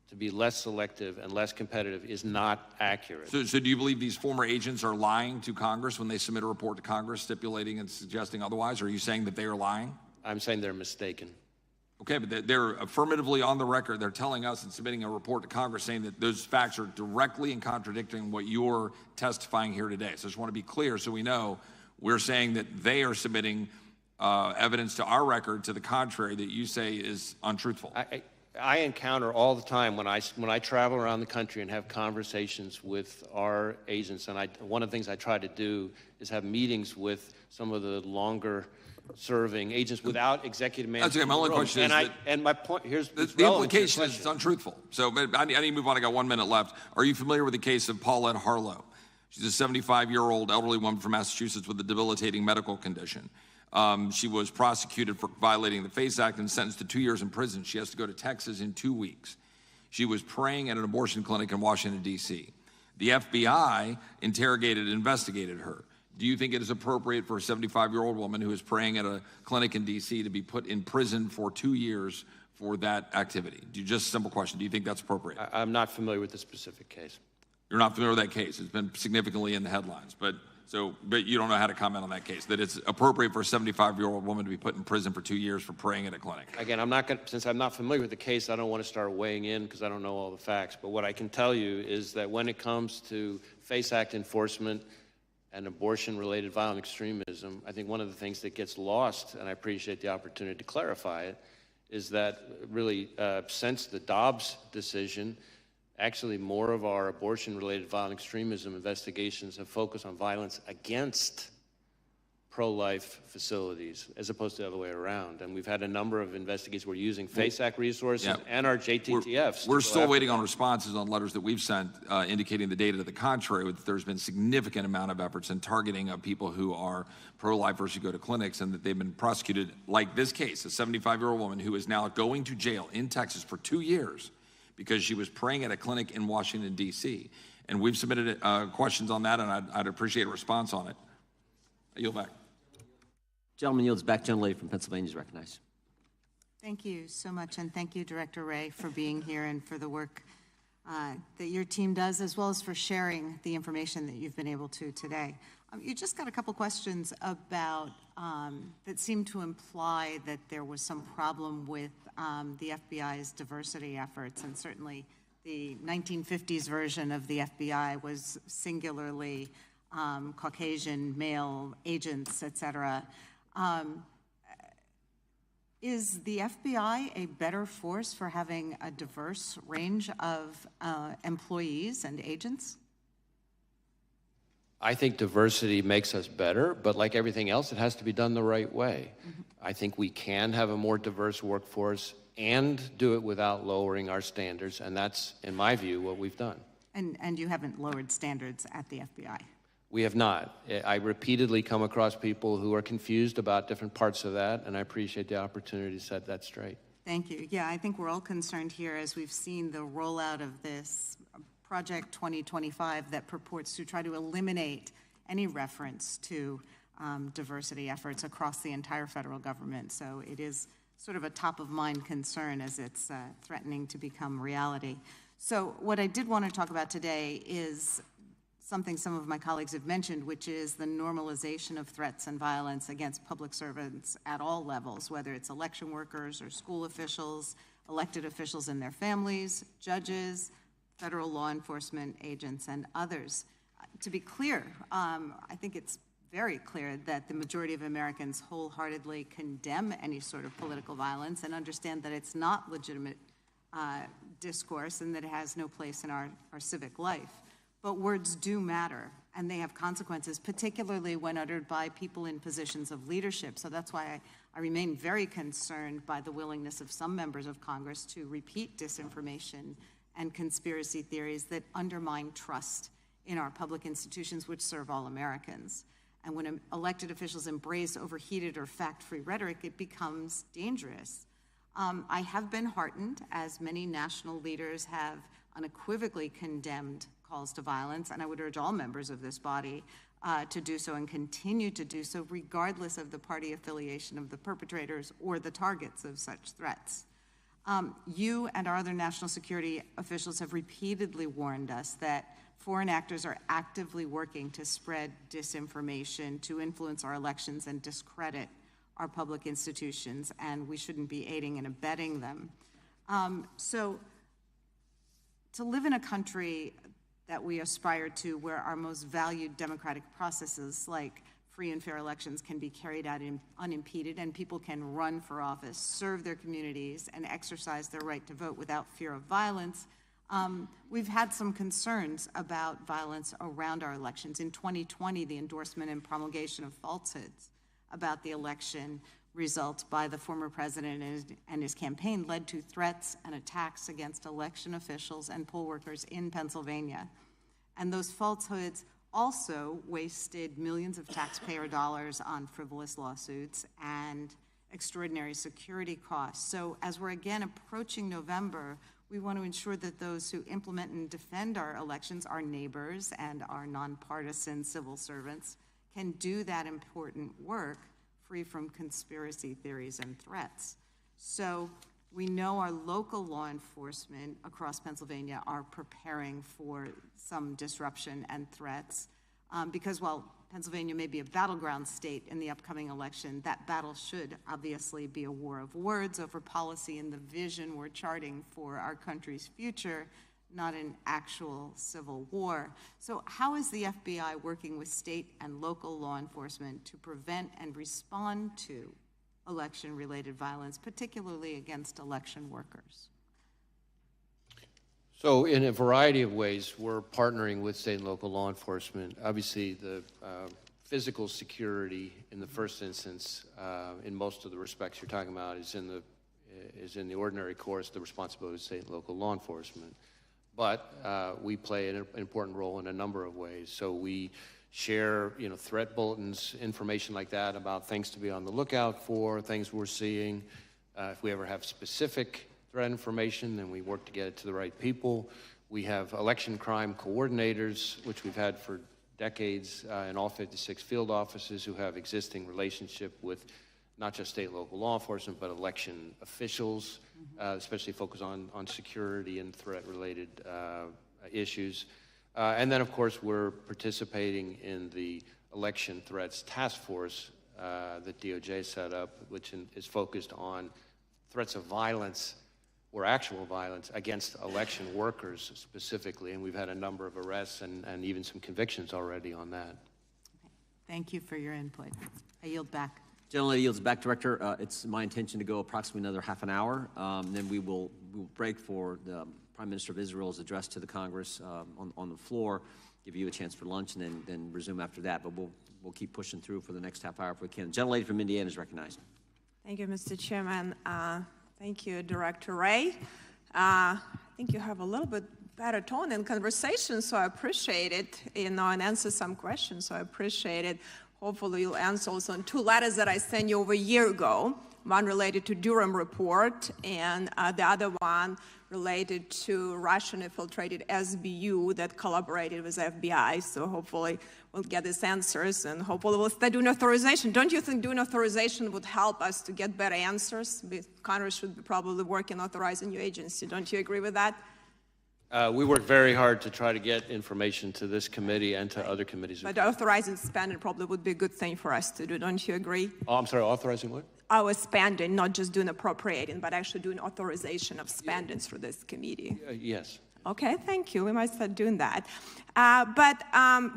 to be less selective and less competitive is not accurate. So do you believe these former agents are lying to Congress when they submit a report to Congress stipulating and suggesting otherwise? Or are you saying that they are lying? I'm saying they're mistaken. Okay, but they're affirmatively on the record. They're telling us and submitting a report to Congress saying that those facts are directly in contradicting what you're testifying here today. So I just want to be clear so we know we're saying that they are submitting evidence to our record to the contrary that you say is untruthful. I encounter all the time when I travel around the country and have conversations with our agents, and one of the things I try to do is have meetings with some of the longer serving agents without executive management. That's okay. My only question is and my point here's the implication is it's untruthful. So I need to move on. I got 1 minute left. Are you familiar with the case of Paulette Harlow? She's a 75-year-old elderly woman from Massachusetts with a debilitating medical condition. She was prosecuted for violating the FACE Act and sentenced to 2 years in prison. She has to go to Texas in 2 weeks. She was praying at an abortion clinic in Washington, D.C. The FBI interrogated and investigated her. Do you think it is appropriate for a 75-year-old woman who is praying at a clinic in D.C. to be put in prison for 2 years for that activity? Just a simple question. Do you think that's appropriate? I'm not familiar with the specific case. You're not familiar with that case. It's been significantly in the headlines, but you don't know how to comment on that case, that it's appropriate for a 75-year-old woman to be put in prison for 2 years for praying at a clinic. Again, since I'm not familiar with the case, I don't want to start weighing in because I don't know all the facts. But what I can tell you is that when it comes to FACE Act enforcement and abortion-related violent extremism, I think one of the things that gets lost, and I appreciate the opportunity to clarify it, is that really since the Dobbs decision, actually more of our abortion-related violent extremism investigations have focused on violence against pro-life facilities as opposed to the other way around. And we've had a number of investigations. We're using FACE Act resources and our JTTFs. We're still waiting on responses on letters that we've sent indicating the data to the contrary, that there's been significant amount of efforts in targeting of people who are pro-lifers who go to clinics and that they've been prosecuted, like this case, a 75-year-old woman who is now going to jail in Texas for 2 years because she was praying at a clinic in Washington, D.C. And we've submitted questions on that, and I'd appreciate a response on it. I yield back. Gentleman yields back. Gentlelady from Pennsylvania is recognized. Thank you so much, and thank you, Director Wray, for being here and for the work that your team does, as well as for sharing the information that you've been able to today. You just got a couple questions about that seem to imply that there was some problem with the FBI's diversity efforts, and certainly the 1950s version of the FBI was singularly Caucasian male agents, et cetera. Is the FBI a better force for having a diverse range of employees and agents? I think diversity makes us better, but like everything else, it has to be done the right way. I think we can have a more diverse workforce and do it without lowering our standards, and that's, in my view, what we've done. And you haven't lowered standards at the FBI. We have not. I repeatedly come across people who are confused about different parts of that, and I appreciate the opportunity to set that straight. Thank you. Yeah, I think we're all concerned here as we've seen the rollout of this Project 2025 that purports to try to eliminate any reference to diversity efforts across the entire federal government. So it is sort of a top-of-mind concern as it's threatening to become reality. So what I did want to talk about today is something some of my colleagues have mentioned, which is the normalization of threats and violence against public servants at all levels, whether it's election workers or school officials, elected officials and their families, judges, federal law enforcement agents, and others. To be clear, I think it's very clear that the majority of Americans wholeheartedly condemn any sort of political violence and understand that it's not legitimate discourse and that it has no place in our civic life. But words do matter, and they have consequences, particularly when uttered by people in positions of leadership. So that's why I remain very concerned by the willingness of some members of Congress to repeat disinformation and conspiracy theories that undermine trust in our public institutions, which serve all Americans. And when elected officials embrace overheated or fact-free rhetoric, it becomes dangerous. I have been heartened, as many national leaders have unequivocally condemned calls to violence, and I would urge all members of this body to do so and continue to do so, regardless of the party affiliation of the perpetrators or the targets of such threats. You and our other national security officials have repeatedly warned us that foreign actors are actively working to spread disinformation, to influence our elections and discredit our public institutions, and we shouldn't be aiding and abetting them. So to live in a country that we aspire to, where our most valued democratic processes like free and fair elections can be carried out unimpeded, and people can run for office, serve their communities, and exercise their right to vote without fear of violence, we've had some concerns about violence around our elections. In 2020, the endorsement and promulgation of falsehoods about the election results by the former president and his campaign led to threats and attacks against election officials and poll workers in Pennsylvania. And those falsehoods also wasted millions of taxpayer dollars on frivolous lawsuits and extraordinary security costs. So as we're again approaching November, we want to ensure that those who implement and defend our elections, our neighbors and our nonpartisan civil servants, can do that important work free from conspiracy theories and threats. So we know our local law enforcement across Pennsylvania are preparing for some disruption and threats because while Pennsylvania may be a battleground state in the upcoming election, that battle should obviously be a war of words over policy and the vision we're charting for our country's future, not an actual civil war. So how is the FBI working with state and local law enforcement to prevent and respond to election-related violence, particularly against election workers? So in a variety of ways, we're partnering with state and local law enforcement. Obviously, the physical security in the first instance, in most of the respects you're talking about, is in the ordinary course, the responsibility of state and local law enforcement. But we play an important role in a number of ways. So we share, threat bulletins, information like that about things to be on the lookout for, things we're seeing. If we ever have specific threat information, then we work to get it to the right people. We have election crime coordinators, which we've had for decades in all 56 field offices, who have existing relationship with not just state and local law enforcement, but election officials, especially focused on security and threat-related issues. And then, of course, we're participating in the Election Threats Task Force that DOJ set up, which is focused on threats of violence or actual violence against election workers specifically. And we've had a number of arrests and even some convictions already on that. Thank you for your input. I yield back. Gentleman yields back, Director. It's my intention to go approximately another half an hour. Then we will break for the Prime Minister of Israel's address to the Congress on the floor. give you a chance for lunch and then resume after that. But we'll keep pushing through for the next half hour if we can. The gentlelady from Indiana is recognized. Thank you, Mr. Chairman. Thank you, Director Wray. I think you have a little bit better tone in conversation, so I appreciate it, and answer some questions, so I appreciate it. Hopefully you'll answer also on 2 letters that I sent you over a year ago, one related to Durham report, and the other one related to Russian-infiltrated SBU that collaborated with FBI, so hopefully we'll get these answers, and hopefully we'll start doing authorization. Don't you think doing authorization would help us to get better answers? Congress should be probably working authorizing your agency. Don't you agree with that? We work very hard to try to get information to this committee and to other committees. But authorizing spending probably would be a good thing for us to do. Don't you agree? Oh, I'm sorry, authorizing what? Our spending, not just doing appropriating, but actually doing authorization of spending through this committee. Yes. Okay, thank you. We might start doing that. But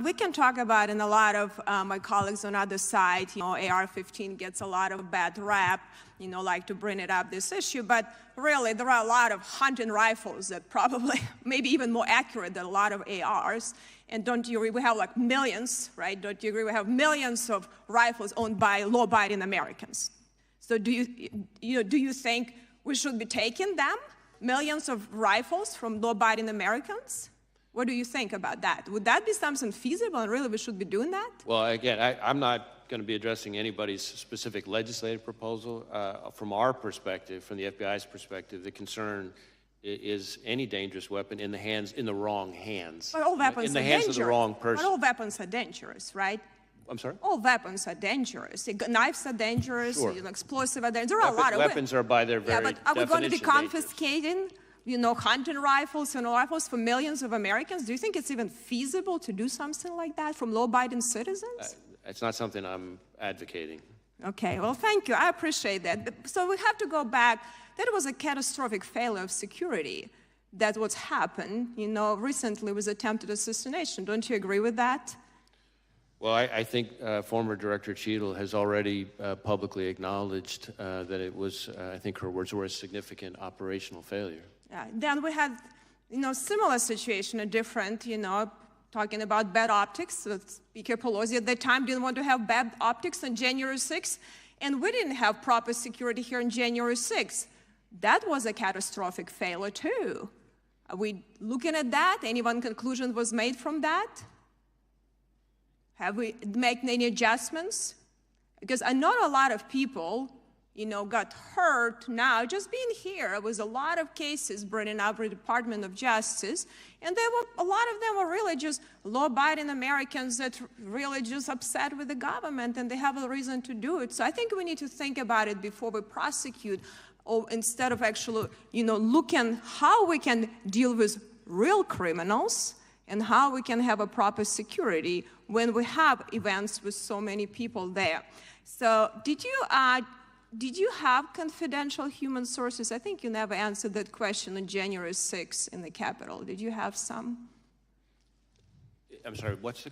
we can talk about, and a lot of my colleagues on the other side, AR-15 gets a lot of bad rap, like to bring it up, this issue. But really, there are a lot of hunting rifles that probably, maybe even more accurate than a lot of ARs. And don't you agree, we have like millions, right? Don't you agree, we have millions of rifles owned by law-abiding Americans. So do you think we should be taking them? Millions of rifles from law-abiding Americans? What do you think about that? Would that be something feasible, and really we should be doing that? Well, again, I'm not going to be addressing anybody's specific legislative proposal. From our perspective, from the FBI's perspective, the concern is any dangerous weapon in the wrong hands. But all weapons in the are hands dangerous. of the wrong person. But all weapons are dangerous, right? I'm sorry? All weapons are dangerous. Knives are dangerous, Sure. Explosives are dangerous. There are a lot of weapons are by their very but are we going to be definition confiscating, hunting rifles and rifles for millions of Americans? Do you think it's even feasible to do something like that from law-abiding citizens? It's not something I'm advocating. Okay, well, thank you. I appreciate that. So we have to go back. That was a catastrophic failure of security. That what's happened, recently with attempted assassination. Don't you agree with that? Well, I think former Director Cheadle has already publicly acknowledged that it was, I think her words were, a significant operational failure. Then we had, similar situation, a different, talking about bad optics. Speaker Pelosi at that time didn't want to have bad optics on January 6th, and we didn't have proper security here on January 6th. That was a catastrophic failure too. Are we looking at that? Any one conclusion was made from that? Have we made any adjustments? Because I know a lot of people, got hurt now just being here. With a lot of cases bringing up the Department of Justice, and a lot of them were really just law-abiding Americans that really just upset with the government, and they have a reason to do it. So I think we need to think about it before we prosecute, or instead of actually, looking how we can deal with real criminals and how we can have a proper security when we have events with so many people there. So did you have confidential human sources? I think you never answered that question on January 6th in the Capitol. Did you have some? I'm sorry, what's the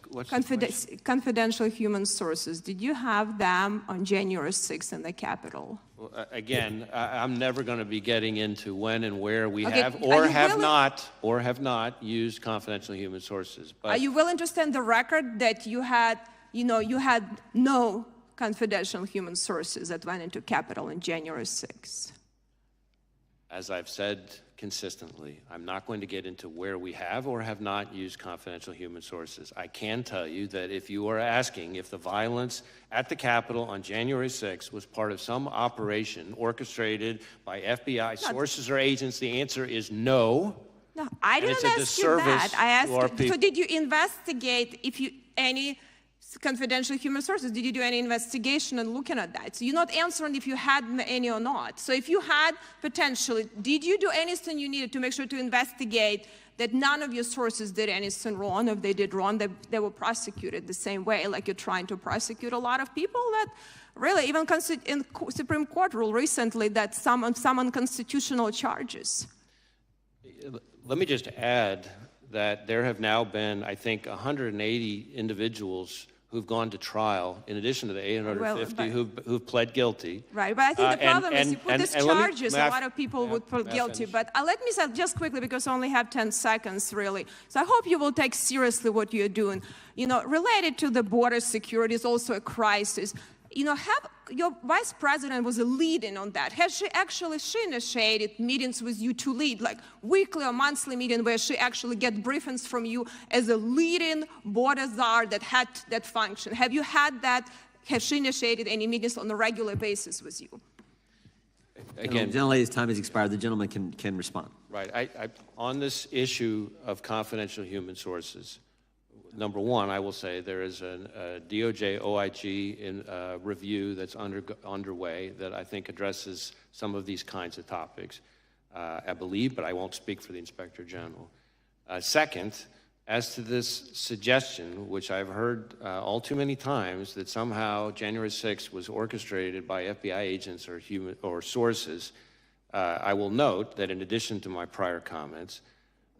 confidential human sources. Did you have them on January 6th in the Capitol? Well, again, I'm never going to be getting into when and where we have or have not used confidential human sources. But are you willing to stand the record that you had no confidential human sources that went into Capitol on January 6th? As I've said consistently, I'm not going to get into where we have or have not used confidential human sources. I can tell you that if you are asking if the violence at the Capitol on January 6th was part of some operation orchestrated by FBI sources or agents, the answer is no. No, I didn't ask you that. I asked you, so did you investigate any confidential human sources? Did you do any investigation and looking at that? So you're not answering if you had any or not. So if you had potentially, did you do anything you needed to make sure to investigate that none of your sources did anything wrong? If they did wrong, they were prosecuted the same way, like you're trying to prosecute a lot of people that really, even in Supreme Court rule recently, that some unconstitutional charges. Let me just add that there have now been, I think, 180 individuals who've gone to trial, in addition to the 850 who've pled guilty. Right, but I think the problem is you put these charges, a lot of people would plead guilty. But let me say just quickly, because I only have 10 seconds, really. So I hope you will take seriously what you're doing. You know, related to the border security is also a crisis. You know, your vice president was a lead-in on that. Has she initiated meetings with you to lead, like weekly or monthly meeting where she actually get briefings from you as a leading border czar that had that function? Have you had that? Has she initiated any meetings on a regular basis with you? Again, gentlelady's time has expired. The gentleman can respond. Right. On this issue of confidential human sources, number one, I will say there is a DOJ OIG review that's underway that I think addresses some of these kinds of topics, I believe, but I won't speak for the Inspector General. Second, as to this suggestion, which I've heard all too many times, that somehow January 6th was orchestrated by FBI agents or sources, I will note that in addition to my prior comments,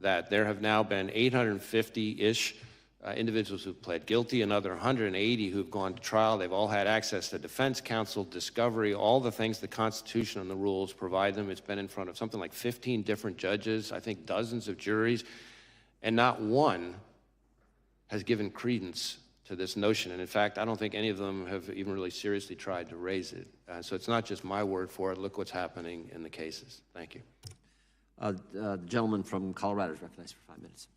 that there have now been 850-ish individuals who've pled guilty, another 180 who've gone to trial. They've all had access to defense counsel, discovery, all the things the Constitution and the rules provide them. It's been in front of something like 15 different judges, I think dozens of juries, and not one has given credence to this notion. And in fact, I don't think any of them have even really seriously tried to raise it. So it's not just my word for it. Look what's happening in the cases. Thank you. The gentleman from Colorado is recognized for 5 minutes.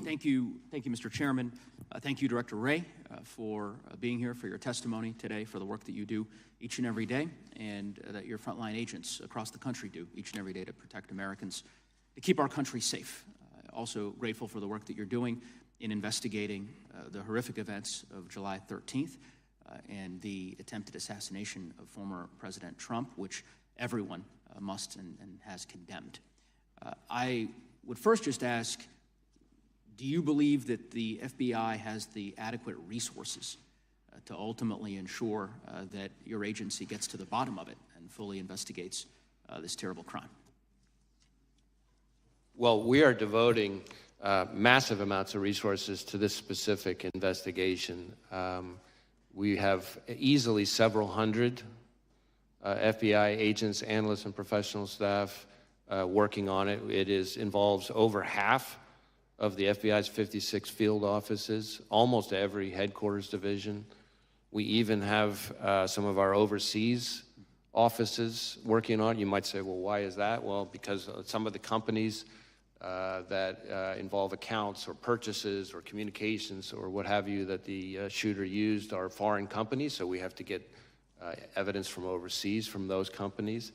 Thank you, Mr. Chairman. Thank you, Director Wray, for being here, for your testimony today, for the work that you do each and every day, and that your frontline agents across the country do each and every day to protect Americans, to keep our country safe. Also grateful for the work that you're doing in investigating the horrific events of July 13th and the attempted assassination of former President Trump, which everyone must and has condemned. I would first just ask, do you believe that the FBI has the adequate resources to ultimately ensure that your agency gets to the bottom of it and fully investigates this terrible crime? Well, we are devoting massive amounts of resources to this specific investigation. We have easily several hundred FBI agents, analysts, and professional staff working on it. It involves over half of the FBI's 56 field offices, almost every headquarters division. We even have some of our overseas offices working on it. You might say, well, why is that? Well, because some of the companies that involve accounts or purchases or communications or what have you that the shooter used are foreign companies, so we have to get evidence from overseas from those companies.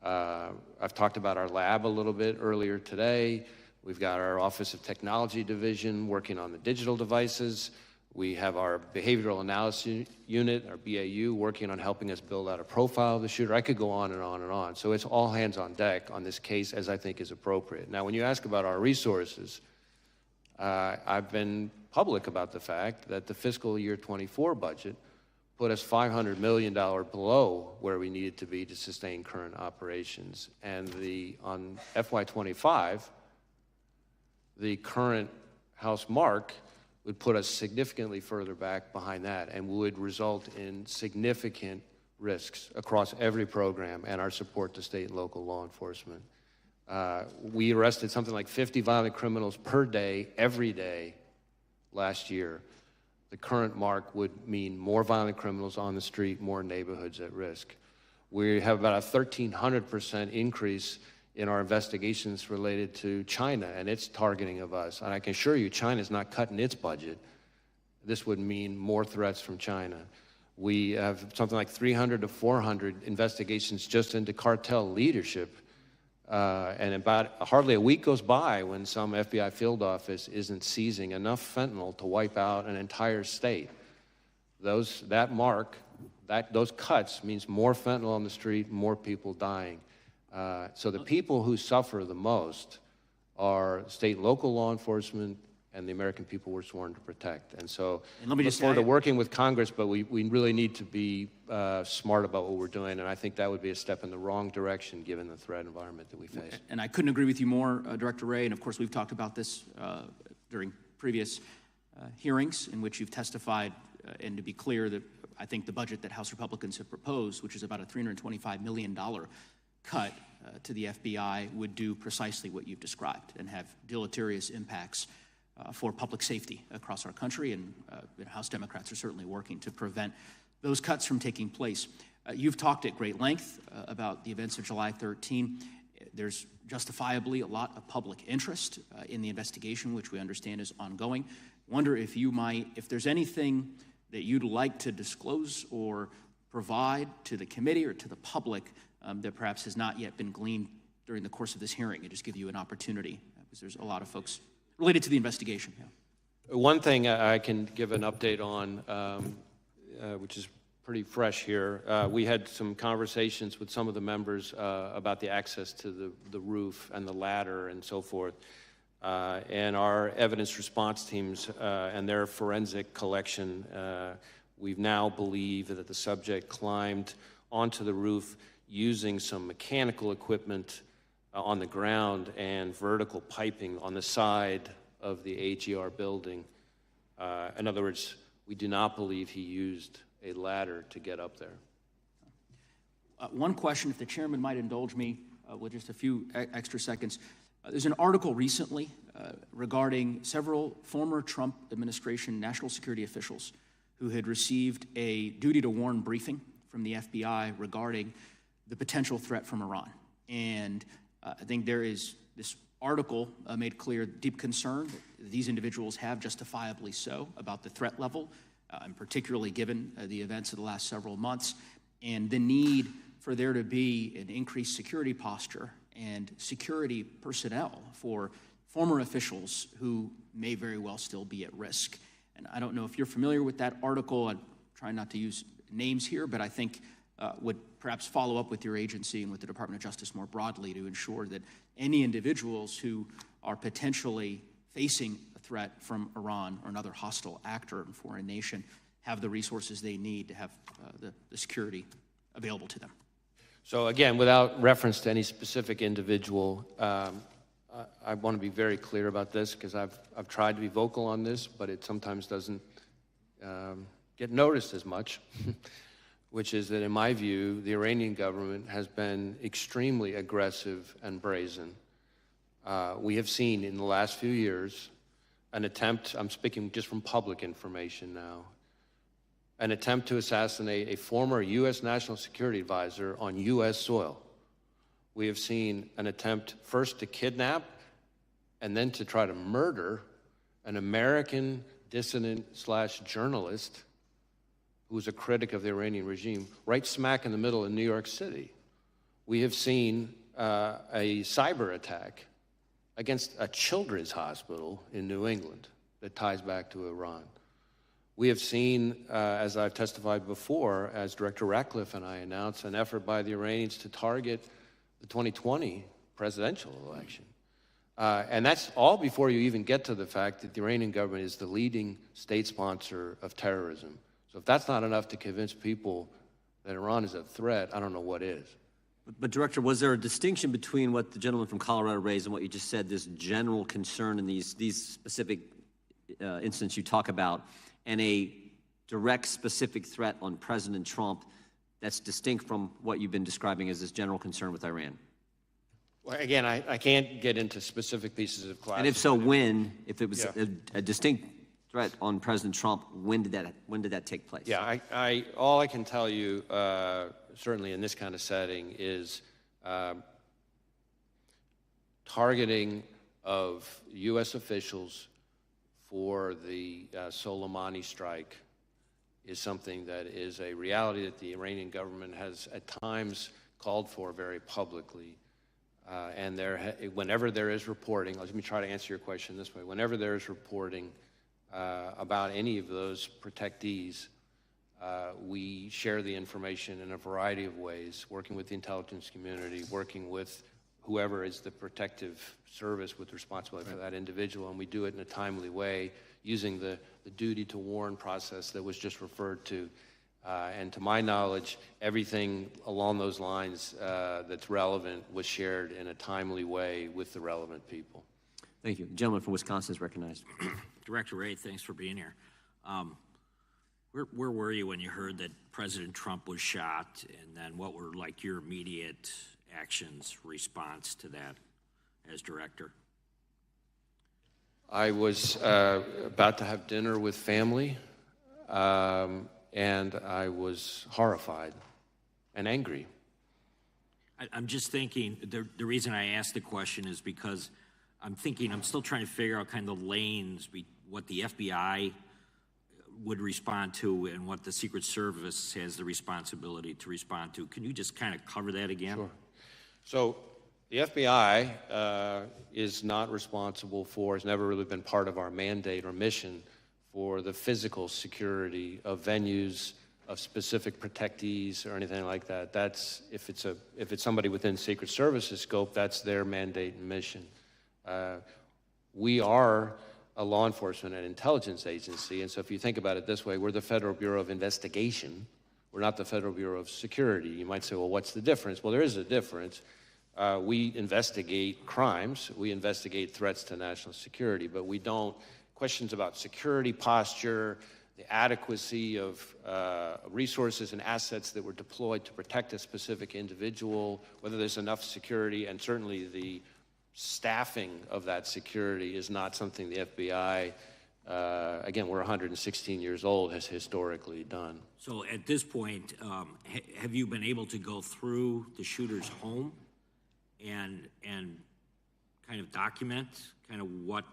I've talked about our lab a little bit earlier today. We've got our Office of Technology Division working on the digital devices. We have our Behavioral Analysis Unit, our BAU, working on helping us build out a profile of the shooter. I could go on and on and on. So it's all hands on deck on this case, as I think is appropriate. Now, when you ask about our resources, I've been public about the fact that the fiscal year 24 budget put us $500 million below where we needed to be to sustain current operations. And on FY25, the current House mark would put us significantly further back behind that and would result in significant risks across every program and our support to state and local law enforcement. We arrested something like 50 violent criminals per day, every day, last year. The current mark would mean more violent criminals on the street, more neighborhoods at risk. We have about a 1,300% increase in our investigations related to China and its targeting of us. And I can assure you, China's not cutting its budget. This would mean more threats from China. We have something like 300 to 400 investigations just into cartel leadership. And about hardly a week goes by when some FBI field office isn't seizing enough fentanyl to wipe out an entire state. Those cuts means more fentanyl on the street, more people dying. So the people who suffer the most are state and local law enforcement and the American people we're sworn to protect. And so let me look just forward to working with Congress, but we really need to be smart about what we're doing, and I think that would be a step in the wrong direction given the threat environment that we face. And I couldn't agree with you more, Director Wray, and of course we've talked about this during previous hearings in which you've testified And to be clear, that I think the budget that House Republicans have proposed, which is about a $325 million cut to the FBI, would do precisely what you've described and have deleterious impacts for public safety across our country. And House Democrats are certainly working to prevent those cuts from taking place. You've talked at great length about the events of July 13. There's justifiably a lot of public interest in the investigation, which we understand is ongoing. Wonder if you might, if there's anything that you'd like to disclose or provide to the committee or to the public that perhaps has not yet been gleaned during the course of this hearing, and just give you an opportunity, because there's a lot of folks related to the investigation. Yeah. One thing I can give an update on, which is pretty fresh here. We had some conversations with some of the members about the access to the roof and the ladder and so forth. And our evidence response teams and their forensic collection, we now believe that the subject climbed onto the roof using some mechanical equipment on the ground and vertical piping on the side of the AGR building. In other words, we do not believe he used a ladder to get up there. One question, if the chairman might indulge me with just a few extra seconds. There's an article recently regarding several former Trump administration national security officials who had received a duty to warn briefing from the FBI regarding the potential threat from Iran. And I think there is this article made clear deep concern that these individuals have, justifiably so, about the threat level, and particularly given the events of the last several months, and the need for there to be an increased security posture and security personnel for former officials who may very well still be at risk. And I don't know if you're familiar with that article. I'm trying not to use names here, but I think would perhaps follow up with your agency and with the Department of Justice more broadly to ensure that any individuals who are potentially facing a threat from Iran or another hostile actor in a foreign nation have the resources they need to have the security available to them. So again, without reference to any specific individual, I want to be very clear about this because I've tried to be vocal on this, but it sometimes doesn't get noticed as much, which is that in my view, the Iranian government has been extremely aggressive and brazen. We have seen in the last few years an attempt, I'm speaking just from public information now, an attempt to assassinate a former U.S. National Security Advisor on U.S. soil. We have seen an attempt first to kidnap and then to try to murder an American dissident/journalist who was a critic of the Iranian regime, right smack in the middle of New York City. We have seen a cyber attack against a children's hospital in New England that ties back to Iran. We have seen, as I've testified before, as Director Ratcliffe and I announced, an effort by the Iranians to target the 2020 presidential election. And that's all before you even get to the fact that the Iranian government is the leading state sponsor of terrorism. So if that's not enough to convince people that Iran is a threat, I don't know what is. But Director, was there a distinction between what the gentleman from Colorado raised and what you just said, this general concern in these specific instances you talk about, and a direct specific threat on President Trump that's distinct from what you've been describing as this general concern with Iran? Well, again, I can't get into specific pieces of class. And if so, when? If it was a distinct threat on President Trump, when did that take place? Yeah, all I can tell you, certainly in this kind of setting, is targeting of U.S. officials for the Soleimani strike is something that is a reality that the Iranian government has at times called for very publicly. And whenever there is reporting, let me try to answer your question this way, whenever there is reporting about any of those protectees, we share the information in a variety of ways, working with the intelligence community, working with whoever is the protective service with responsibility for that individual, and we do it in a timely way using the duty to warn process that was just referred to. And to my knowledge, everything along those lines that's relevant was shared in a timely way with the relevant people. Thank you. The gentleman from Wisconsin is recognized. Director Wray, thanks for being here. Where were you when you heard that President Trump was shot, and then what were like your immediate actions, response to that as director? I was about to have dinner with family, and I was horrified and angry. I'm just thinking, the reason I asked the question is because I'm still trying to figure out kind of the lanes, what the FBI would respond to and what the Secret Service has the responsibility to respond to. Can you just kind of cover that again? Sure. So the FBI is not responsible for, has never really been part of our mandate or mission for the physical security of venues, of specific protectees or anything like that. That's, if it's somebody within Secret Service's scope, that's their mandate and mission. We are a law enforcement and intelligence agency, and so if you think about it this way, we're the Federal Bureau of Investigation. We're not the Federal Bureau of Security. You might say, well, what's the difference? Well, there is a difference. We investigate crimes. We investigate threats to national security, but we don't, questions about security posture, the adequacy of resources and assets that were deployed to protect a specific individual, whether there's enough security, and certainly the staffing of that security is not something the FBI, again, we're 116 years old, has historically done. So at this point, have you been able to go through the shooter's home and kind of document kind of what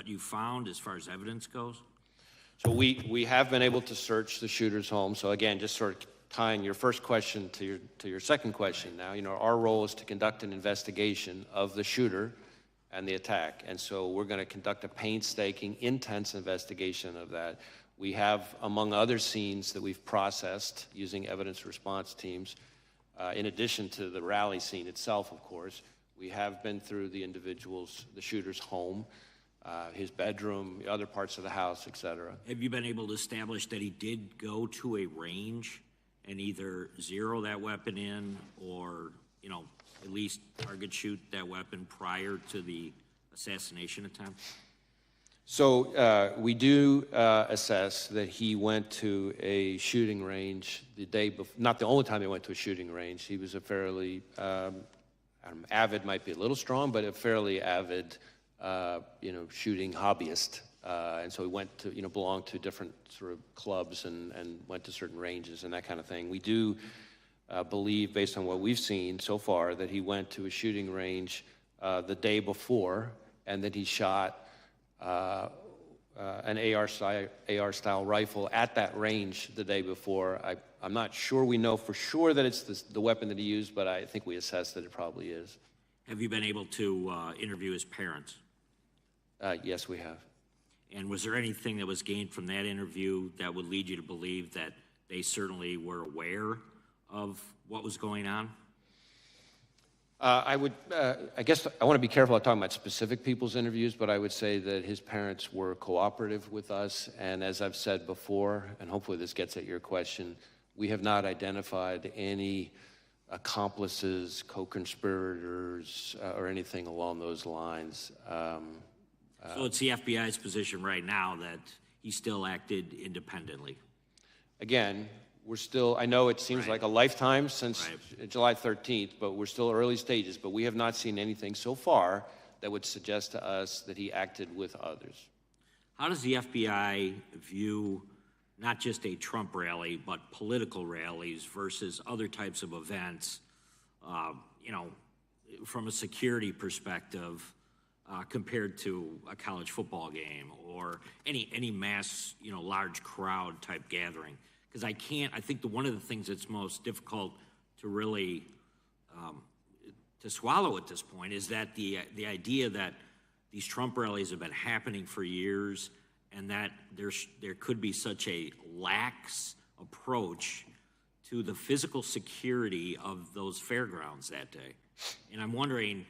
you found as far as evidence goes? So we have been able to search the shooter's home. So again, just sort of tying your first question to your second question now, our role is to conduct an investigation of the shooter and the attack. And so we're going to conduct a painstaking, intense investigation of that. We have, among other scenes that we've processed using evidence response teams, in addition to the rally scene itself, of course, we have been through the shooter's home, his bedroom, other parts of the house, et cetera. Have you been able to establish that he did go to a range and either zero that weapon in or, at least target shoot that weapon prior to the assassination attempt? So we do assess that he went to a shooting range the day before, not the only time he went to a shooting range. He was a fairly, avid might be a little strong, but a fairly avid, shooting hobbyist. And so he went to, belonged to different sort of clubs and went to certain ranges and that kind of thing. We do believe, based on what we've seen so far, that he went to a shooting range the day before and that he shot an AR-style rifle at that range the day before. I'm not sure we know for sure that it's the weapon that he used, but I think we assess that it probably is. Have you been able to interview his parents? Yes, we have. And was there anything that was gained from that interview that would lead you to believe that they certainly were aware of what was going on? I guess I want to be careful about talking about specific people's interviews, but I would say that his parents were cooperative with us, and as I've said before, and hopefully this gets at your question, we have not identified any accomplices, co-conspirators, or anything along those lines. So it's the FBI's position right now that he still acted independently. Again, we're still, I know it seems like a lifetime since July 13th, but we're still early stages, but we have not seen anything so far that would suggest to us that he acted with others. How does the FBI view not just a Trump rally, but political rallies versus other types of events, from a security perspective, compared to a college football game or any mass, large crowd type gathering? Because I think one of the things that's most difficult to really to swallow at this point is that the idea that these Trump rallies have been happening for years and that there could be such a lax approach to the physical security of those fairgrounds that day. And I'm wondering,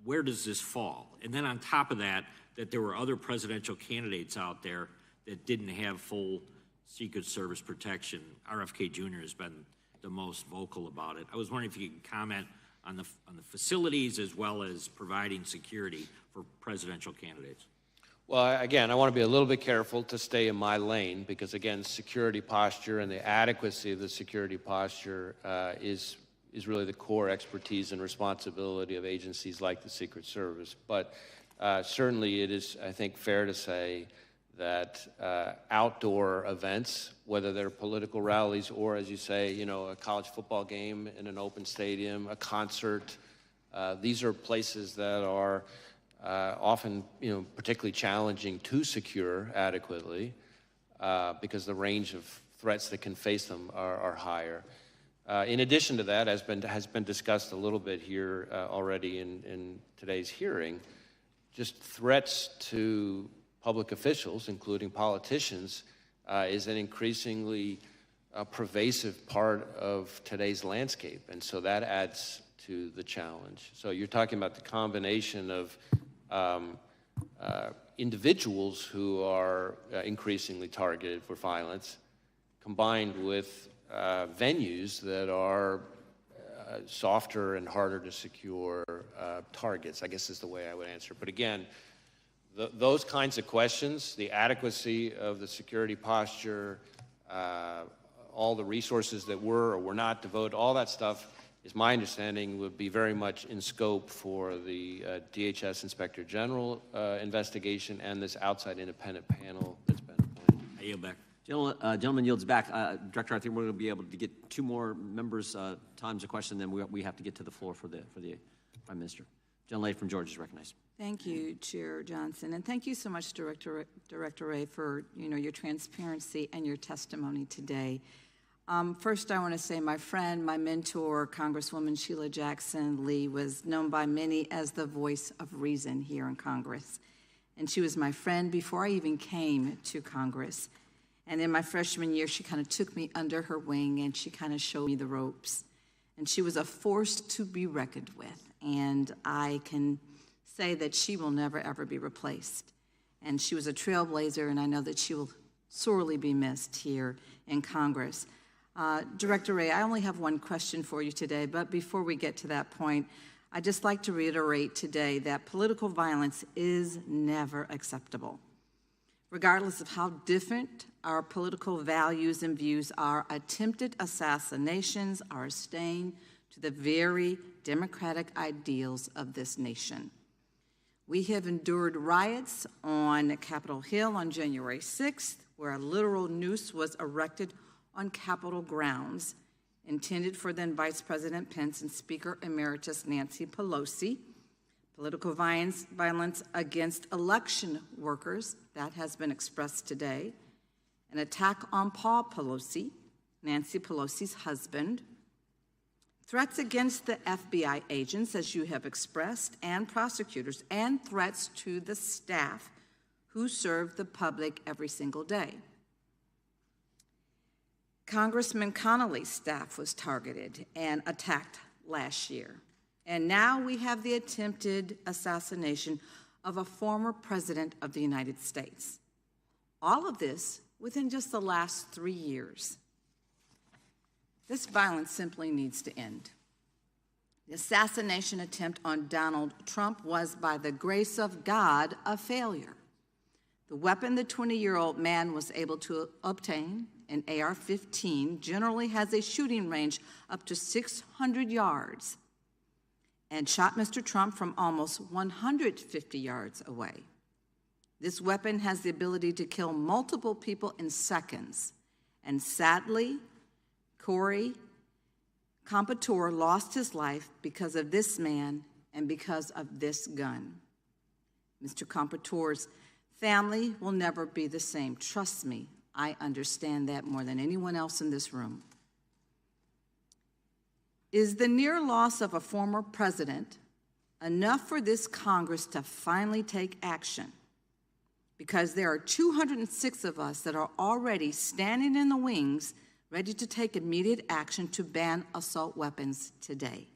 where does this fall? And then on top of that there were other presidential candidates out there that didn't have full Secret Service protection. RFK Jr. has been the most vocal about it. I was wondering if you could comment on the facilities as well as providing security for presidential candidates. Well, again, I want to be a little bit careful to stay in my lane because, again, security posture and the adequacy of the security posture is really the core expertise and responsibility of agencies like the Secret Service. But certainly it is, I think, fair to say that outdoor events, whether they're political rallies or, as you say, you know, a college football game in an open stadium, a concert, these are places that are often, you know, particularly challenging to secure adequately because the range of threats that can face them are higher. In addition to that, as has been discussed a little bit here already in today's hearing, just threats to public officials, including politicians, is an increasingly pervasive part of today's landscape, and so that adds to the challenge. So you're talking about the combination of individuals who are increasingly targeted for violence, combined with venues that are softer and harder to secure targets, I guess is the way I would answer. But again, those kinds of questions, the adequacy of the security posture, all the resources that were or were not devoted, all that stuff, is my understanding would be very much in scope for the DHS Inspector General investigation and this outside independent panel that's been appointed. I yield back. Gentleman yields back. Director, I think we're going to be able to get two more members' times of question, then we have to get to the floor for the Prime Minister. Gentlelady from Georgia is recognized. Thank you, Chair Johnson, and thank you so much, Director Wray, for your transparency and your testimony today. First, I want to say my friend, my mentor, Congresswoman Sheila Jackson Lee, was known by many as the voice of reason here in Congress, and she was my friend before I even came to Congress. And in my freshman year, she kind of took me under her wing and she kind of showed me the ropes. And she was a force to be reckoned with. And I can say that she will never, ever be replaced. And she was a trailblazer, and I know that she will sorely be missed here in Congress. Director Wray, I only have one question for you today, but before we get to that point, I'd just like to reiterate today that political violence is never acceptable. Regardless of how different our political values and views are, attempted assassinations are a stain to the very democratic ideals of this nation. We have endured riots on Capitol Hill on January 6th, where a literal noose was erected on Capitol grounds, intended for then Vice President Pence and Speaker Emeritus Nancy Pelosi. Political violence against election workers, that has been expressed today. An attack on Paul Pelosi, Nancy Pelosi's husband. Threats against the FBI agents, as you have expressed, and prosecutors, and threats to the staff who serve the public every single day. Congressman Connolly's staff was targeted and attacked last year. And now we have the attempted assassination of a former president of the United States. All of this within just the last 3 years. This violence simply needs to end. The assassination attempt on Donald Trump was, by the grace of God, a failure. The weapon the 20-year-old man was able to obtain, an AR-15, generally has a shooting range up to 600 yards and shot Mr. Trump from almost 150 yards away. This weapon has the ability to kill multiple people in seconds. And sadly, Corey Compatore lost his life because of this man and because of this gun. Mr. Compatore's family will never be the same. Trust me, I understand that more than anyone else in this room. Is the near loss of a former president enough for this Congress to finally take action? Because there are 206 of us that are already standing in the wings, ready to take immediate action to ban assault weapons today.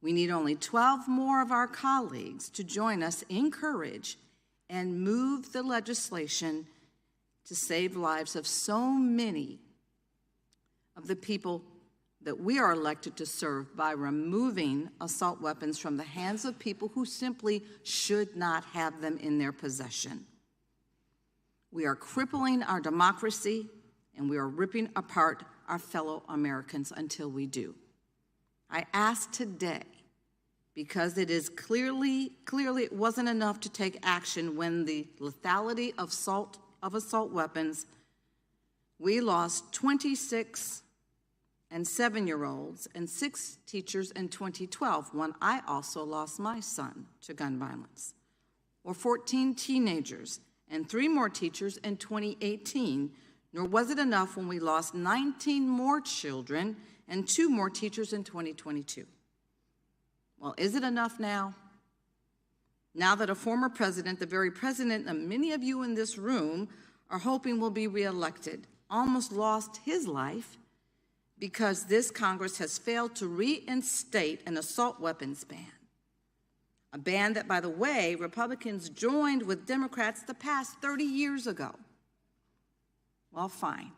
We need only 12 more of our colleagues to join us in courage and move the legislation to save lives of so many of the people that we are elected to serve by removing assault weapons from the hands of people who simply should not have them in their possession. We are crippling our democracy, and we are ripping apart our fellow Americans until we do. I ask today, because it is clearly it wasn't enough to take action when the lethality of assault weapons, we lost 26 and 7-year-olds and 6 teachers in 2012, when I also lost my son to gun violence, or 14 teenagers and 3 more teachers in 2018, nor was it enough when we lost 19 more children and 2 more teachers in 2022. Well, is it enough now? Now that a former president, the very president that many of you in this room are hoping will be reelected, almost lost his life because this Congress has failed to reinstate an assault weapons ban. A ban that, by the way, Republicans joined with Democrats the past 30 years ago. Well, fine.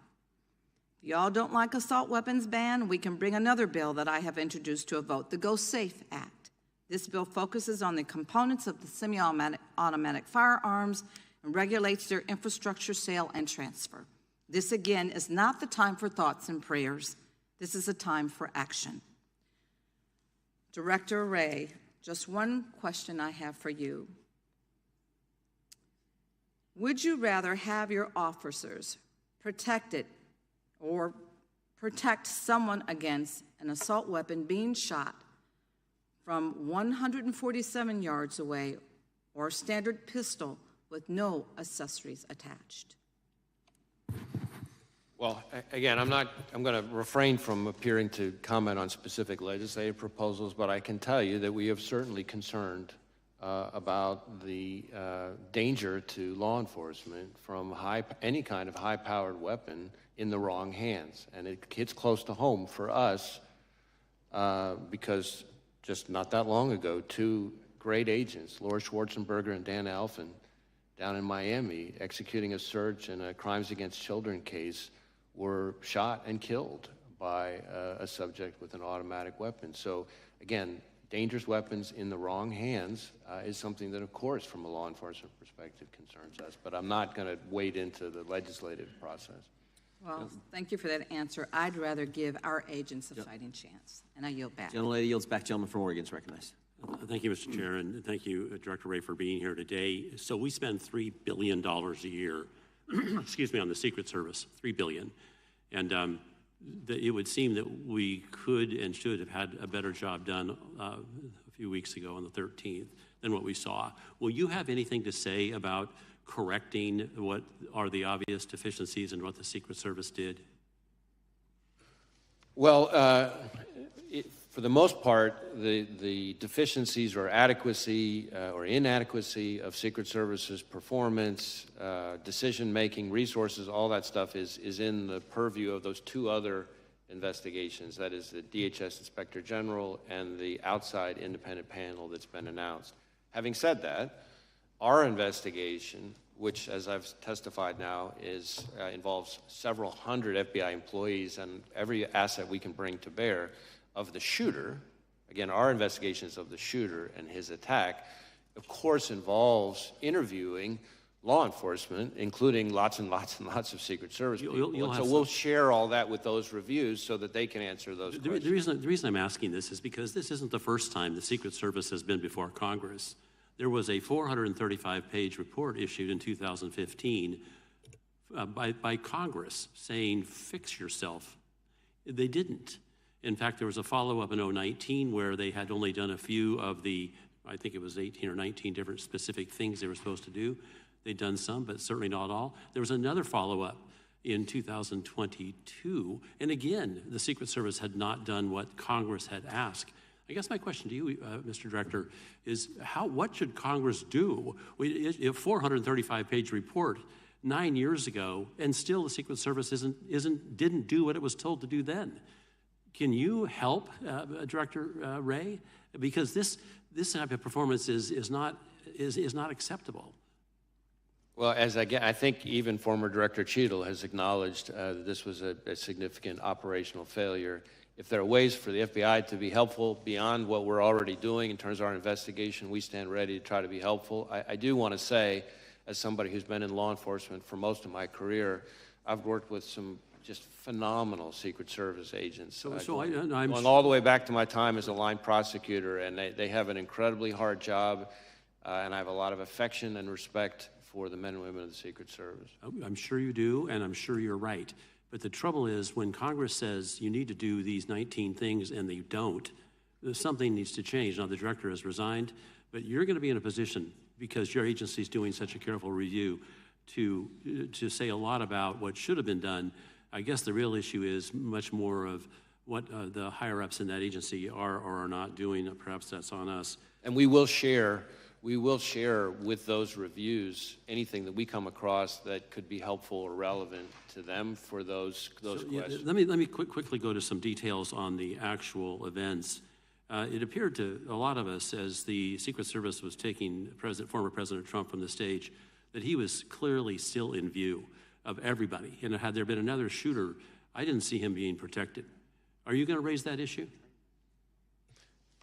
If y'all don't like assault weapons ban, we can bring another bill that I have introduced to a vote, the Go Safe Act. This bill focuses on the components of the semi-automatic firearms and regulates their infrastructure, sale, and transfer. This, again, is not the time for thoughts and prayers. This is a time for action. Director Wray, just one question I have for you. Would you rather have your officers protected or protect someone against an assault weapon being shot from 147 yards away, or a standard pistol with no accessories attached? Well, again, I'm going to refrain from appearing to comment on specific legislative proposals, but I can tell you that we have certainly concerned about the danger to law enforcement from any kind of high-powered weapon in the wrong hands. And it hits close to home for us because just not that long ago, 2 great agents, Laura Schwarzenberger and Dan Alphen, down in Miami, executing a search in a crimes against children case, were shot and killed by a subject with an automatic weapon. So again, dangerous weapons in the wrong hands is something that, of course, from a law enforcement perspective concerns us, but I'm not going to wade into the legislative process. Well, thank you for that answer. I'd rather give our agents a fighting chance, and I yield back. Gentlelady yields back. Gentleman from Oregon is recognized. Thank you, Mr. Chair, and thank you, Director Wray, for being here today. So we spend $3 billion a year, excuse me, on the Secret Service, $3 billion. And it would seem that we could and should have had a better job done a few weeks ago on the 13th than what we saw. Will you have anything to say about correcting what are the obvious deficiencies in what the Secret Service did? Well, for the most part, the deficiencies or adequacy or inadequacy of Secret Service's performance, decision-making, resources, all that stuff is in the purview of those 2 other investigations. That is the DHS Inspector General and the outside independent panel that's been announced. Having said that, our investigation, which, as I've testified now, involves several hundred FBI employees and every asset we can bring to bear of the shooter, again, our investigations of the shooter and his attack, of course, involves interviewing law enforcement, including lots and lots and lots of Secret Service people. So we'll share all that with those reviews so that they can answer those questions. The reason I'm asking this is because this isn't the first time the Secret Service has been before Congress. There was a 435-page report issued in 2015 by Congress saying, fix yourself. They didn't. In fact, there was a follow-up in 2019 where they had only done a few of the, I think it was 18 or 19 different specific things they were supposed to do. They'd done some, but certainly not all. There was another follow-up in 2022, and again, the Secret Service had not done what Congress had asked. I guess my question to you, Mr. Director, is what should Congress do? A 435-page report 9 years ago, and still the Secret Service didn't do what it was told to do then. Can you help, Director Wray? Because this type of performance is not acceptable. Well, I think even former Director Cheadle has acknowledged that this was a significant operational failure if there are ways for the FBI to be helpful beyond what we're already doing in terms of our investigation, we stand ready to try to be helpful. I do want to say, as somebody who's been in law enforcement for most of my career, I've worked with some just phenomenal Secret Service agents. Going all the way back to my time as a line prosecutor, and they have an incredibly hard job, and I have a lot of affection and respect for the men and women of the Secret Service. I'm sure you do, and I'm sure you're right. But the trouble is, when Congress says you need to do these 19 things and they don't, something needs to change. Now, the director has resigned, but you're going to be in a position, because your agency is doing such a careful review, to say a lot about what should have been done. I guess the real issue is much more of what the higher-ups in that agency are or are not doing. Perhaps that's on us. And we will share with those reviews anything that we come across that could be helpful or relevant to them for those questions. Let me quickly go to some details on the actual events. It appeared to a lot of us, as the Secret Service was taking former President Trump from the stage, that he was clearly still in view of everybody. And had there been another shooter, I didn't see him being protected. Are you going to raise that issue?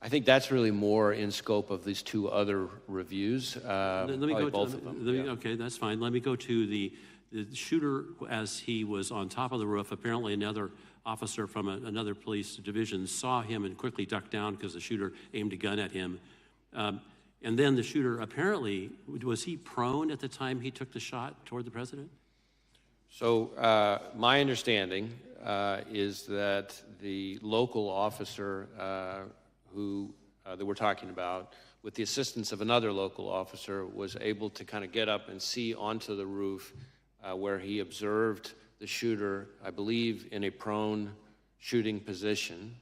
I think that's really more in scope of these two other reviews. Let me go both of them. Okay, that's fine. Let me go to the shooter as he was on top of the roof. Apparently another officer from another police division saw him and quickly ducked down because the shooter aimed a gun at him. And then the shooter apparently, was he prone at the time he took the shot toward the president? So my understanding is that the local officer that we're talking about, with the assistance of another local officer, was able to kind of get up and see onto the roof where he observed the shooter, I believe, in a prone shooting position.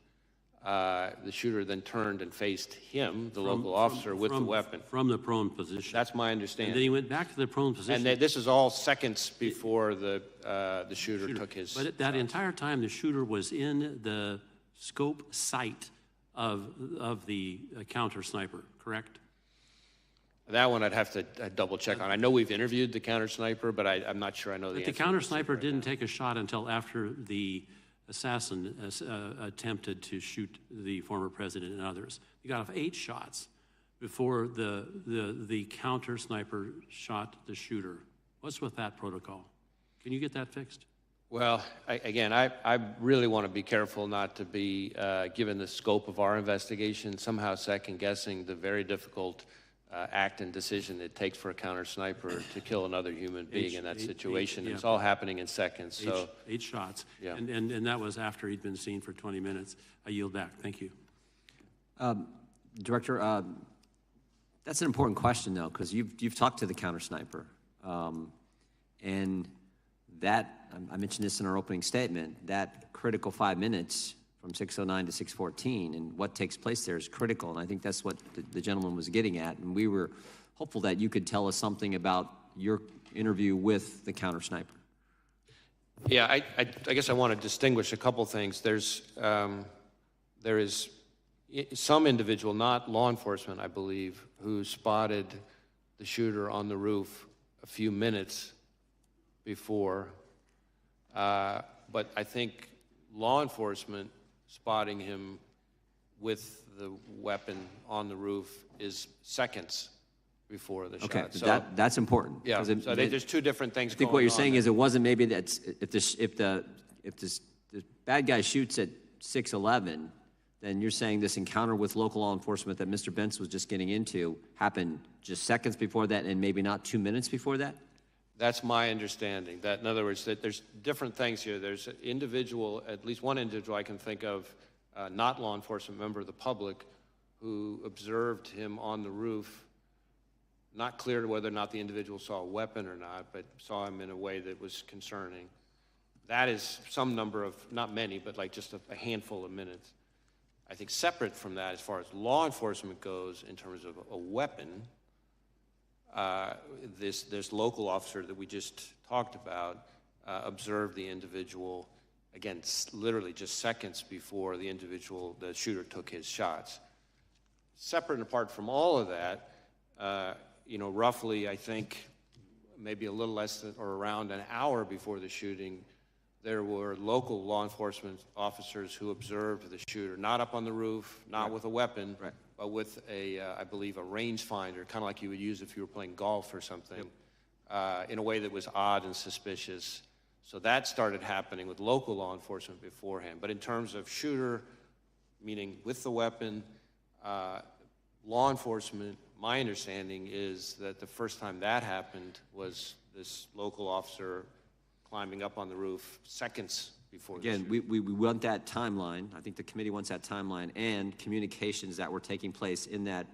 The shooter then turned and faced him, the local officer, with the weapon. From the prone position. That's my understanding. And then he went back to the prone position. And this is all seconds before the shooter took his... But that entire time, the shooter was in the scope sight of the counter sniper, correct? That one I'd have to double check on. I know we've interviewed the counter sniper, but I'm not sure I know the answer. The counter sniper didn't take a shot until after the assassin attempted to shoot the former president and others. He got off 8 shots before the counter sniper shot the shooter. What's with that protocol? Can you get that fixed? Well, I really want to be careful not to be, given the scope of our investigation, somehow second-guessing the very difficult act and decision it takes for a counter sniper to kill another human being in that situation. It's all happening in seconds. So 8 shots. Yeah. And that was after he'd been seen for 20 minutes. I yield back. Thank you. Director, that's an important question, though, because you've talked to the counter sniper. And that, I mentioned this in our opening statement, that critical 5 minutes from 6:09 to 6:14, and what takes place there is critical, and I think that's what the gentleman was getting at, and we were hopeful that you could tell us something about your interview with the counter sniper. Yeah, I guess I want to distinguish a couple things. There is some individual, not law enforcement, I believe, who spotted the shooter on the roof a few minutes before, but I think law enforcement spotting him with the weapon on the roof is seconds before the shot. Okay, so that's important. Yeah, so there's two different things going on. I think what you're saying is it wasn't maybe that if the bad guy shoots at 6:11, then you're saying this encounter with local law enforcement that Mr. Bentz was just getting into happened just seconds before that and maybe not 2 minutes before that? That's my understanding. That, in other words, that there's different things here. There's an individual, at least one individual I can think of, not law enforcement, member of the public, who observed him on the roof. Not clear whether or not the individual saw a weapon or not, but saw him in a way that was concerning. That is some number of, not many, but like just a handful of minutes. I think separate from that, as far as law enforcement goes, in terms of a weapon, this local officer that we just talked about observed the individual, again, literally just seconds before the shooter took his shots. Separate and apart from all of that, roughly, I think, maybe a little less than or around an hour before the shooting, there were local law enforcement officers who observed the shooter, not up on the roof, not with a weapon, but with a, I believe, a rangefinder, kind of like you would use if you were playing golf or something, in a way that was odd and suspicious. So that started happening with local law enforcement beforehand. But in terms of shooter, meaning with the weapon, law enforcement, my understanding is that the first time that happened was this local officer climbing up on the roof seconds before. Again, we want that timeline. I think the committee wants that timeline and communications that were taking place in that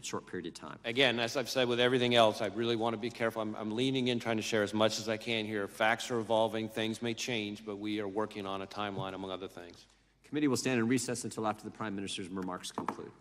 short period of time. Again, as I've said with everything else, I really want to be careful. I'm leaning in, trying to share as much as I can here. Facts are evolving, things may change, but we are working on a timeline, among other things. Committee will stand in recess until after the Prime Minister's remarks conclude.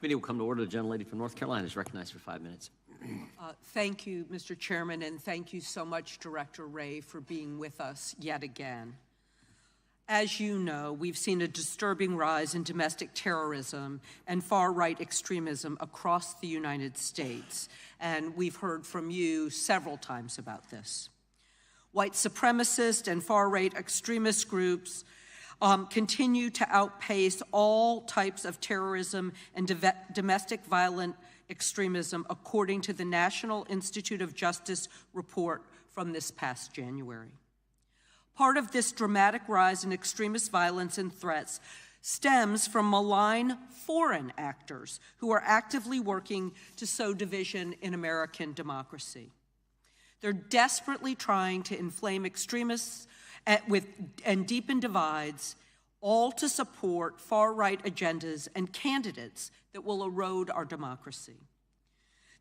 Committee will come to order. The gentlelady from North Carolina is recognized for 5 minutes. Thank you, Mr. Chairman, and thank you so much, Director Wray, for being with us yet again. As you know, we've seen a disturbing rise in domestic terrorism and far-right extremism across the United States, and we've heard from you several times about this. White supremacist and far-right extremist groups continue to outpace all types of terrorism and domestic violent extremism, according to the National Institute of Justice report from this past January. Part of this dramatic rise in extremist violence and threats stems from malign foreign actors who are actively working to sow division in American democracy. They're desperately trying to inflame extremists and deepen divides, all to support far-right agendas and candidates that will erode our democracy.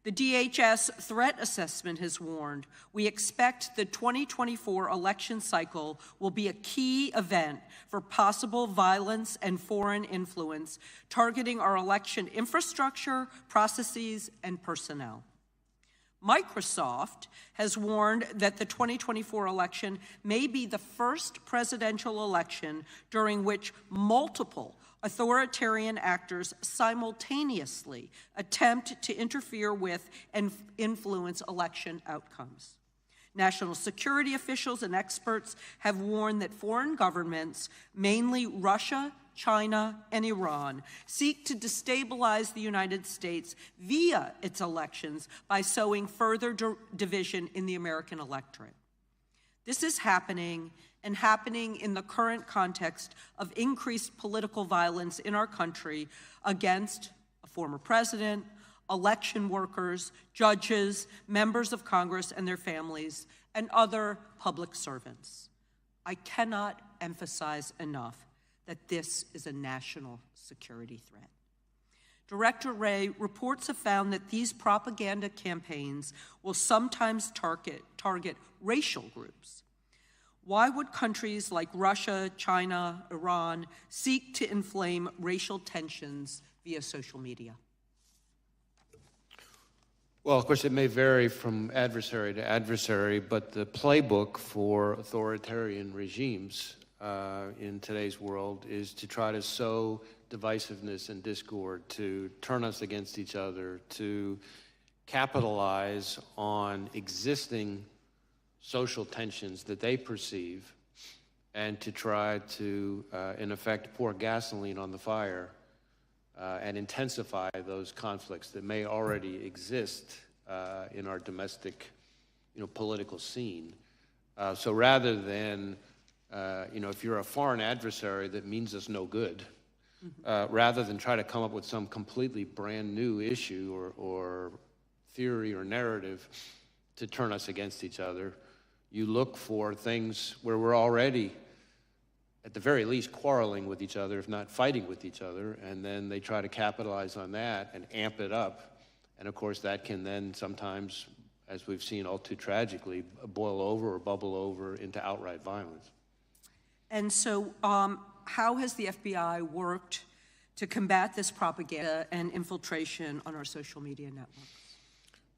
The DHS threat assessment has warned we expect the 2024 election cycle will be a key event for possible violence and foreign influence targeting our election infrastructure, processes, and personnel. Microsoft has warned that the 2024 election may be the first presidential election during which multiple authoritarian actors simultaneously attempt to interfere with and influence election outcomes. National security officials and experts have warned that foreign governments, mainly Russia, China, and Iran, seek to destabilize the United States via its elections by sowing further division in the American electorate. This is happening in the current context of increased political violence in our country against a former president, election workers, judges, members of Congress and their families, and other public servants. I cannot emphasize enough that this is a national security threat. Director Wray, reports have found that these propaganda campaigns will sometimes target racial groups. Why would countries like Russia, China, Iran seek to inflame racial tensions via social media? Well, of course, it may vary from adversary to adversary, but the playbook for authoritarian regimes in today's world is to try to sow divisiveness and discord, to turn us against each other, to capitalize on existing social tensions that they perceive, and to try to, in effect, pour gasoline on the fire and intensify those conflicts that may already exist in our domestic, political scene. So rather than if you're a foreign adversary that means us no good, rather than try to come up with some completely brand new issue or theory or narrative to turn us against each other, you look for things where we're already, at the very least, quarreling with each other, if not fighting with each other, and then they try to capitalize on that and amp it up. And of course, that can then sometimes, as we've seen all too tragically, boil over or bubble over into outright violence. And so how has the FBI worked to combat this propaganda and infiltration on our social media networks?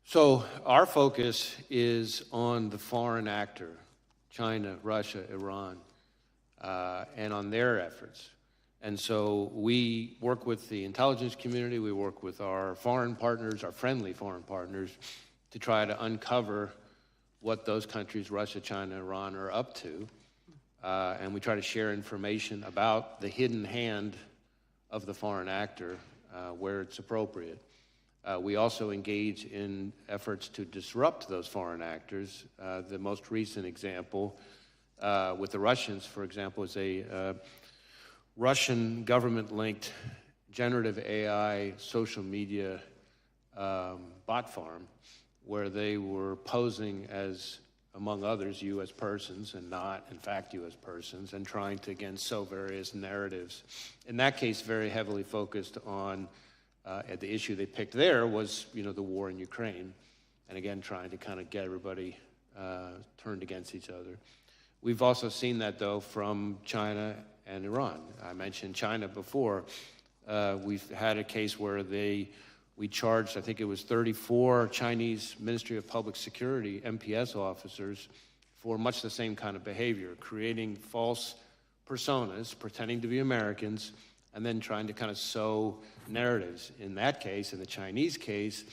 So our focus is on the foreign actor, China, Russia, Iran, and on their efforts. And so we work with the intelligence community, we work with our foreign partners, our friendly foreign partners, to try to uncover what those countries, Russia, China, Iran, are up to. And we try to share information about the hidden hand of the foreign actor where it's appropriate. We also engage in efforts to disrupt those foreign actors. The most recent example with the Russians, for example, is a Russian government-linked generative AI social media bot farm where they were posing as, among others, U.S. persons and not, in fact, U.S. persons, and trying to, again, sow various narratives. In that case, very heavily focused on the issue they picked there was, the war in Ukraine, and again, trying to kind of get everybody turned against each other. We've also seen that, though, from China and Iran. I mentioned China before. We've had a case where we charged, I think it was 34 Chinese Ministry of Public Security, MPS officers, for much the same kind of behavior, creating false personas, pretending to be Americans, and then trying to kind of sow narratives. In that case, in the Chinese case,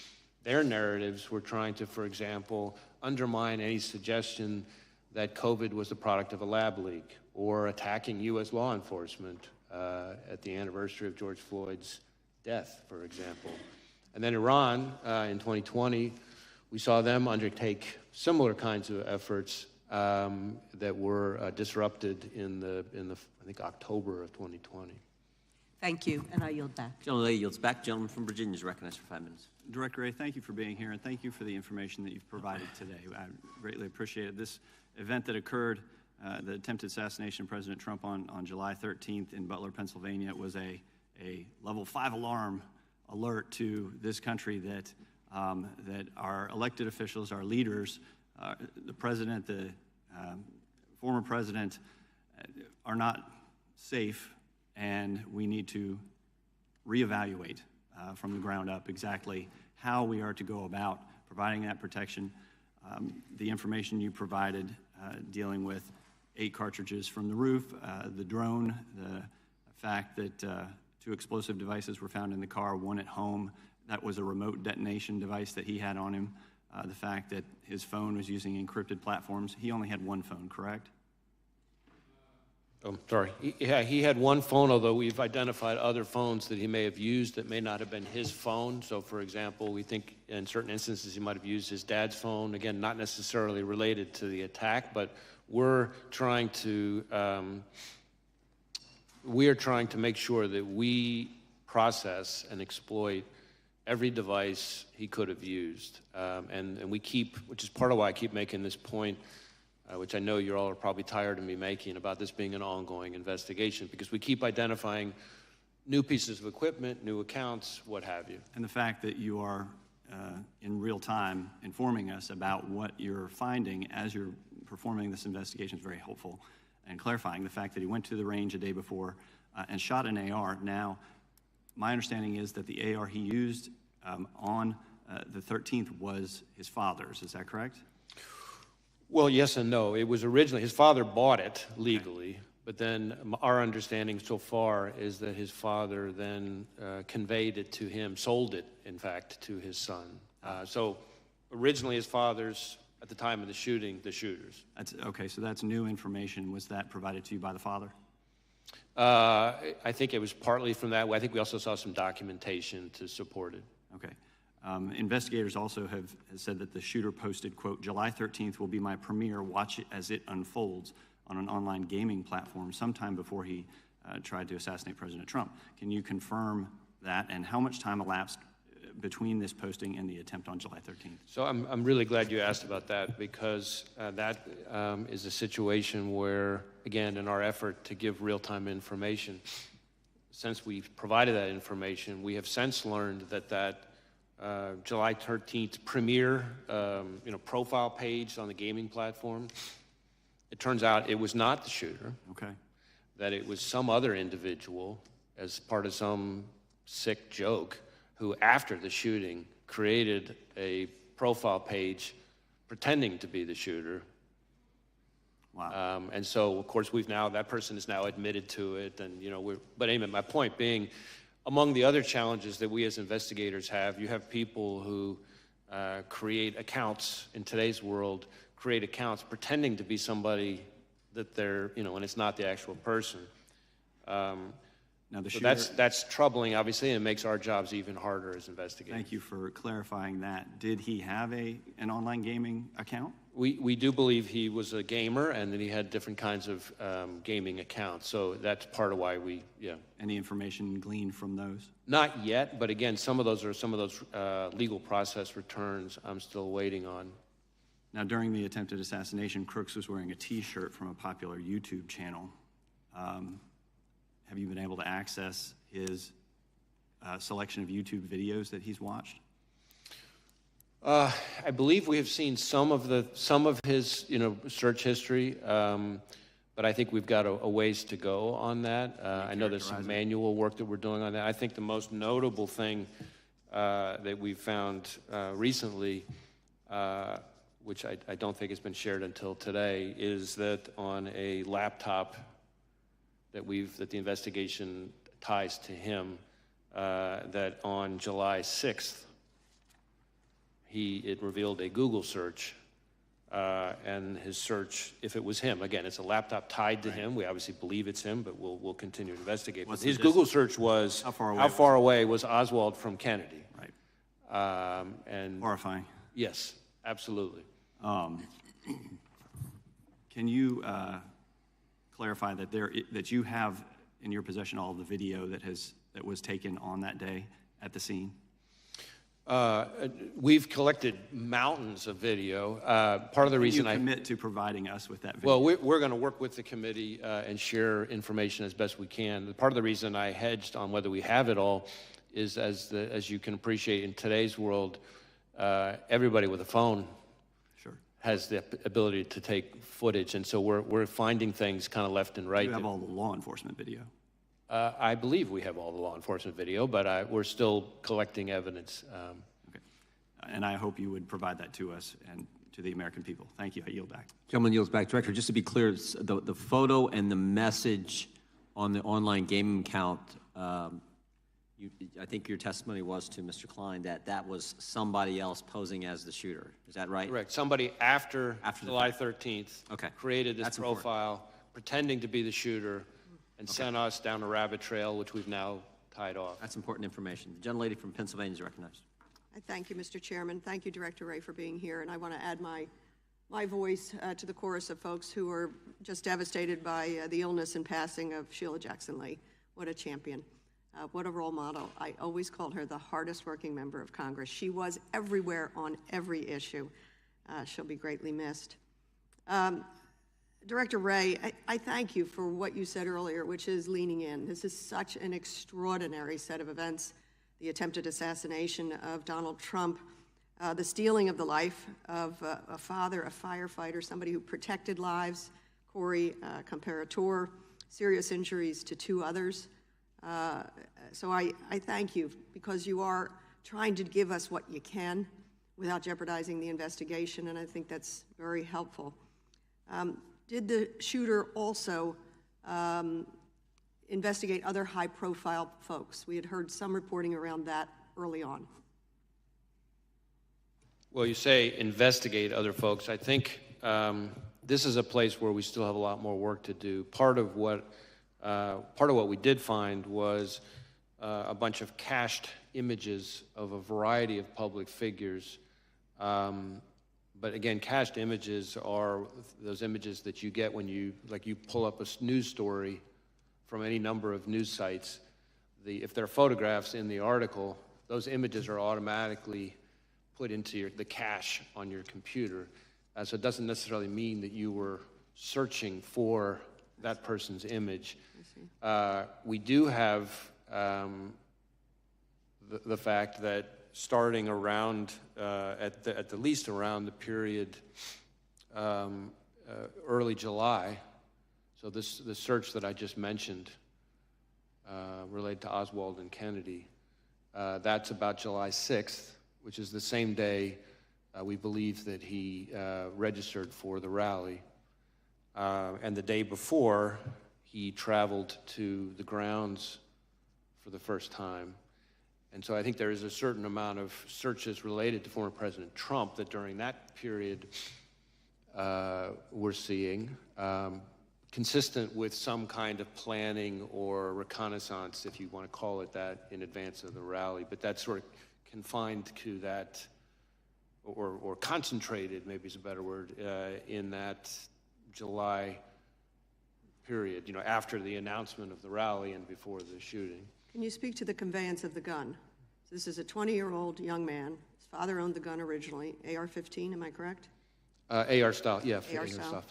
their narratives were trying to, for example, undermine any suggestion that COVID was the product of a lab leak, or attacking U.S. law enforcement at the anniversary of George Floyd's death, for example. And then Iran, in 2020, we saw them undertake similar kinds of efforts that were disrupted in the I think October of 2020. Thank you, and I yield back. Gentleman yields back. Gentleman from Virginia is recognized for 5 minutes. Director Wray, thank you for being here, and thank you for the information that you've provided today. I greatly appreciate it. This event that occurred, the attempted assassination of President Trump on July 13th in Butler, Pennsylvania, was a level 5 alarm alert to this country that our elected officials, our leaders, the president, the former president, are not safe, and we need to reevaluate from the ground up exactly how we are to go about providing that protection. The information you provided dealing with 8 cartridges from the roof, the drone, the fact that 2 explosive devices were found in the car, 1 at home. That was a remote detonation device that he had on him. The fact that his phone was using encrypted platforms. He only had 1 phone, correct? Oh, sorry. He had 1 phone, although we've identified other phones that he may have used that may not have been his phone. So, for example, we think in certain instances he might have used his dad's phone. Again, not necessarily related to the attack, but we're trying to make sure that we process and exploit every device he could have used. And we keep, which is part of why I keep making this point, which I know you all are probably tired of me making, about this being an ongoing investigation, because we keep identifying new pieces of equipment, new accounts, what have you. And the fact that you are in real time informing us about what you're finding as you're performing this investigation is very helpful, and clarifying the fact that he went to the range a day before and shot an AR. Now, my understanding is that the AR he used on the 13th was his father's. Is that correct? Well, yes and no. It was originally, his father bought it legally, but then our understanding so far is that his father then conveyed it to him, sold it, in fact, to his son. So originally his father's, at the time of the shooting, the shooter's. Okay, so that's new information. Was that provided to you by the father? I think it was partly from that. I think we also saw some documentation to support it. Okay. Investigators also have said that the shooter posted, quote, July 13th will be my premiere, watch it as it unfolds, on an online gaming platform sometime before he tried to assassinate President Trump. Can you confirm that, and how much time elapsed between this posting and the attempt on July 13th? So I'm really glad you asked about that, because that is a situation where, again, in our effort to give real-time information, since we've provided that information, we have since learned that July 13th premiere, profile page on the gaming platform, it turns out it was not the shooter. Okay. That it was some other individual as part of some sick joke who, after the shooting, created a profile page pretending to be the shooter. Wow. And so, of course, that person is now admitted to it, and but anyway, my point being, among the other challenges that we as investigators have, you have people who create accounts in today's world, create accounts pretending to be somebody that they're, and it's not the actual person. Now, the so shooter, that's troubling, obviously, and it makes our jobs even harder as investigators. Thank you for clarifying that. Did he have an online gaming account? We do believe he was a gamer, and that he had different kinds of gaming accounts. So that's part of why Any information gleaned from those? Not yet, but again, some of those legal process returns I'm still waiting on. Now, during the attempted assassination, Crooks was wearing a T-shirt from a popular YouTube channel. Have you been able to access his selection of YouTube videos that he's watched? I believe we have seen some of his, search history, but but I think we've got a ways to go on that. I know there's some manual work that we're doing on that. I think the most notable thing that we've found recently, which I don't think has been shared until today, is that on a laptop that the investigation ties to him, that on July 6th, it revealed a Google search, and his search, if it was him, again, it's a laptop tied to him. We obviously believe it's him, but we'll continue to investigate. But his Google search was, how far away was Oswald from Kennedy? Right. And horrifying. Yes, absolutely. Can you clarify that you have in your possession all of the video that was taken on that day at the scene? We've collected mountains of video. Part of the reason you commit to providing us with that video? Well, we're going to work with the committee and share information as best we can. Part of the reason I hedged on whether we have it all is, as you can appreciate in today's world, everybody with a phone has the ability to take footage, and so we're finding things kind of left and right. You have all the law enforcement video. I believe we have all the law enforcement video, but we're still collecting evidence. Okay. And I hope you would provide that to us and to the American people. Thank you. I yield back. Gentleman yields back. Director, just to be clear, the photo and the message on the online gaming account, I think your testimony was to Mr. Klein that was somebody else posing as the shooter. Is that right? Correct. Somebody after July 13th created this That's profile, pretending to be the shooter, and sent us down a rabbit trail, which we've now tied off. That's important information. The gentlelady from Pennsylvania is recognized. I thank you, Mr. Chairman. Thank you, Director Wray, for being here. And I want to add my voice to the chorus of folks who are just devastated by the illness and passing of Sheila Jackson Lee. What a champion. What a role model. I always called her the hardest working member of Congress. She was everywhere on every issue. She'll be greatly missed. Director Wray, I thank you for what you said earlier, which is leaning in. This is such an extraordinary set of events. The attempted assassination of Donald Trump, the stealing of the life of a father, a firefighter, somebody who protected lives, Corey Comparator, serious injuries to 2 others. So I thank you because you are trying to give us what you can without jeopardizing the investigation, and I think that's very helpful. Did the shooter also investigate other high-profile folks? We had heard some reporting around that early on. Well, you say investigate other folks. I think this is a place where we still have a lot more work to do. Part of what we did find was a bunch of cached images of a variety of public figures. But again, cached images are those images that you get when you pull up a news story from any number of news sites. If there are photographs in the article, those images are automatically put into the cache on your computer. So it doesn't necessarily mean that you were searching for that person's image. We do have the fact that starting around, at the least around the period early July, so the search that I just mentioned related to Oswald and Kennedy, that's about July 6th, which is the same day we believe that he registered for the rally. And the day before, he traveled to the grounds for the first time. And so I think there is a certain amount of searches related to former President Trump that during that period we're seeing, consistent with some kind of planning or reconnaissance, if you want to call it that, in advance of the rally. But that's sort of confined to that, or concentrated, maybe is a better word, in that July period, after the announcement of the rally and before the shooting. Can you speak to the conveyance of the gun? So this is a 20-year-old young man. His father owned the gun originally, AR-15, am I correct? AR style, yeah. AR style.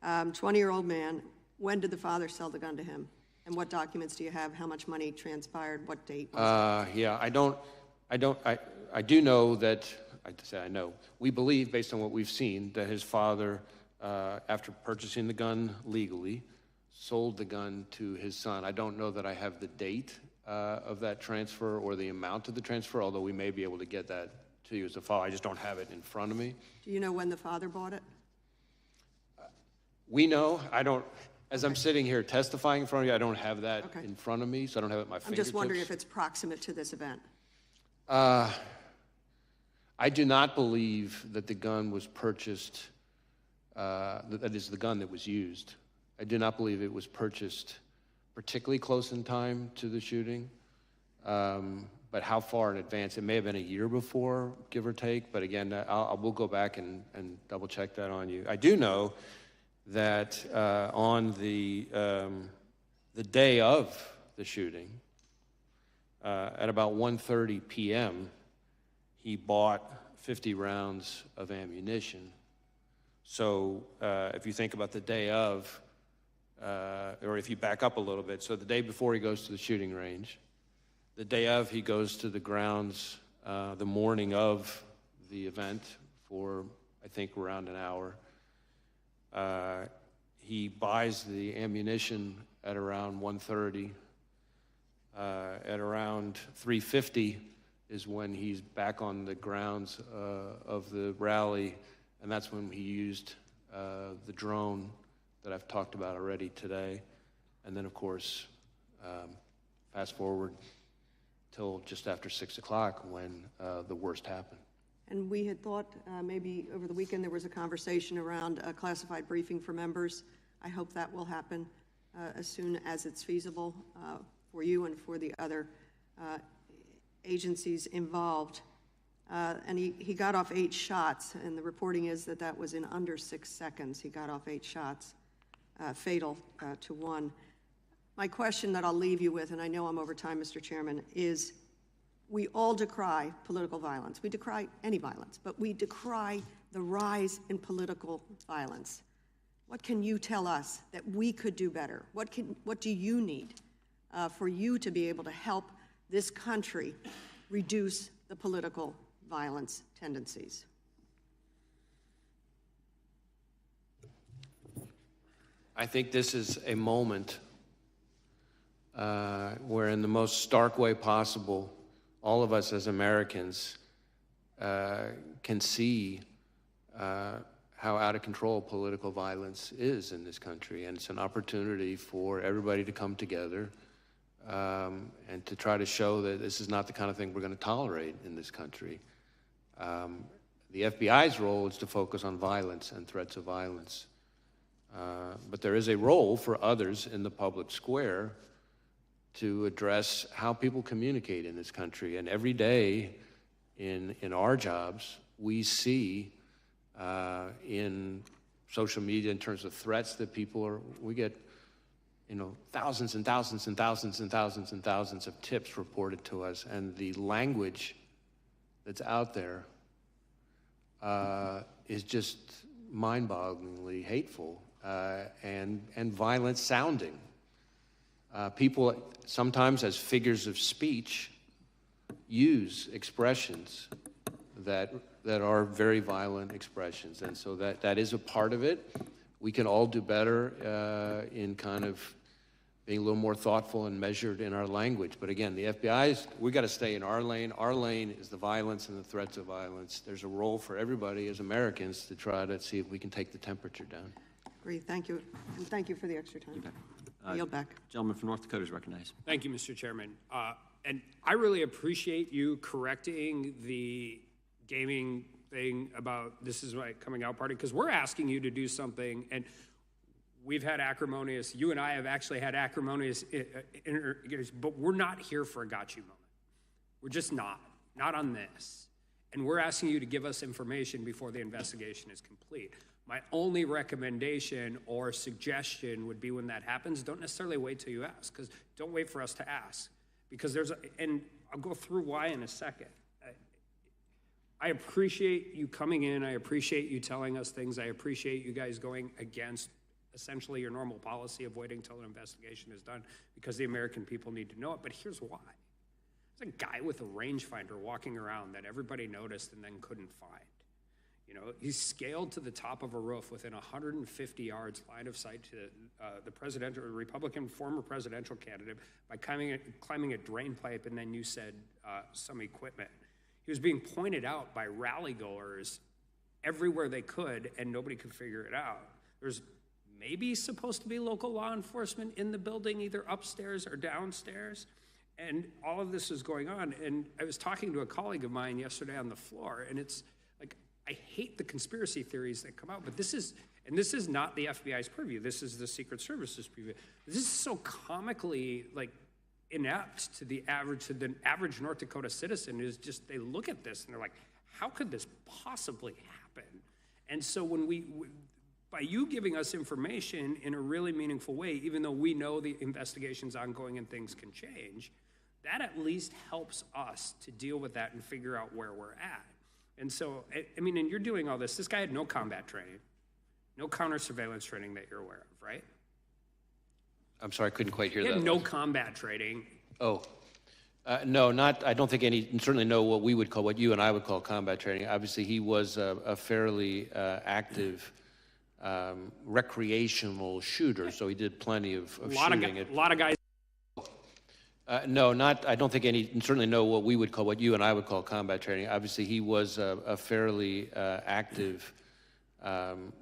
20-year-old man. When did the father sell the gun to him? And what documents do you have? How much money transpired? What date was it? Yeah, I do know that, I know, we believe, based on what we've seen, that his father, after purchasing the gun legally, sold the gun to his son. I don't know that I have the date of that transfer or the amount of the transfer, although we may be able to get that to you as a follow. I just don't have it in front of me. Do you know when the father bought it? We know. I don't, as I'm sitting here testifying in front of you, I don't have that Okay. in front of me, so I don't have it at my I'm fingertips. just wondering if it's proximate to this event. I do not believe that the gun was purchased, that is the gun that was used. I do not believe it was purchased particularly close in time to the shooting. But how far in advance? It may have been a year before, give or take. But again, we'll go back and double check that on you. I do know that on the day of the shooting, at about 1:30 p.m., he bought 50 rounds of ammunition. So if you think about the day of, or if you back up a little bit, so the day before he goes to the shooting range, the day of he goes to the grounds the morning of the event for, I think, around an hour. He buys the ammunition at around 1:30. At around 3:50 is when he's back on the grounds of the rally, and that's when he used the drone that I've talked about already today. And then, of course, fast forward till just after 6 o'clock when the worst happened. And we had thought maybe over the weekend there was a conversation around a classified briefing for members. I hope that will happen as soon as it's feasible for you and for the other agencies involved. And he got off 8 shots, and the reporting is that that was in under 6 seconds. He got off 8 shots, fatal to one. My question that I'll leave you with, and I know I'm over time, Mr. Chairman, is we all decry political violence. We decry any violence, but we decry the rise in political violence. What can you tell us that we could do better? What do you need for you to be able to help this country reduce the political violence tendencies? I think this is a moment where, in the most stark way possible, all of us as Americans can see how out of control political violence is in this country. And it's an opportunity for everybody to come together and to try to show that this is not the kind of thing we're going to tolerate in this country. The FBI's role is to focus on violence and threats of violence. But there is a role for others in the public square to address how people communicate in this country. And every day in our jobs, we see in social media, in terms of threats that we get, thousands and thousands and thousands and thousands and thousands of tips reported to us, and the language that's out there is just mind-bogglingly hateful and violent sounding. People sometimes, as figures of speech, use expressions that are very violent expressions, and so that is a part of it. We can all do better in kind of being a little more thoughtful and measured in our language. But again, the FBI's, we got to stay in our lane. Our lane is the violence and the threats of violence. There's a role for everybody as Americans to try to see if we can take the temperature down. Great, thank you. And thank you for the extra time. I yield back. Gentleman from North Dakota is recognized. Thank you, Mr. Chairman. And I really appreciate you correcting the gaming thing about this is my coming out party, because we're asking you to do something, and we've had acrimonious, you and I have actually had acrimonious, but we're not here for a got you moment. We're just not on this. And we're asking you to give us information before the investigation is complete. My only recommendation or suggestion would be when that happens, don't necessarily wait till you ask, because don't wait for us to ask. Because and I'll go through why in a second. I appreciate you coming in. I appreciate you telling us things. I appreciate you guys going against essentially your normal policy of waiting until an investigation is done, because the American people need to know it. But here's why. There's a guy with a rangefinder walking around that everybody noticed and then couldn't find. You know, he scaled to the top of a roof within 150 yards line of sight to the presidential, Republican former presidential candidate by climbing a drain pipe, and then you said some equipment. He was being pointed out by rally-goers everywhere they could, and nobody could figure it out. There's maybe supposed to be local law enforcement in the building, either upstairs or downstairs, and all of this is going on. And I was talking to a colleague of mine yesterday on the floor, and it's like, I hate the conspiracy theories that come out, but this is not the FBI's purview. This is the Secret Service's purview. This is so comically like inept to the average North Dakota citizen. Is just, they look at this and they're like, how could this possibly happen? And so by you giving us information in a really meaningful way, even though we know the investigation's ongoing and things can change, that at least helps us to deal with that and figure out where we're at. And so, I mean, and you're doing all this. This guy had no combat training, no counter surveillance training that you're aware of, right? I'm sorry, I couldn't quite hear He that. had no combat training. Oh, no, I don't think any, certainly no what you and I would call combat training. Obviously, he was a fairly active recreational shooter, so he did plenty of shooting. A lot of guys. No, I don't think any, certainly no what you and I would call combat training. Obviously, he was a fairly active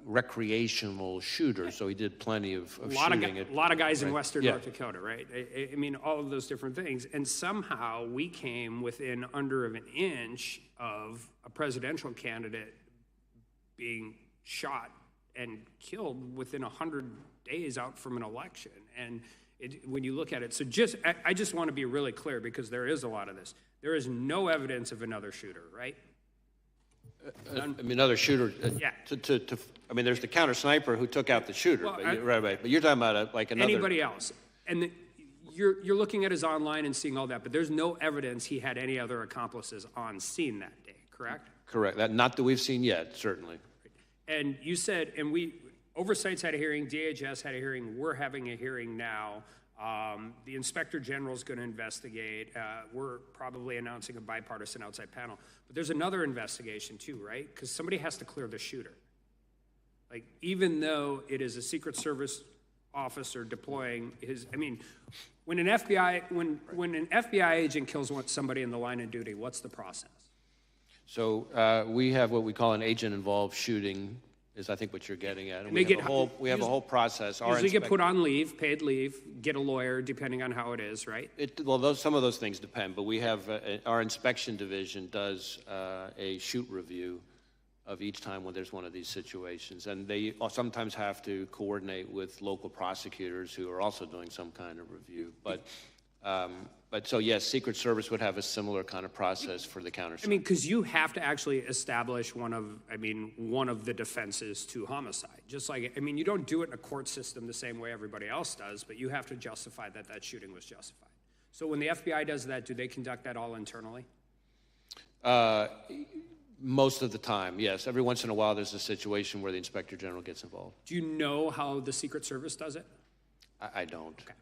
recreational shooter, so he did plenty of shooting. A lot of guys in right. Western Yeah. North Dakota, right? I mean, all of those different things. And somehow we came within under of an inch of a presidential candidate being shot and killed within 100 days out from an election. And when you look at it, so I just want to be really clear, because there is a lot of this. There is no evidence of another shooter, right? I mean, another shooter. Yeah. I mean, there's the counter sniper who took out the shooter. Well, right. But you're talking about like another. Anybody else. And you're looking at his online and seeing all that, but there's no evidence he had any other accomplices on scene that day, correct? Correct. Not that we've seen yet, certainly. And you said, and Oversight's had a hearing, DHS had a hearing, we're having a hearing now. The Inspector General's going to investigate. We're probably announcing a bipartisan outside panel. But there's another investigation too, right? Because somebody has to clear the shooter. Like, even though it is a Secret Service officer deploying his, I mean, when an FBI agent kills somebody in the line of duty, what's the process? So we have what we call an agent-involved shooting, is I think what you're getting at. And we have a whole process. Usually get put on leave, paid leave, get a lawyer, depending on how it is, right? Some of those things depend, but we have, our inspection division does a shoot review of each time when there's one of these situations. And they sometimes have to coordinate with local prosecutors who are also doing some kind of review. But so yes, Secret Service would have a similar kind of process for the counter. I mean, because you have to actually establish one of the defenses to homicide. Just like, I mean, you don't do it in a court system the same way everybody else does, but you have to justify that shooting was justified. So when the FBI does that, do they conduct that all internally? Most of the time, yes. Every once in a while, there's a situation where the Inspector General gets involved. Do you know how the Secret Service does it? I don't. Okay.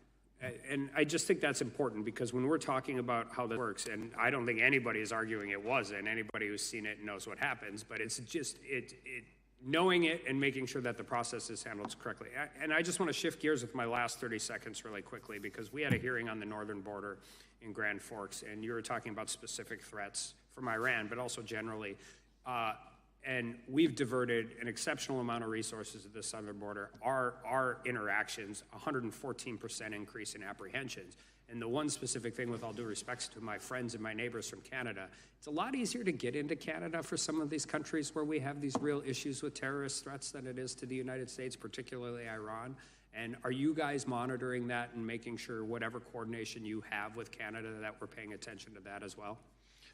And I just think that's important, because when we're talking about how this works, and I don't think anybody is arguing it wasn't, anybody who's seen it knows what happens, but it's just knowing it and making sure that the process is handled correctly. And I just want to shift gears with my last 30 seconds really quickly, because we had a hearing on the northern border in Grand Forks, and you were talking about specific threats from Iran, but also generally. And we've diverted an exceptional amount of resources at the southern border. Our interactions, 114% increase in apprehensions. And the one specific thing, with all due respect to my friends and my neighbors from Canada, it's a lot easier to get into Canada for some of these countries where we have these real issues with terrorist threats than it is to the United States, particularly Iran. And are you guys monitoring that and making sure whatever coordination you have with Canada, that we're paying attention to that as well?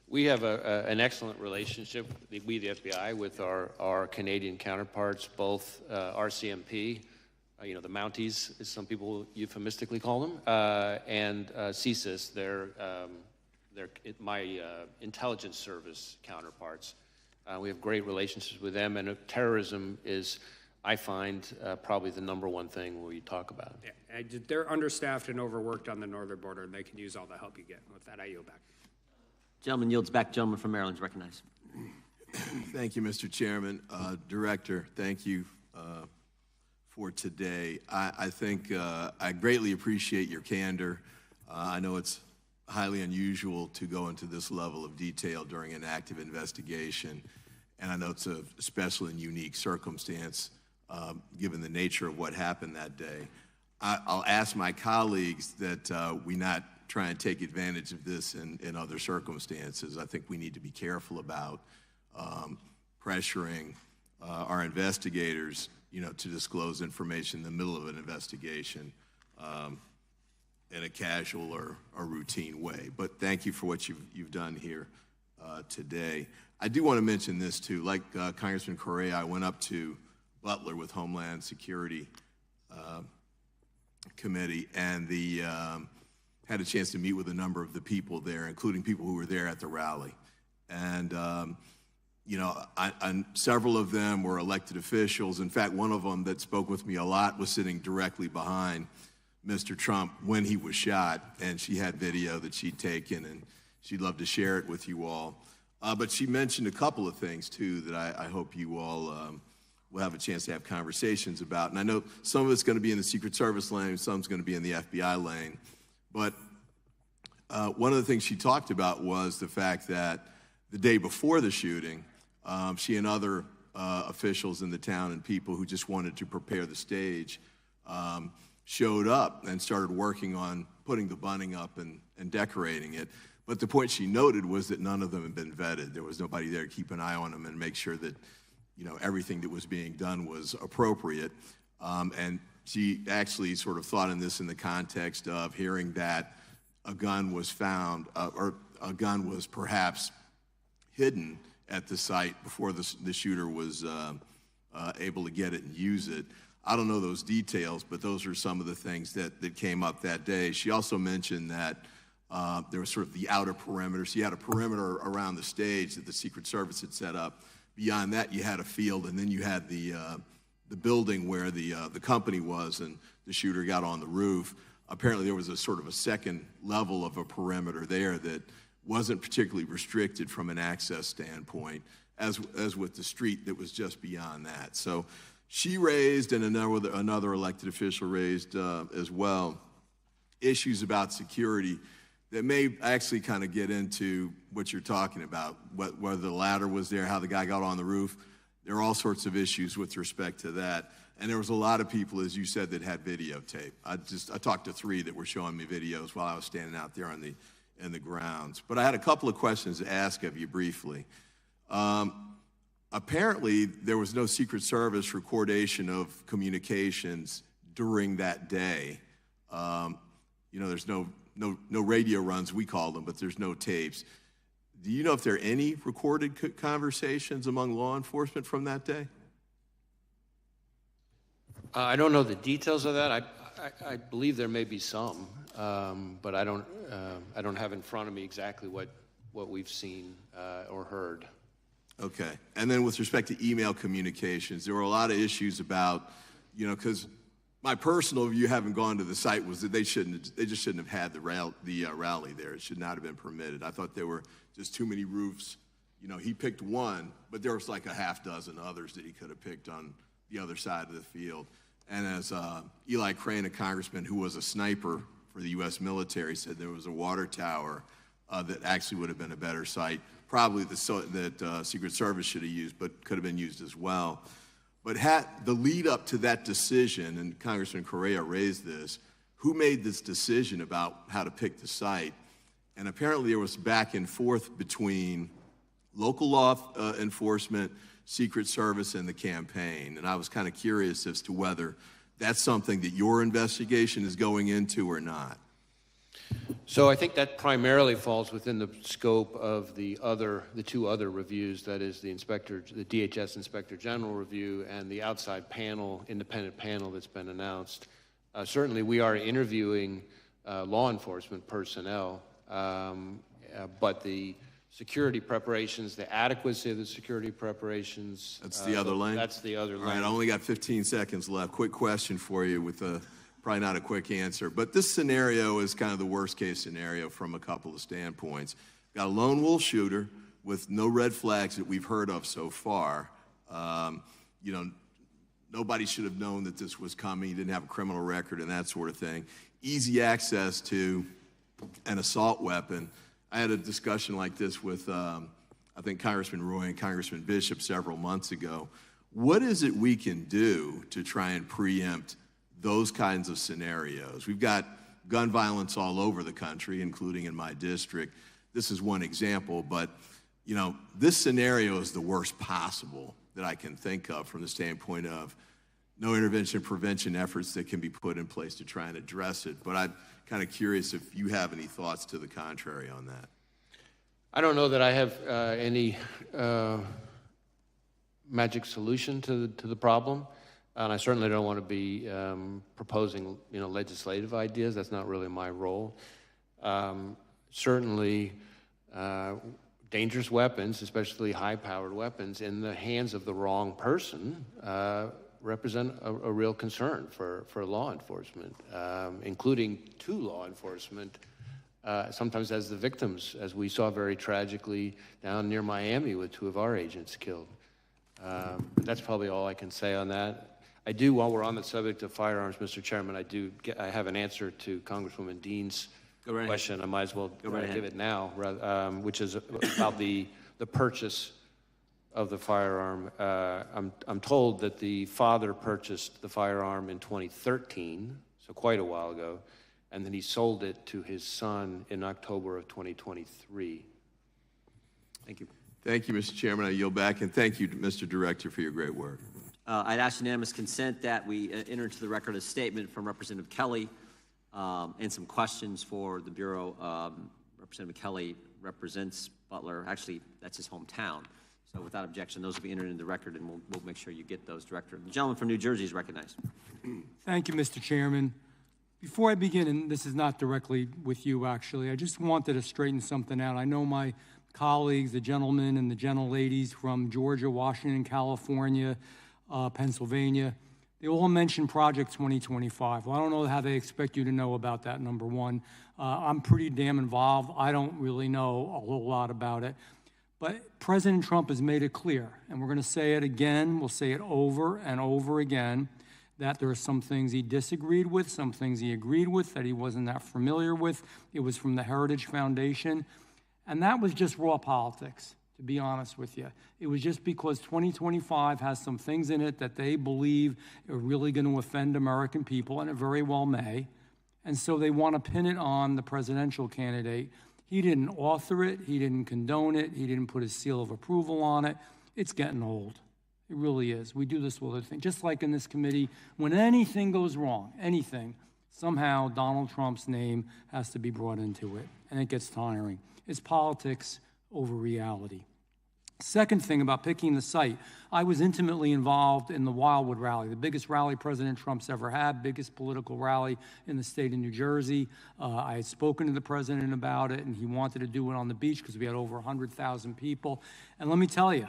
We have an excellent relationship, we the FBI, with our Canadian counterparts, both RCMP, the Mounties, as some people euphemistically call them, and CSIS, my intelligence service counterparts. We have great relationships with them, and terrorism is, I find, probably the #1 thing we talk about. Yeah, they're understaffed and overworked on the northern border, and they can use all the help you get. And with that, I yield back. Gentleman yields back. Gentleman from Maryland is recognized. Thank you, Mr. Chairman. Director, thank you for today. I think I greatly appreciate your candor. I know it's highly unusual to go into this level of detail during an active investigation, and I know it's a special and unique circumstance given the nature of what happened that day. I'll ask my colleagues that we not try and take advantage of this in other circumstances. I think we need to be careful about pressuring our investigators, to disclose information in the middle of an investigation in a casual or routine way. But thank you for what you've done here today. I do want to mention this too. Like Congressman Correa, I went up to Butler with Homeland Security Committee, and had a chance to meet with a number of the people there, including people who were there at the rally. And several of them were elected officials. In fact, one of them that spoke with me a lot was sitting directly behind Mr. Trump when he was shot, and she had video that she'd taken, and she'd love to share it with you all. But she mentioned a couple of things, too, that I hope you all will have a chance to have conversations about. And I know some of it's going to be in the Secret Service lane, some's going to be in the FBI lane. But one of the things she talked about was the fact that the day before the shooting, she and other officials in the town and people who just wanted to prepare the stage showed up and started working on putting the bunting up and decorating it. But the point she noted was that none of them had been vetted. There was nobody there to keep an eye on them and make sure that everything that was being done was appropriate. And she actually sort of thought in the context of hearing that a gun was found, or a gun was perhaps hidden at the site before the shooter was able to get it and use it. I don't know those details, but those are some of the things that came up that day. She also mentioned that there was sort of the outer perimeter. So you had a perimeter around the stage that the Secret Service had set up. Beyond that, you had a field, and then you had the building where the company was, and the shooter got on the roof. Apparently, there was a sort of a second level of a perimeter there that wasn't particularly restricted from an access standpoint, as with the street that was just beyond that. So she raised, and another elected official raised as well, issues about security that may actually kind of get into what you're talking about, whether the ladder was there, how the guy got on the roof. There are all sorts of issues with respect to that. And there was a lot of people, as you said, that had videotape. I talked to 3 that were showing me videos while I was standing out there in the grounds. But I had a couple of questions to ask of you briefly. Apparently, there was no Secret Service recordation of communications during that day. There's no radio runs, we call them, but there's no tapes. Do you know if there are any recorded conversations among law enforcement from that day? I don't know the details of that. I believe there may be some, but I don't have in front of me exactly what we've seen or heard. Okay. And then with respect to email communications, there were a lot of issues about, because my personal view, having gone to the site, was that they just shouldn't have had the rally there. It should not have been permitted. I thought there were just too many roofs. He picked one, but there was like a half dozen others that he could have picked on the other side of the field. And as Eli Crane, a congressman who was a sniper for the U.S. military, said, there was a water tower that actually would have been a better site, probably that Secret Service should have used, but could have been used as well. But the lead up to that decision, and Congressman Correa raised this, who made this decision about how to pick the site? And apparently there was back and forth between local law enforcement, Secret Service, and the campaign. And I was kind of curious as to whether that's something that your investigation is going into or not. So I think that primarily falls within the scope of the 2 other reviews, that is the DHS Inspector General review and the outside panel, independent panel that's been announced. Certainly we are interviewing law enforcement personnel, but the security preparations, the adequacy of the security preparations. That's the other lane? That's the other lane. All right, I only got 15 seconds left. Quick question for you with probably not a quick answer, but this scenario is kind of the worst case scenario from a couple of standpoints. Got a lone wolf shooter with no red flags that we've heard of so far. Nobody should have known that this was coming. He didn't have a criminal record and that sort of thing. Easy access to an assault weapon. I had a discussion like this with, I think, Congressman Roy and Congressman Bishop several months ago. What is it we can do to try and preempt those kinds of scenarios? We've got gun violence all over the country, including in my district. This is one example, but this scenario is the worst possible that I can think of from the standpoint of no intervention prevention efforts that can be put in place to try and address it. But I'm kind of curious if you have any thoughts to the contrary on that. I don't know that I have any magic solution to the problem, and I certainly don't want to be proposing legislative ideas. That's not really my role. Certainly, dangerous weapons, especially high-powered weapons, in the hands of the wrong person represent a real concern for law enforcement, including to law enforcement, sometimes as the victims, as we saw very tragically down near Miami with 2 of our agents killed. That's probably all I can say on that. I do, while we're on the subject of firearms, Mr. Chairman, I have an answer to Congresswoman Dean's question. I might as well give it now, which is about the purchase of the firearm. I'm told that the father purchased the firearm in 2013, so quite a while ago, and then he sold it to his son in October of 2023. Thank you. Thank you, Mr. Chairman. I yield back, and thank you, Mr. Director, for your great work. I'd ask unanimous consent that we enter into the record a statement from Representative Kelly and some questions for the Bureau. Representative Kelly represents Butler. Actually, that's his hometown. So without objection, those will be entered into the record, and we'll make sure you get those, Director. The gentleman from New Jersey is recognized. Thank you, Mr. Chairman. Before I begin, and this is not directly with you, actually, I just wanted to straighten something out. I know my colleagues, the gentlemen and the gentleladies from Georgia, Washington, California, Pennsylvania, they all mentioned Project 2025. Well, I don't know how they expect you to know about that, number one. I'm pretty damn involved. I don't really know a whole lot about it. But President Trump has made it clear, and we're going to say it again, we'll say it over and over again, that there are some things he disagreed with, some things he agreed with that he wasn't that familiar with. It was from the Heritage Foundation. And that was just raw politics, to be honest with you. It was just because 2025 has some things in it that they believe are really going to offend American people, and it very well may. And so they want to pin it on the presidential candidate. He didn't author it. He didn't condone it. He didn't put his seal of approval on it. It's getting old. It really is. We do this with other things. Just like in this committee, when anything goes wrong, anything, somehow Donald Trump's name has to be brought into it, and it gets tiring. It's politics over reality. Second thing about picking the site, I was intimately involved in the Wildwood rally, the biggest rally President Trump's ever had, biggest political rally in the state of New Jersey. I had spoken to the president about it, and he wanted to do it on the beach because we had over 100,000 people. And let me tell you,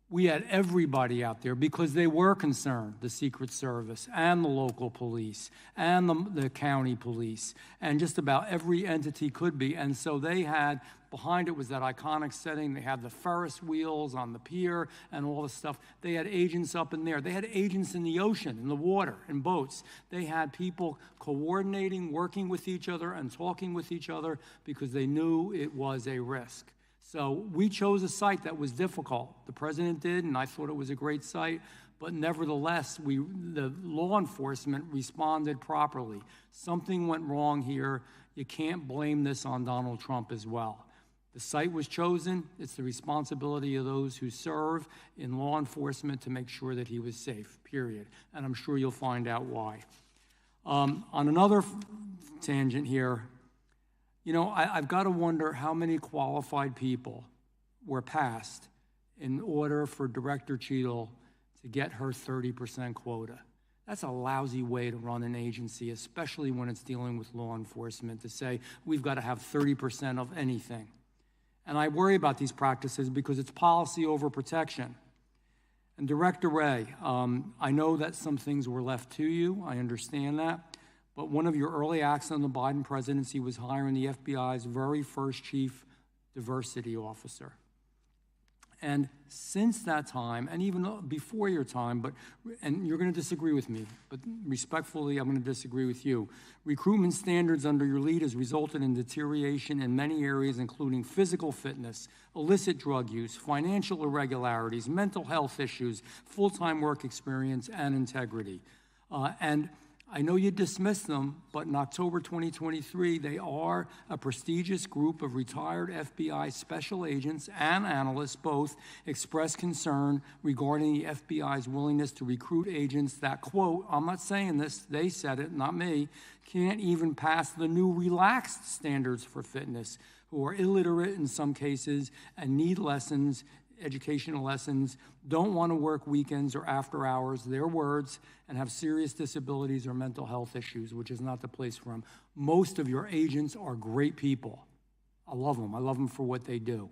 we had everybody out there because they were concerned, the Secret Service and the local police and the county police, and just about every entity could be. And so they had, behind it was that iconic setting. They had the Ferris wheels on the pier and all the stuff. They had agents up in there. They had agents in the ocean, in the water, in boats. They had people coordinating, working with each other and talking with each other because they knew it was a risk. So we chose a site that was difficult. The president did, and I thought it was a great site. But nevertheless, the law enforcement responded properly. Something went wrong here. You can't blame this on Donald Trump as well. The site was chosen. It's the responsibility of those who serve in law enforcement to make sure that he was safe, period. And I'm sure you'll find out why. On another tangent here, you know, I've got to wonder how many qualified people were passed in order for Director Cheadle to get her 30% quota. That's a lousy way to run an agency, especially when it's dealing with law enforcement, to say we've got to have 30% of anything. And I worry about these practices because it's policy over protection. And Director Wray, I know that some things were left to you. I understand that. But one of your early acts on the Biden presidency was hiring the FBI's very first chief diversity officer. And since that time, and even before your time, and you're going to disagree with me, but respectfully, I'm going to disagree with you. Recruitment standards under your lead has resulted in deterioration in many areas, including physical fitness, illicit drug use, financial irregularities, mental health issues, full-time work experience, and integrity. And I know you dismissed them, but in October 2023, they are a prestigious group of retired FBI special agents and analysts both expressed concern regarding the FBI's willingness to recruit agents that, quote, I'm not saying this, they said it, not me, can't even pass the new relaxed standards for fitness, who are illiterate in some cases and need lessons, educational lessons, don't want to work weekends or after hours, their words, and have serious disabilities or mental health issues, which is not the place for them. Most of your agents are great people. I love them. I love them for what they do.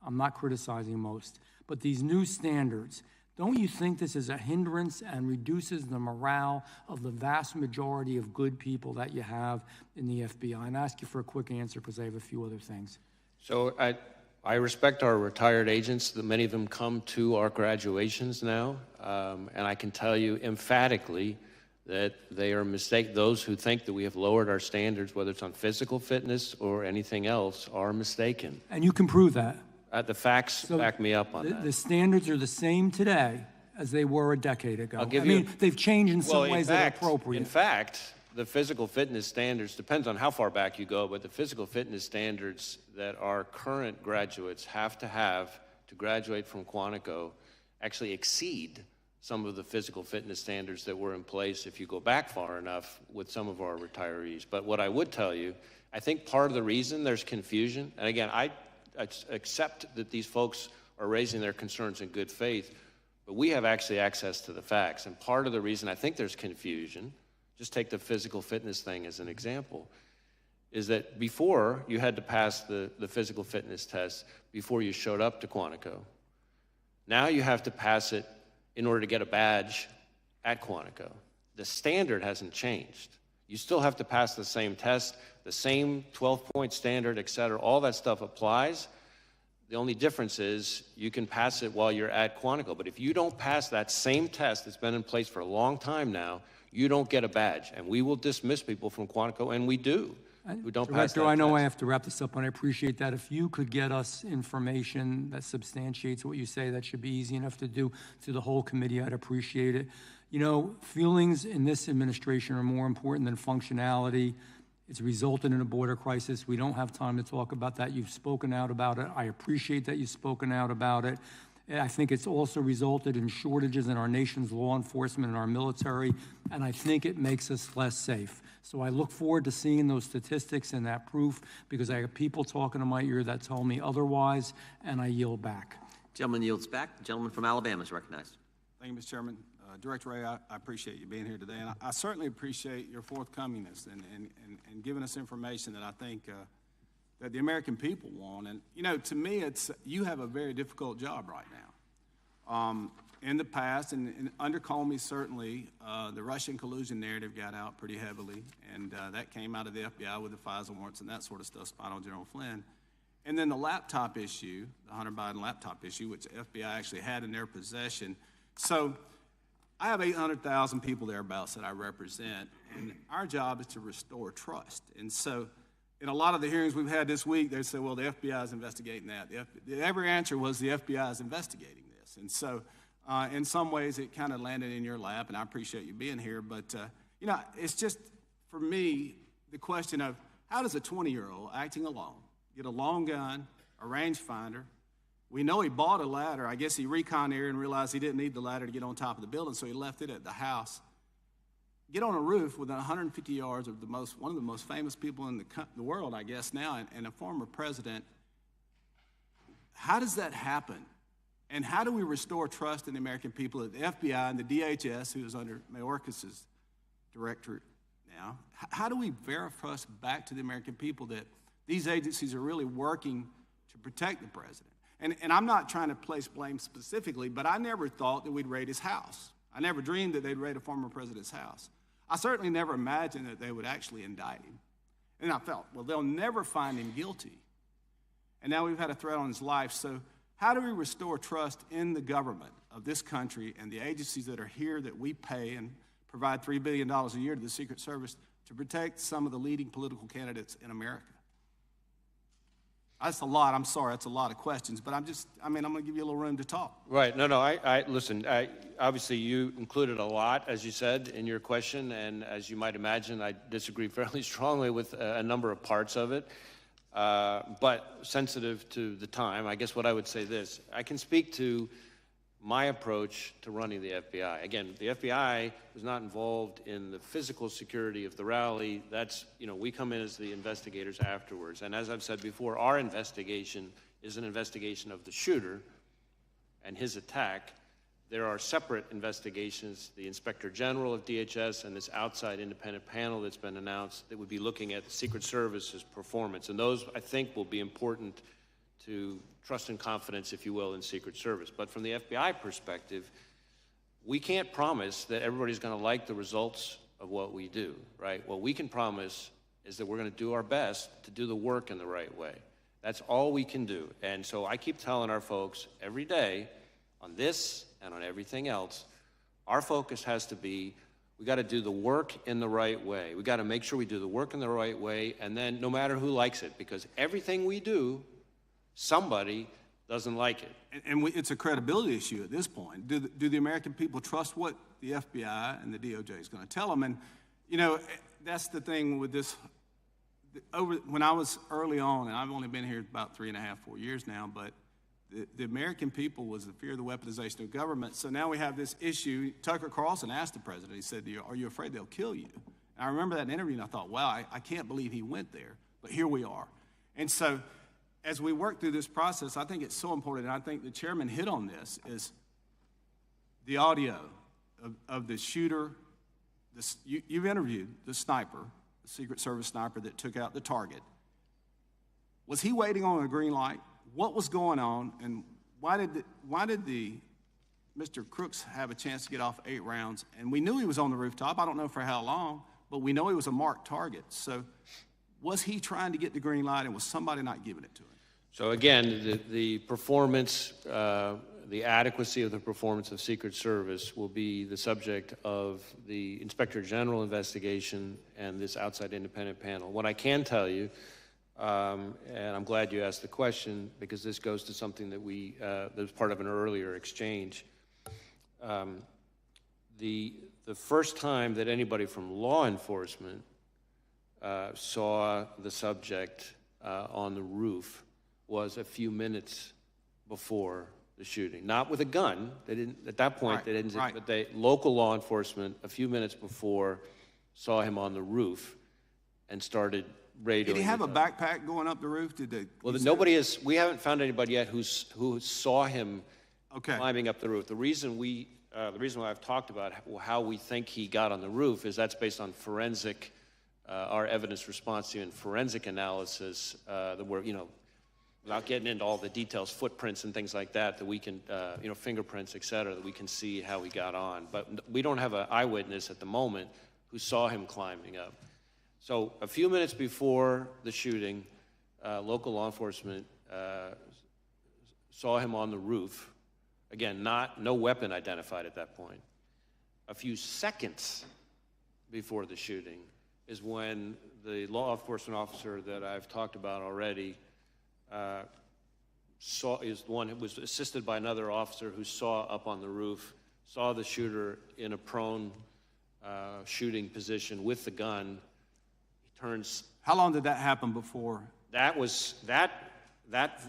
I'm not criticizing most. But these new standards, don't you think this is a hindrance and reduces the morale of the vast majority of good people that you have in the FBI? And I ask you for a quick answer because I have a few other things. So I respect our retired agents. Many of them come to our graduations now, and I can tell you emphatically that they are mistaken. Those who think that we have lowered our standards, whether it's on physical fitness or anything else, are mistaken. And you can prove that. The facts back me up on that. The standards are the same today as they were a decade ago. I'll give you they've changed in some ways that are appropriate. In fact, the physical fitness standards, depends on how far back you go, but the physical fitness standards that our current graduates have to graduate from Quantico actually exceed some of the physical fitness standards that were in place if you go back far enough with some of our retirees. But what I would tell you, I think part of the reason there's confusion, and again, I accept that these folks are raising their concerns in good faith, but we have actually access to the facts. And part of the reason I think there's confusion, just take the physical fitness thing as an example, is that before you had to pass the physical fitness test before you showed up to Quantico. Now you have to pass it in order to get a badge at Quantico. The standard hasn't changed. You still have to pass the same test, the same 12-point standard, et cetera. All that stuff applies. The only difference is you can pass it while you're at Quantico. But if you don't pass that same test that's been in place for a long time now, you don't get a badge. And we will dismiss people from Quantico, and we do, who don't pass that Director, I know test. I have to wrap this up, and I appreciate that. If you could get us information that substantiates what you say, that should be easy enough to do to the whole committee. I'd appreciate it. You know, feelings in this administration are more important than functionality. It's resulted in a border crisis. We don't have time to talk about that. You've spoken out about it. I appreciate that you've spoken out about it. I think it's also resulted in shortages in our nation's law enforcement and our military, and I think it makes us less safe. So I look forward to seeing those statistics and that proof, because I have people talking to my ear that tell me otherwise, and I yield back. Gentleman yields back. The gentleman from Alabama is recognized. Thank you, Mr. Chairman. Director Wray, I appreciate you being here today, and I certainly appreciate your forthcomingness and giving us information that I think that the American people want. And, you know, to me, you have a very difficult job right now. In the past, and under Comey, certainly, the Russian collusion narrative got out pretty heavily, and that came out of the FBI with the FISA warrants and that sort of stuff, spying on General Flynn. And then the laptop issue, the Hunter Biden laptop issue, which the FBI actually had in their possession. So I have 800,000 people thereabouts that I represent, and our job is to restore trust. And so in a lot of the hearings we've had this week, they say, well, the FBI is investigating that. Every answer was the FBI is investigating this. And so in some ways it kind of landed in your lap, and I appreciate you being here. But, you know, it's just, for me, the question of how does a 20-year-old acting alone get a long gun, a rangefinder? We know he bought a ladder. I guess he reconned area and realized he didn't need the ladder to get on top of the building, so he left it at the house. Get on a roof within 150 yards of one of the most famous people in the world, I guess now, and a former president. How does that happen? And how do we restore trust in the American people at the FBI and the DHS, who is under Mayorkas's directorate now? How do we verify trust back to the American people that these agencies are really working to protect the president? And I'm not trying to place blame specifically, but I never thought that we'd raid his house. I never dreamed that they'd raid a former president's house. I certainly never imagined that they would actually indict him. And I felt, well, they'll never find him guilty. And now we've had a threat on his life. So How do we restore trust in the government of this country and the agencies that are here that we pay and provide $3 billion a year to the Secret Service to protect some of the leading political candidates in America? That's a lot. I'm sorry, that's a lot of questions, but I'm going to give you a little room to talk. Right. No, listen, obviously you included a lot, as you said, in your question, and as you might imagine, I disagree fairly strongly with a number of parts of it, but sensitive to the time, I guess what I would say this, I can speak to my approach to running the FBI. Again, the FBI was not involved in the physical security of the rally. That's, we come in as the investigators afterwards. And as I've said before, our investigation is an investigation of the shooter and his attack. There are separate investigations, the Inspector General of DHS and this outside independent panel that's been announced that would be looking at the Secret Service's performance. And those, I think, will be important to trust and confidence, if you will, in Secret Service. But from the FBI perspective, we can't promise that everybody's going to like the results of what we do, right? What we can promise is that we're going to do our best to do the work in the right way. That's all we can do. And so I keep telling our folks every day on this and on everything else, our focus has to be, we got to do the work in the right way. We got to make sure we do the work in the right way, and then no matter who likes it, because everything we do, somebody doesn't like it. And it's a credibility issue at this point. Do the American people trust what the FBI and the DOJ is going to tell them? And, that's the thing with this. When I was early on, and I've only been here about 3.5, 4 years now, but the American people was the fear of the weaponization of government. So now we have this issue. Tucker Carlson asked the president, he said, are you afraid they'll kill you? And I remember that interview, and I thought, wow, I can't believe he went there. But here we are. And so as we work through this process, I think it's so important, and I think the chairman hit on this, is the audio of the shooter. You've interviewed the sniper, the Secret Service sniper that took out the target. Was he waiting on a green light? What was going on, and why did Mr. Crooks have a chance to get off 8 rounds? And we knew he was on the rooftop. I don't know for how long, but we know he was a marked target. So was he trying to get the green light, and was somebody not giving it to him? So again, the performance, the adequacy of the performance of Secret Service will be the subject of the Inspector General investigation and this outside independent panel. What I can tell you, and I'm glad you asked the question, because this goes to something that that was part of an earlier exchange. The first time that anybody from law enforcement saw the subject on the roof was a few minutes before the shooting. Not with a gun. They didn't, at that point, right, they didn't, right. But local law enforcement, a few minutes before, saw him on the roof and started radioing. Did he have a backpack going up the roof? Well, we haven't found anybody yet who saw him climbing up the roof. The reason why I've talked about how we think he got on the roof is that's based on forensic, our evidence response team and forensic analysis, that we're, without getting into all the details, footprints and things like that we can, fingerprints, et cetera, that we can see how he got on. But we don't have an eyewitness at the moment who saw him climbing up. So a few minutes before the shooting, local law enforcement saw him on the roof. Again, no weapon identified at that point. A few seconds before the shooting is when the law enforcement officer that I've talked about already is the one who was assisted by another officer who saw up on the roof, saw the shooter in a prone shooting position with the gun. He turns. How long did that happen before? That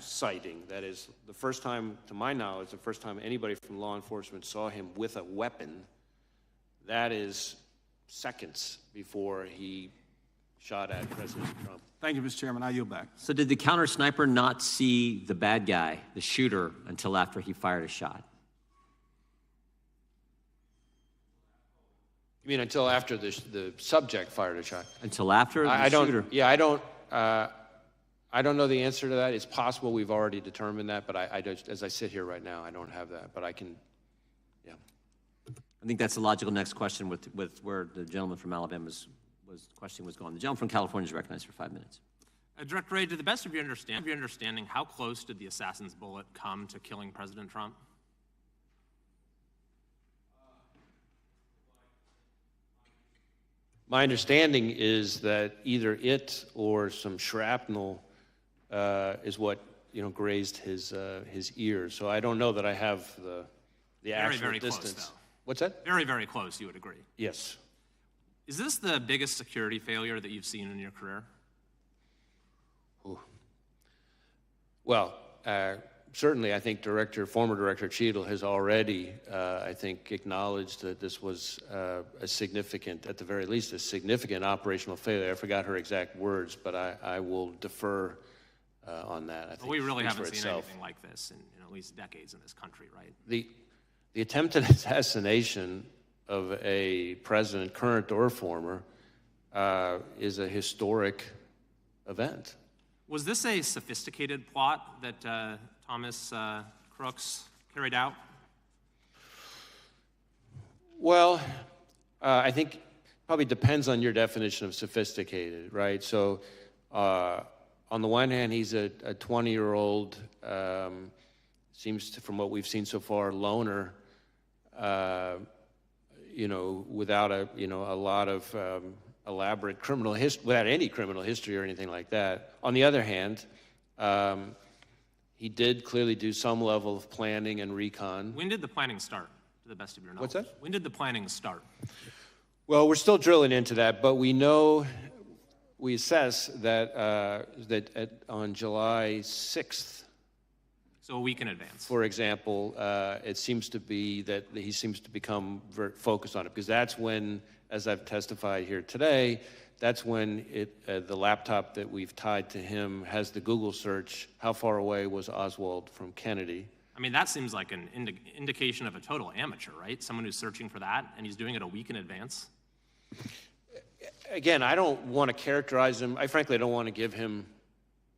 sighting, that is the first time, to my knowledge, the first time anybody from law enforcement saw him with a weapon, that is seconds before he shot at President Trump. Thank you, Mr. Chairman. I yield back. So did the counter sniper not see the bad guy, the shooter, until after he fired a shot? You mean until after the subject fired a shot? Until after the shooter? Yeah, I don't know the answer to that. It's possible we've already determined that, but as I sit here right now, I don't have that. But I can, yeah. I think that's the logical next question with where the gentleman from Alabama's question was going. The gentleman from California is recognized for 5 minutes. Director Wray, to the best of your understanding, how close did the assassin's bullet come to killing President Trump? My understanding is that either it or some shrapnel is what grazed his ear. So I don't know that I have the actual very distance. close, though. What's that? Very, very close, you would agree. Yes. Is this the biggest security failure that you've seen in your career? Ooh. Well, certainly I think former Director Cheadle has already, I think, acknowledged that this was a significant, at the very least, a significant operational failure. I forgot her exact words, but I will defer on that. I think We really it speaks haven't for seen itself. anything like this in at least decades in this country, right? The attempted assassination of a president, current or former, is a historic event. Was this a sophisticated plot that Thomas Crooks carried out? Well, I think probably depends on your definition of sophisticated, right? So on the one hand, he's a 20-year-old, seems to, from what we've seen so far, loner, without a lot of elaborate criminal history, without any criminal history or anything like that. On the other hand, he did clearly do some level of planning and recon. When did the planning start, to the best of your knowledge? What's that? When did the planning start? Well, we're still drilling into that, but we assess that on July 6th, So a week in advance. for example, it seems to be that he seems to become very focused on it, because that's when, as I've testified here today, that's when the laptop that we've tied to him has the Google search, how far away was Oswald from Kennedy? I mean, that seems like an indication of a total amateur, right? Someone who's searching for that, and he's doing it a week in advance. Again, I don't want to characterize him, I frankly don't want to give him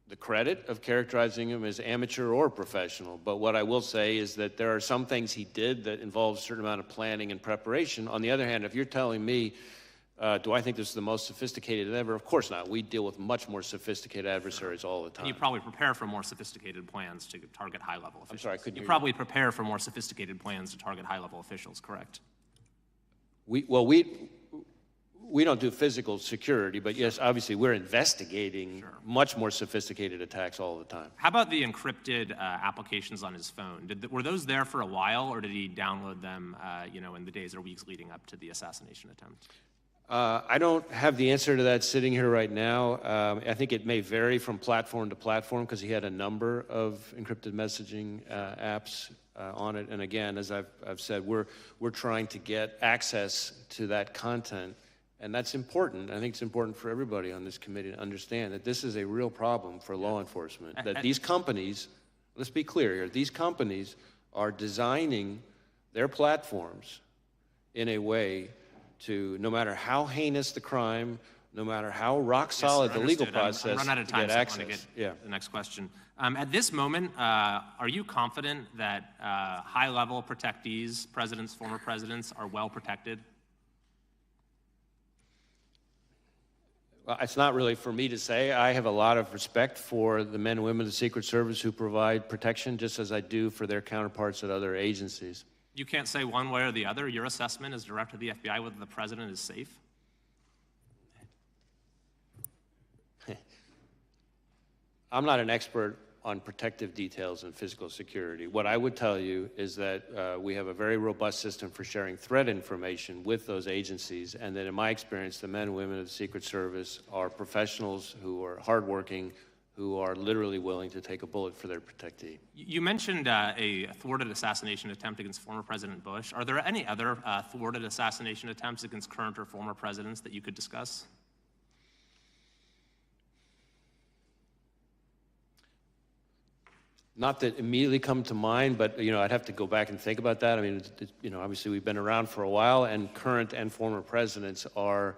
the credit of characterizing him as amateur or professional, but what I will say is that there are some things he did that involve a certain amount of planning and preparation. On the other hand, if you're telling me, do I think this is the most sophisticated ever? Of course not. We deal with much more sophisticated adversaries all the time. And you probably prepare for more sophisticated plans to target high-level officials. I'm sorry, I couldn't You hear you. probably prepare for more sophisticated plans to target high-level officials, correct? We don't do physical security, but yes, obviously we're investigating much more sophisticated attacks all the time. How about the encrypted applications on his phone? Were those there for a while, or did he download them, in the days or weeks leading up to the assassination attempt? I don't have the answer to that sitting here right now. I think it may vary from platform to platform because he had a number of encrypted messaging apps on it. And again, as I've said, we're trying to get access to that content. And that's important. I think it's important for everybody on this committee to understand that this is a real problem for law enforcement. That these companies, let's be clear here, these companies are designing their platforms in a way to, no matter how heinous the crime, no matter how rock solid the legal process, I'm run out of time, to get so access. I want to get the next question. At this moment, are you confident that high-level protectees, presidents, former presidents, are well protected? Well, it's not really for me to say. I have a lot of respect for the men and women of the Secret Service who provide protection, just as I do for their counterparts at other agencies. You can't say one way or the other. Your assessment as director of the FBI whether the president is safe? I'm not an expert on protective details and physical security. What I would tell you is that we have a very robust system for sharing threat information with those agencies, and that in my experience, the men and women of the Secret Service are professionals who are hardworking, who are literally willing to take a bullet for their protectee. You mentioned a thwarted assassination attempt against former President Bush. Are there any other thwarted assassination attempts against current or former presidents that you could discuss? Not that immediately come to mind, but I'd have to go back and think about that. I mean, obviously we've been around for a while, and current and former presidents are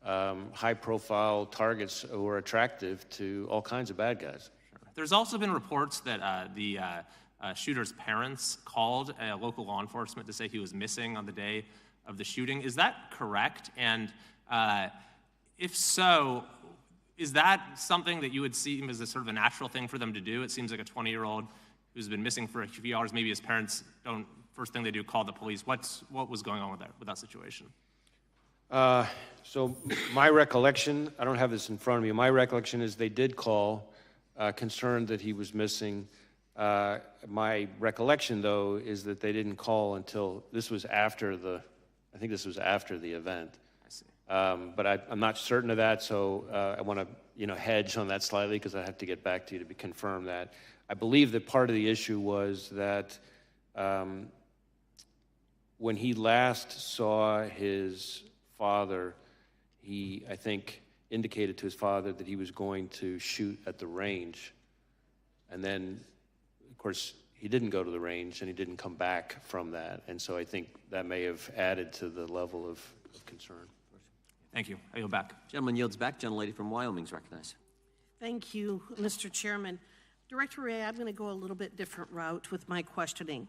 high-profile targets who are attractive to all kinds of bad guys. There's also been reports that the shooter's parents called local law enforcement to say he was missing on the day of the shooting. Is that correct? And if so, Is that something that you would see as a sort of a natural thing for them to do? It seems like a 20-year-old who's been missing for a few hours, maybe his parents don't, first thing they do, call the police. What was going on with that situation? So my recollection, I don't have this in front of me, my recollection is they did call, concerned that he was missing. My recollection, though, is that they didn't call until this was after I think this was after the event. I see. But I'm not certain of that, so I want to, hedge on that slightly because I have to get back to you to confirm that. I believe that part of the issue was that when he last saw his father, he, I think, indicated to his father that he was going to shoot at the range. And then, of course, he didn't go to the range and he didn't come back from that. And so I think that may have added to the level of concern. Thank you. I yield back. Gentleman yields back. Gentlelady from Wyoming is recognized. Thank you, Mr. Chairman. Director Wray, I'm going to go a little bit different route with my questioning.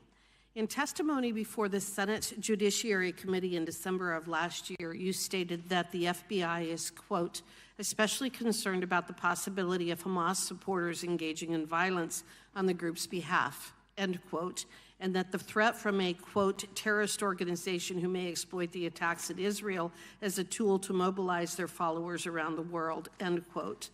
In testimony before the Senate Judiciary Committee in December of last year, you stated that the FBI is, quote, especially concerned about the possibility of Hamas supporters engaging in violence on the group's behalf, end quote, and that the threat from a, quote, terrorist organization who may exploit the attacks in Israel as a tool to mobilize their followers around the world, end quote.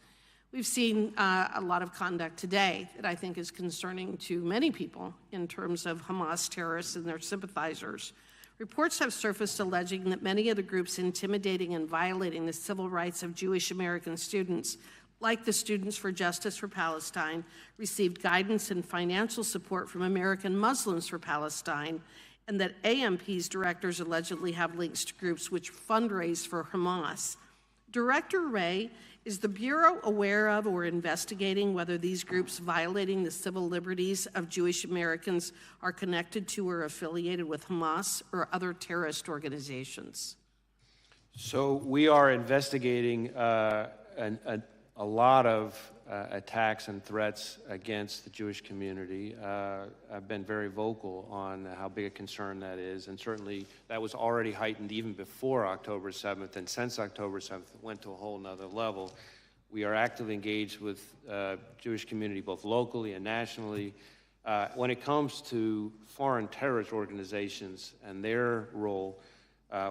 We've seen a lot of conduct today that I think is concerning to many people in terms of Hamas terrorists and their sympathizers. Reports have surfaced alleging that many of the groups intimidating and violating the civil rights of Jewish American students, like the Students for Justice for Palestine, received guidance and financial support from American Muslims for Palestine, and that AMP's directors allegedly have links to groups which fundraise for Hamas. Director Wray, is the Bureau aware of or investigating whether these groups violating the civil liberties of Jewish Americans are connected to or affiliated with Hamas or other terrorist organizations? So we are investigating a lot of attacks and threats against the Jewish community. I've been very vocal on how big a concern that is, and certainly that was already heightened even before October 7th, and since October 7th, it went to a whole nother level. We are actively engaged with Jewish community, both locally and nationally. When it comes to foreign terrorist organizations and their role,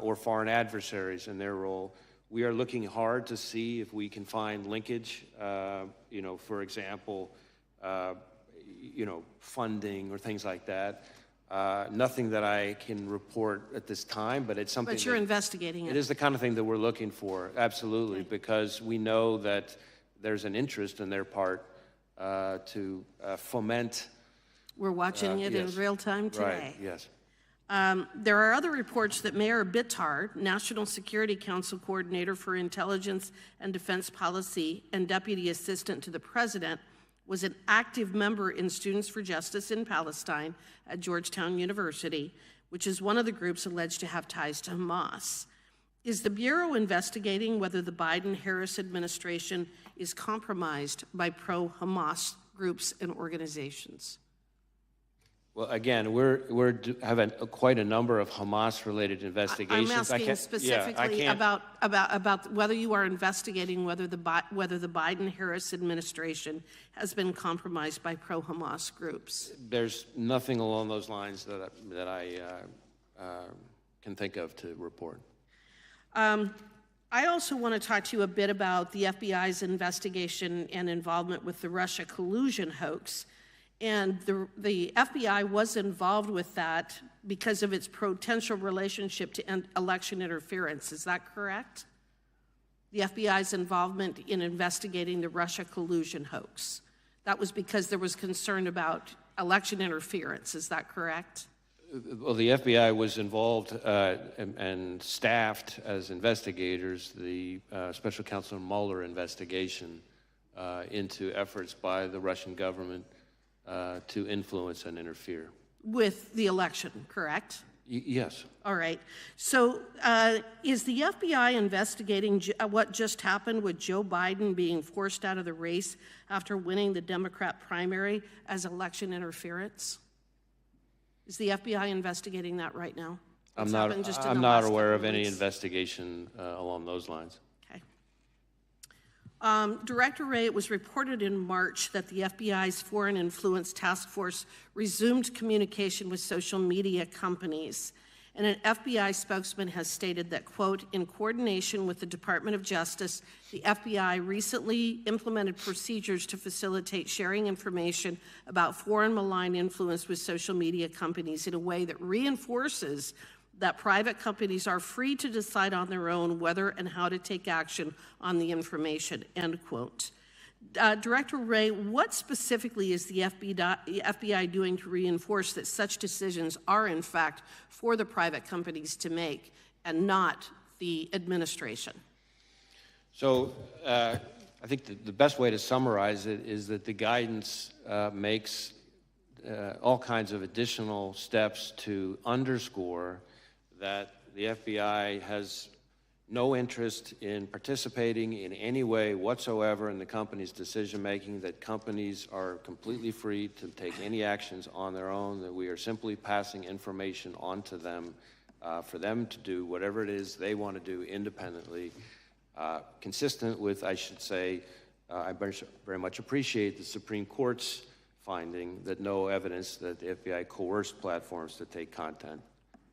or foreign adversaries and their role, we are looking hard to see if we can find linkage, for example, funding or things like that. Nothing that I can report at this time, but it's something. But you're investigating it. It is the kind of thing that we're looking for, absolutely, because we know that there's an interest in their part to foment. We're watching it in yes. real time today. Right, yes. There are other reports that Mayor Bitar, National Security Council Coordinator for Intelligence and Defense Policy and Deputy Assistant to the President, was an active member in Students for Justice in Palestine at Georgetown University, which is one of the groups alleged to have ties to Hamas. Is the Bureau investigating whether the Biden-Harris administration is compromised by pro-Hamas groups and organizations? Well, again, we're having quite a number of Hamas-related investigations. I'm asking specifically about whether you are investigating whether the Biden-Harris administration has been compromised by pro-Hamas groups. There's nothing along those lines that I can think of to report. I also want to talk to you a bit about the FBI's investigation and involvement with the Russia collusion hoax. And the FBI was involved with that because of its potential relationship to election interference. Is that correct? The FBI's involvement in investigating the Russia collusion hoax. That was because there was concern about election interference. Is that correct? Well, the FBI was involved and staffed as investigators the Special Counsel Mueller investigation into efforts by the Russian government to influence and interfere. With the election, correct? Yes. All right. So is the FBI investigating what just happened with Joe Biden being forced out of the race after winning the Democrat primary as election interference? Is the FBI investigating that right now? I'm not aware of any investigation along those lines. Okay. Director Wray, it was reported in March that the FBI's Foreign Influence Task Force resumed communication with social media companies. And an FBI spokesman has stated that, quote, in coordination with the Department of Justice, the FBI recently implemented procedures to facilitate sharing information about foreign malign influence with social media companies in a way that reinforces that private companies are free to decide on their own whether and how to take action on the information, end quote. Director Wray, what specifically is the FBI doing to reinforce that such decisions are, in fact, for the private companies to make and not the administration? So I think the best way to summarize it is that the guidance makes all kinds of additional steps to underscore that the FBI has no interest in participating in any way whatsoever in the company's decision-making, that companies are completely free to take any actions on their own, that we are simply passing information on to them for them to do whatever it is they want to do independently, consistent with, I should say, I very much appreciate the Supreme Court's finding that no evidence that the FBI coerced platforms to take content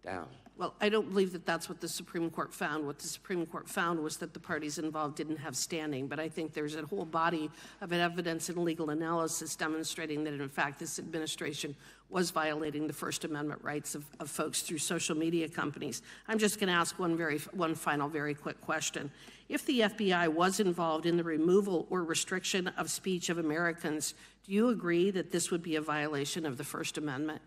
down. Well, I don't believe that that's what the Supreme Court found. What the Supreme Court found was that the parties involved didn't have standing, but I think there's a whole body of evidence and legal analysis demonstrating that, in fact, this administration was violating the First Amendment rights of folks through social media companies. I'm just going to ask one final very quick question. If the FBI was involved in the removal or restriction of speech of Americans, do you agree that this would be a violation of the First Amendment?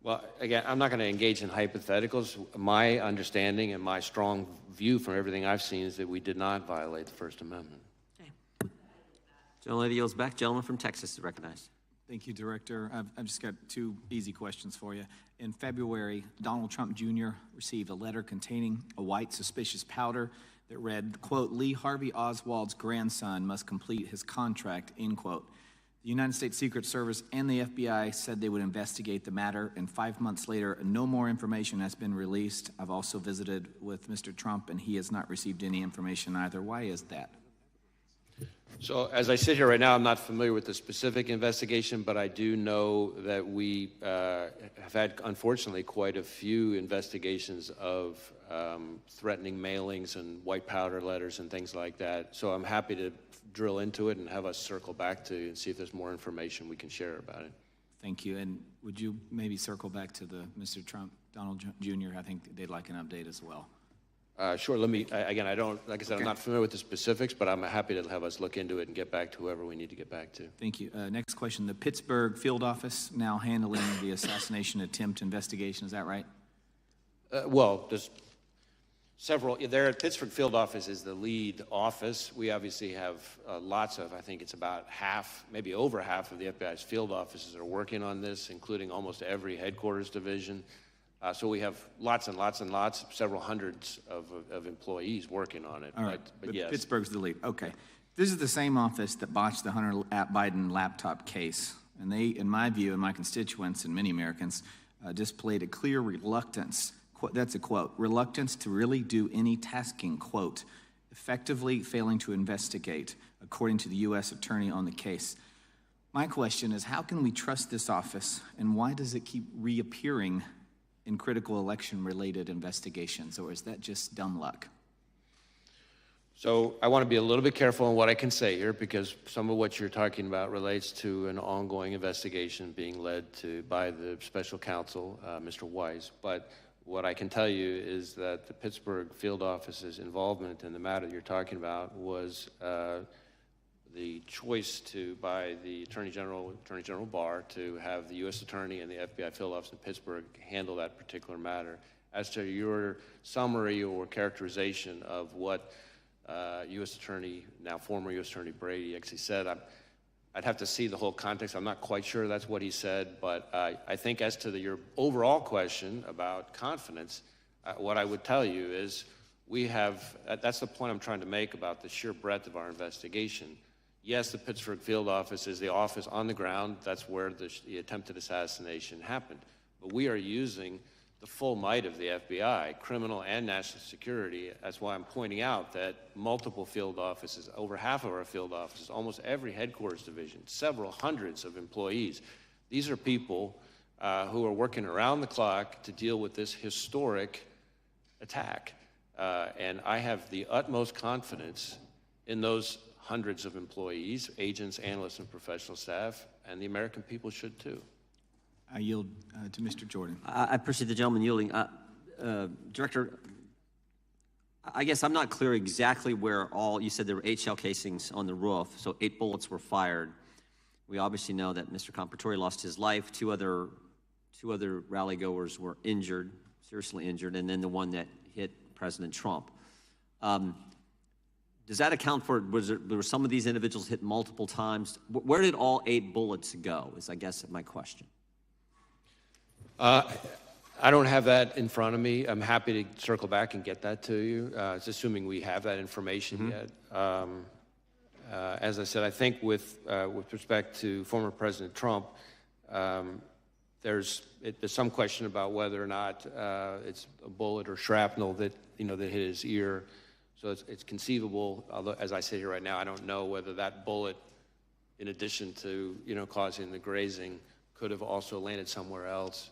Well, again, I'm not going to engage in hypotheticals. My understanding and my strong view from everything I've seen is that we did not violate the First Amendment. Okay. Gentlelady yields back. Gentleman from Texas is recognized. Thank you, Director. I've just got two easy questions for you. In February, Donald Trump Jr. received a letter containing a white suspicious powder that read, quote, Lee Harvey Oswald's grandson must complete his contract, end quote. The United States Secret Service and the FBI said they would investigate the matter, and 5 months later, no more information has been released. I've also visited with Mr. Trump, and he has not received any information either. Why is that? So as I sit here right now, I'm not familiar with the specific investigation, but I do know that we have had, unfortunately, quite a few investigations of threatening mailings and white powder letters and things like that. So I'm happy to drill into it and have us circle back to you and see if there's more information we can share about it. Thank you. And would you maybe circle back to the Mr. Trump, Donald Jr.? I think they'd like an update as well. Sure. Let me, again, I don't, like I said, I'm not familiar with the specifics, but I'm happy to have us look into it and get back to whoever we need to get back to. Thank you. Next question. The Pittsburgh field office now handling the assassination attempt investigation. Is that right? Well, there's several. There at Pittsburgh field office is the lead office. We obviously have lots of, I think it's about half, maybe over half of the FBI's field offices are working on this, including almost every headquarters division. So we have lots and lots and lots, several hundreds of employees working on it. All right, but yes. Pittsburgh's the lead. Okay. This is the same office that botched the Hunter Biden laptop case. And they, in my view, and my constituents and many Americans, displayed a clear reluctance, that's a quote, reluctance to really do any tasking, quote, effectively failing to investigate, according to the U.S. attorney on the case. My question is, how can we trust this office, and why does it keep reappearing in critical election-related investigations, or is that just dumb luck? So I want to be a little bit careful on what I can say here, because some of what you're talking about relates to an ongoing investigation being led by the special counsel, Mr. Weiss. But what I can tell you is that the Pittsburgh field office's involvement in the matter you're talking about was the choice by the Attorney General Barr to have the U.S. Attorney and the FBI field office in Pittsburgh handle that particular matter. As to your summary or characterization of what U.S. Attorney, now former U.S. Attorney Brady actually said, I'd have to see the whole context. I'm not quite sure that's what he said, but I think as to your overall question about confidence, what I would tell you is we have, that's the point I'm trying to make about the sheer breadth of our investigation. Yes, the Pittsburgh field office is the office on the ground. That's where the attempted assassination happened. But we are using the full might of the FBI, criminal and national security. That's why I'm pointing out that multiple field offices, over half of our field offices, almost every headquarters division, several hundreds of employees. These are people who are working around the clock to deal with this historic attack. And I have the utmost confidence in those hundreds of employees, agents, analysts, and professional staff, and the American people should too. I yield to Mr. Jordan. I appreciate the gentleman yielding. Director, I guess I'm not clear exactly where you said there were 8 shell casings on the roof, so 8 bullets were fired. We obviously know that Mr. Compratore lost his life. Two other rally-goers were injured, seriously injured, and then the one that hit President Trump. Does that account for, were some of these individuals hit multiple times? Where did all 8 bullets go, is I guess my question. I don't have that in front of me. I'm happy to circle back and get that to you. It's assuming we have that information yet. As I said, I think with respect to former President Trump, there's some question about whether or not it's a bullet or shrapnel that that hit his ear. So it's conceivable. Although, as I sit here right now, I don't know whether that bullet, in addition to causing the grazing, could have also landed somewhere else.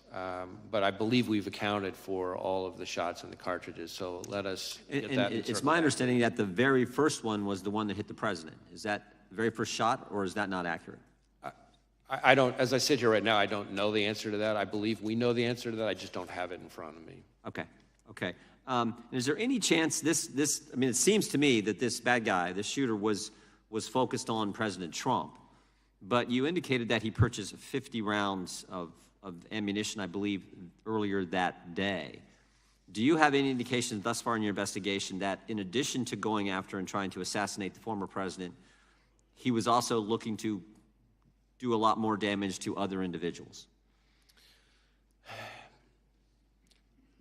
But I believe we've accounted for all of the shots in the cartridges. So let us get that. And it's my understanding that the very first one was the one that hit the president. Is that the very first shot, or is that not accurate? I don't, as I sit here right now, I don't know the answer to that. I believe we know the answer to that. I just don't have it in front of me. Okay. Is there any chance I mean, it seems to me that this bad guy, this shooter, was focused on President Trump, but you indicated that he purchased 50 rounds of ammunition, I believe, earlier that day. Do you have any indications thus far in your investigation that in addition to going after and trying to assassinate the former president, he was also looking to do a lot more damage to other individuals?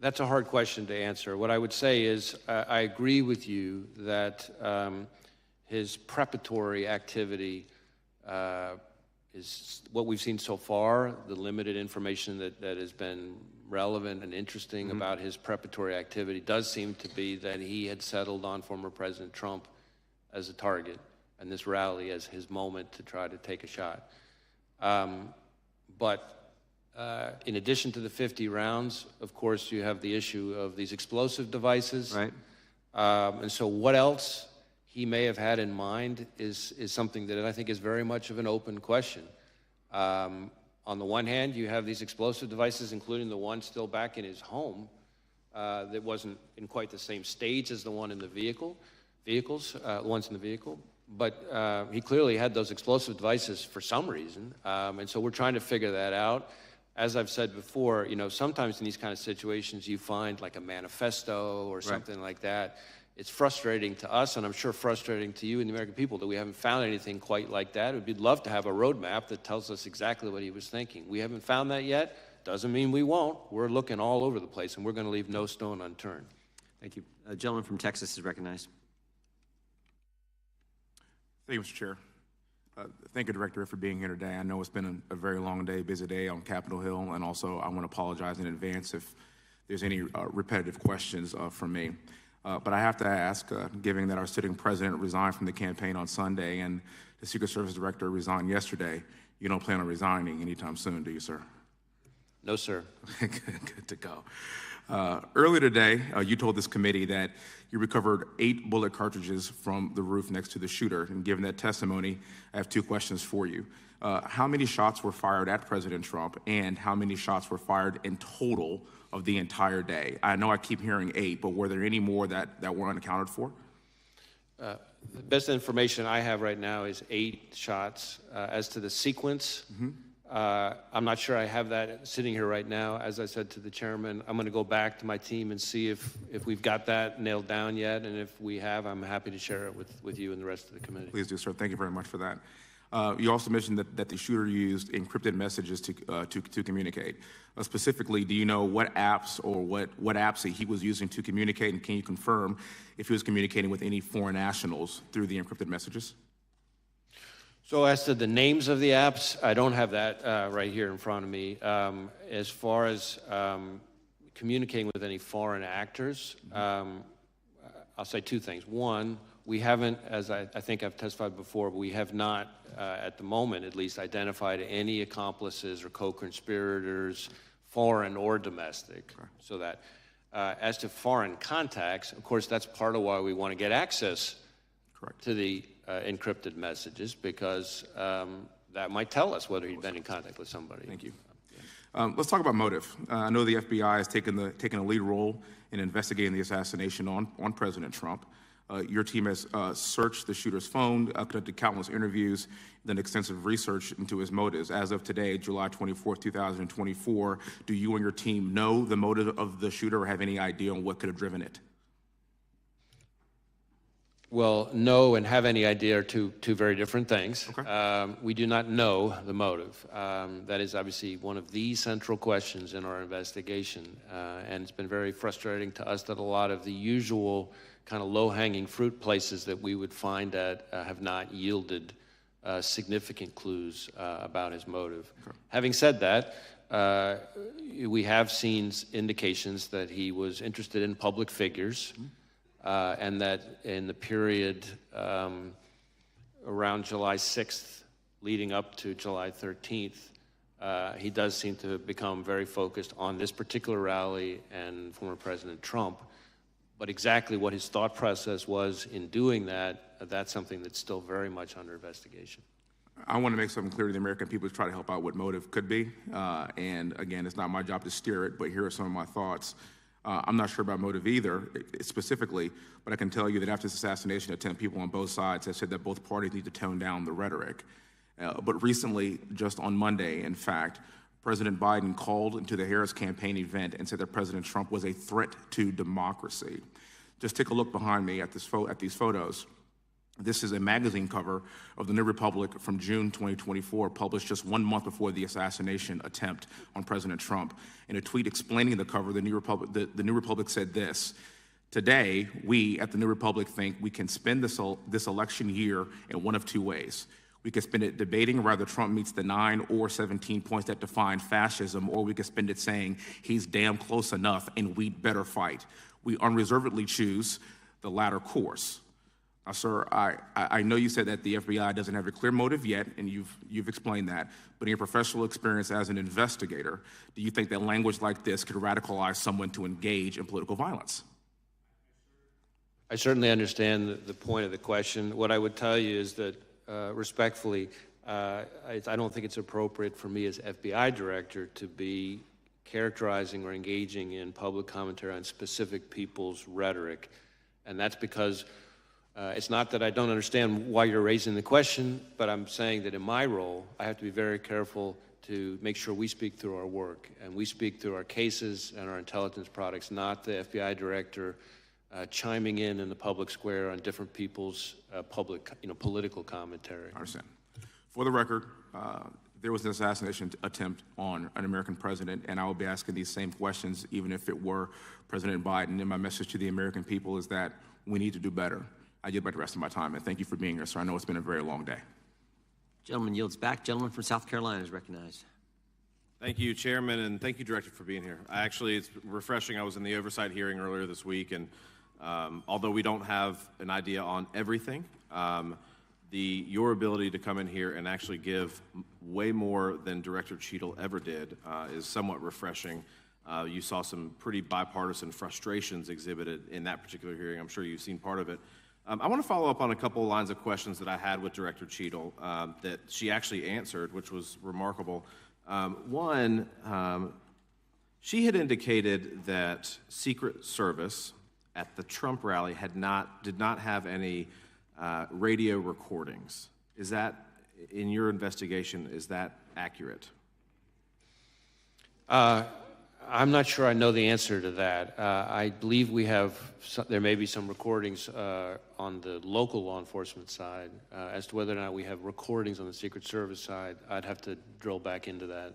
That's a hard question to answer. What I would say is I agree with you that his preparatory activity is what we've seen so far, the limited information that has been relevant and interesting about his preparatory activity does seem to be that he had settled on former President Trump as a target and this rally as his moment to try to take a shot. But in addition to the 50 rounds, of course, you have the issue of these explosive devices. Right. And so what else he may have had in mind is something that I think is very much of an open question. On the one hand, you have these explosive devices, including the one still back in his home that wasn't in quite the same stage as the one in the ones in the vehicle. But he clearly had those explosive devices for some reason. And so we're trying to figure that out. As I've said before, sometimes in these kind of situations, you find like a manifesto or something like that. It's frustrating to us, and I'm sure frustrating to you and the American people, that we haven't found anything quite like that. We'd love to have a roadmap that tells us exactly what he was thinking. We haven't found that yet. Doesn't mean we won't. We're looking all over the place, and we're going to leave no stone unturned. Thank you. A gentleman from Texas is recognized. Thank you, Mr. Chair. Thank you, Director, for being here today. I know it's been a very long day, busy day on Capitol Hill, and also I want to apologize in advance if there's any repetitive questions from me. But I have to ask, given that our sitting president resigned from the campaign on Sunday and the Secret Service Director resigned yesterday, you don't plan on resigning anytime soon, do you, sir? No, sir. Good to go. Earlier today, you told this committee that you recovered 8 bullet cartridges from the roof next to the shooter. And given that testimony, I have 2 questions for you. How many shots were fired at President Trump, and how many shots were fired in total of the entire day? I know I keep hearing 8, but were there any more that were unaccounted for? The best information I have right now is 8 shots. As to the sequence, I'm not sure I have that sitting here right now. As I said to the chairman, I'm going to go back to my team and see if we've got that nailed down yet. And if we have, I'm happy to share it with you and the rest of the committee. Please do, sir. Thank you very much for that. You also mentioned that the shooter used encrypted messages to communicate. Specifically, do you know what apps or what apps he was using to communicate, and can you confirm if he was communicating with any foreign nationals through the encrypted messages? So as to the names of the apps, I don't have that right here in front of me. As far as communicating with any foreign actors, I'll say two things. One, we haven't, as I think I've testified before, but we have not, at the moment at least, identified any accomplices or co-conspirators, foreign or domestic. So that, as to foreign contacts, of course, that's part of why we want to get access to the encrypted messages, because that might tell us whether he'd been in contact with somebody. Thank you. Let's talk about motive. I know the FBI has taken a lead role in investigating the assassination on President Trump. Your team has searched the shooter's phone, conducted countless interviews, done extensive research into his motives. As of today, July 24th, 2024, do you and your team know the motive of the shooter or have any idea on what could have driven it? Well, know and have any idea are two very different things. Okay. We do not know the motive. That is obviously one of the central questions in our investigation, and it's been very frustrating to us that a lot of the usual kind of low-hanging fruit places that we would find at have not yielded significant clues about his motive. Okay. Having said that, we have seen indications that he was interested in public figures. And that in the period around July 6th, leading up to July 13th, he does seem to have become very focused on this particular rally and former President Trump. But exactly what his thought process was in doing that, that's something that's still very much under investigation. I want to make something clear to the American people to try to help out what motive could be. And again, it's not my job to steer it, but here are some of my thoughts. I'm not sure about motive either, specifically, but I can tell you that after this assassination attempt, people on both sides have said that both parties need to tone down the rhetoric. But recently, just on Monday, in fact, President Biden called into the Harris campaign event and said that President Trump was a threat to democracy. Just take a look behind me at these photos. This is a magazine cover of the New Republic from June 2024, published just 1 month before the assassination attempt on President Trump. In a tweet explaining the cover, the New Republic said this: "Today, we at the New Republic think we can spend this election year in one of two ways. We could spend it debating whether Trump meets the 9 or 17 points that define fascism, or we could spend it saying he's damn close enough and we'd better fight. We unreservedly choose the latter course." Now, sir, I know you said that the FBI doesn't have a clear motive yet, and you've explained that, but in your professional experience as an investigator, do you think that language like this could radicalize someone to engage in political violence? I certainly understand the point of the question. What I would tell you is that, respectfully, I don't think it's appropriate for me as FBI director to be characterizing or engaging in public commentary on specific people's rhetoric, and that's because it's not that I don't understand why you're raising the question, but I'm saying that in my role, I have to be very careful to make sure we speak through our work, and we speak through our cases and our intelligence products, not the FBI director chiming in the public square on different people's political commentary. I understand. For the record, there was an assassination attempt on an American president, and I will be asking these same questions even if it were President Biden. And my message to the American people is that we need to do better. I yield back the rest of my time, and thank you for being here, sir. I know it's been a very long day. Gentleman yields back. Gentleman from South Carolina is recognized. Thank you, Chairman, and thank you, Director, for being here. It's refreshing. I was in the oversight hearing earlier this week, and although we don't have an idea on everything, your ability to come in here and actually give way more than Director Cheadle ever did is somewhat refreshing. You saw some pretty bipartisan frustrations exhibited in that particular hearing. I'm sure you've seen part of it. I want to follow up on a couple of lines of questions that I had with Director Cheadle that she actually answered, which was remarkable. One, she had indicated that Secret Service at the Trump rally did not have any radio recordings. Is that, in your investigation, is that accurate? I'm not sure I know the answer to that. I believe there may be some recordings on the local law enforcement side. As to whether or not we have recordings on the Secret Service side, I'd have to drill back into that.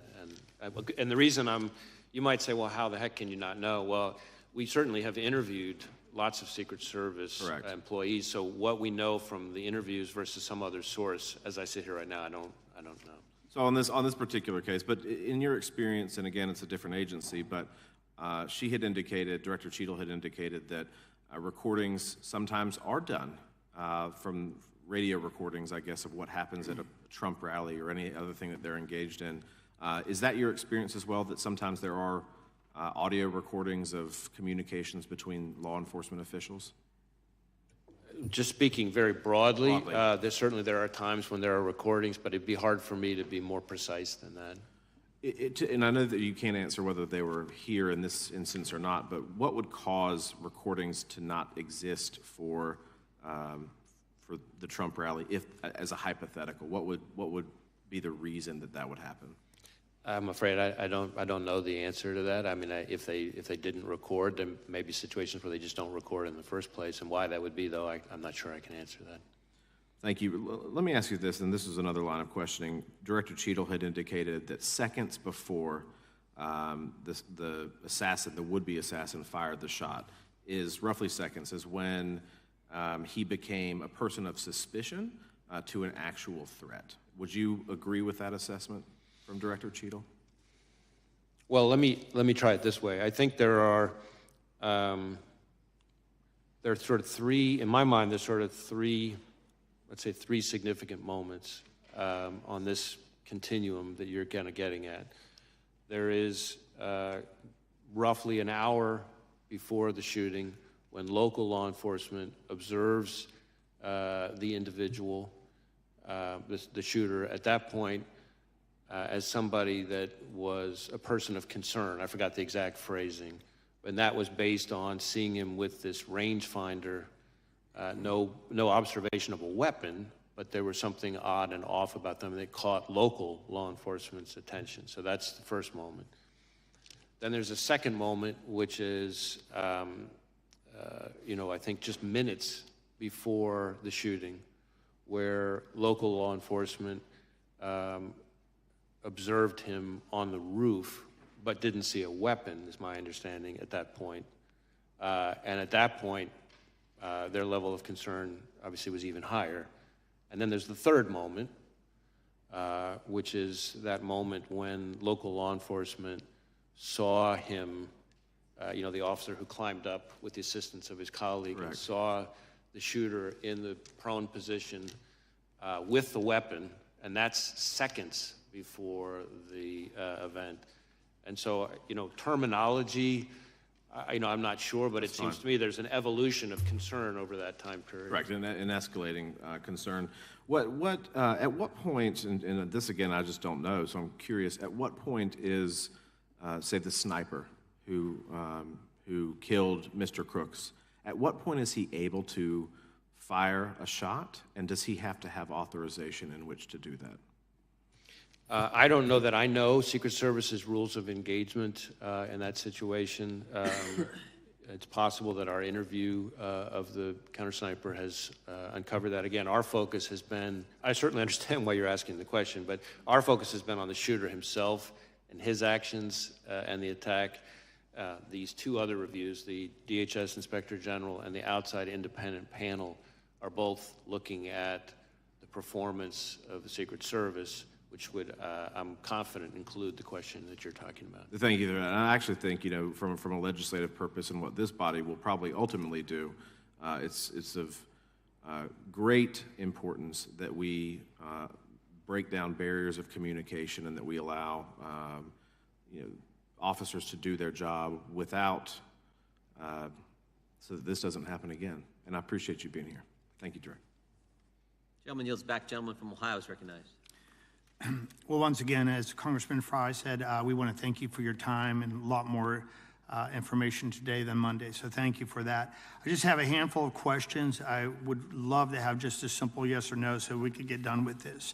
And the reason you might say, well, how the heck can you not know? Well, we certainly have interviewed lots of Secret Service employees, so what we know from the interviews versus some other source, as I sit here right now, I don't know. So on this particular case, but in your experience, and again, it's a different agency, but she had indicated, Director Cheadle had indicated that recordings sometimes are done from radio recordings, I guess, of what happens at a Trump rally or any other thing that they're engaged in. Is that your experience as well, that sometimes there are audio recordings of communications between law enforcement officials? Just speaking very broadly, certainly there are times when there are recordings, but it'd be hard for me to be more precise than that. And I know that you can't answer whether they were here in this instance or not, but what would cause recordings to not exist for the Trump rally, if, as a hypothetical? What would be the reason that would happen? I'm afraid I don't know the answer to that. I mean, if they didn't record, there may be situations where they just don't record in the first place, and why that would be, though, I'm not sure I can answer that. Thank you. Let me ask you this, and this is another line of questioning. Director Cheadle had indicated that seconds before the would-be assassin fired the shot, is roughly seconds, is when he became a person of suspicion to an actual threat. Would you agree with that assessment from Director Cheadle? Well, let me try it this way. I think there are sort of three, in my mind, there's sort of three, let's say three significant moments on this continuum that you're kind of getting at. There is roughly an hour before the shooting when local law enforcement observes the individual, the shooter. At that point, as somebody that was a person of concern. I forgot the exact phrasing, and that was based on seeing him with this rangefinder, no observation of a weapon, but there was something odd and off about them that caught local law enforcement's attention. So that's the first moment. Then there's a second moment, which is, I think just minutes before the shooting, where local law enforcement observed him on the roof, but didn't see a weapon, is my understanding at that point. And at that point, their level of concern obviously was even higher. And then there's the third moment, which is that moment when local law enforcement saw him, the officer who climbed up with the assistance of his colleague and saw the shooter in the prone position with the weapon, and that's seconds before the event. And so, terminology, I'm not sure, but it seems to me there's an evolution of concern over that time period. Correct, an escalating concern. At what point, and this again I just don't know, so I'm curious, at what point is, say, the sniper who killed Mr. Crooks, at what point is he able to fire a shot, and does he have to have authorization in which to do that? I don't know that I know Secret Service's rules of engagement in that situation. It's possible that our interview of the counter-sniper has uncovered that. Again, our focus has been, I certainly understand why you're asking the question, but our focus has been on the shooter himself and his actions and the attack. These two other reviews, the DHS Inspector General and the outside independent panel, are both looking at the performance of the Secret Service, which would, I'm confident, include the question that you're talking about. Thank you. And I actually think, from a legislative purpose and what this body will probably ultimately do, it's of great importance that we break down barriers of communication and that we allow, officers to do their job without, so that this doesn't happen again. And I appreciate you being here. Thank you, Director. Gentleman yields back. Gentleman from Ohio is recognized. Well, once again, as Congressman Fry said, we want to thank you for your time and a lot more information today than Monday. So thank you for that. I just have a handful of questions. I would love to have just a simple yes or no so we could get done with this.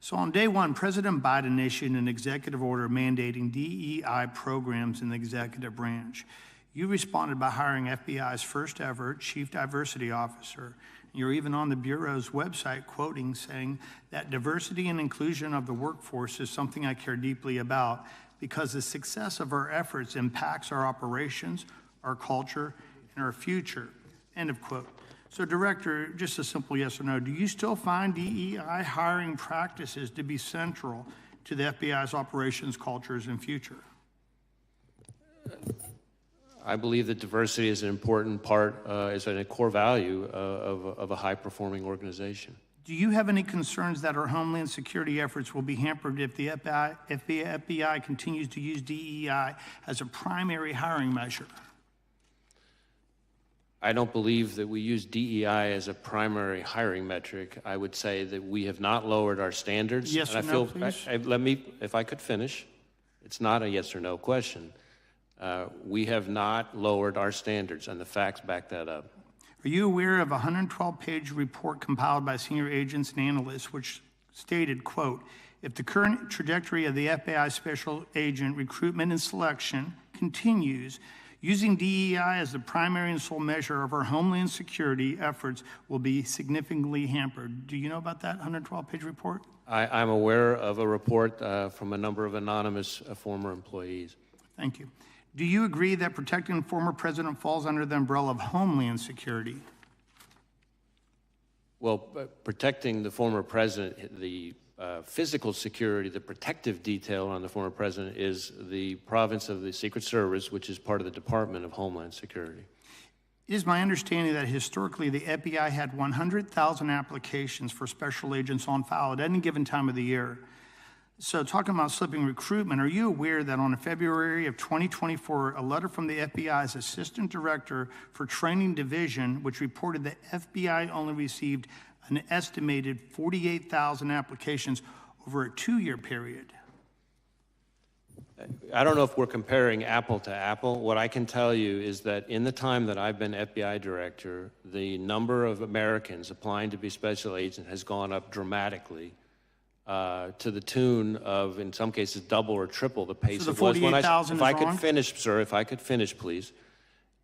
So on day one, President Biden issued an executive order mandating DEI programs in the executive branch. You responded by hiring FBI's first ever chief diversity officer. You're even on the Bureau's website quoting, saying that diversity and inclusion of the workforce is something I care deeply about because the success of our efforts impacts our operations, our culture, and our future, end of quote. So Director, just a simple yes or no, do you still find DEI hiring practices to be central to the FBI's operations, cultures, and future? I believe that diversity is an important part, is a core value of a high-performing organization. Do you have any concerns that our homeland security efforts will be hampered if the FBI continues to use DEI as a primary hiring measure? I don't believe that we use DEI as a primary hiring metric. I would say that we have not lowered our standards. Yes or and no, please? Let me, if I could finish. It's not a yes or no question. We have not lowered our standards, and the facts back that up. Are you aware of a 112-page report compiled by senior agents and analysts which stated, quote, if the current trajectory of the FBI special agent recruitment and selection continues, using DEI as the primary and sole measure of our homeland security efforts will be significantly hampered. Do you know about that 112-page report? I'm aware of a report from a number of anonymous former employees. Thank you. Do you agree that protecting the former president falls under the umbrella of homeland security? Well, protecting the former president, the physical security, the protective detail on the former president is the province of the Secret Service, which is part of the Department of Homeland Security. It is my understanding that historically the FBI had 100,000 applications for special agents on file at any given time of the year. So talking about slipping recruitment, are you aware that on February of 2024, a letter from the FBI's Assistant Director for Training Division, which reported that FBI only received an estimated 48,000 applications over a 2-year period? I don't know if we're comparing apple to apple. What I can tell you is that in the time that I've been FBI director, the number of Americans applying to be special agent has gone up dramatically. To the tune of, in some cases, double or triple the pace So it the was when I. 48,000 If I is could wrong? finish, sir, if I could finish, please.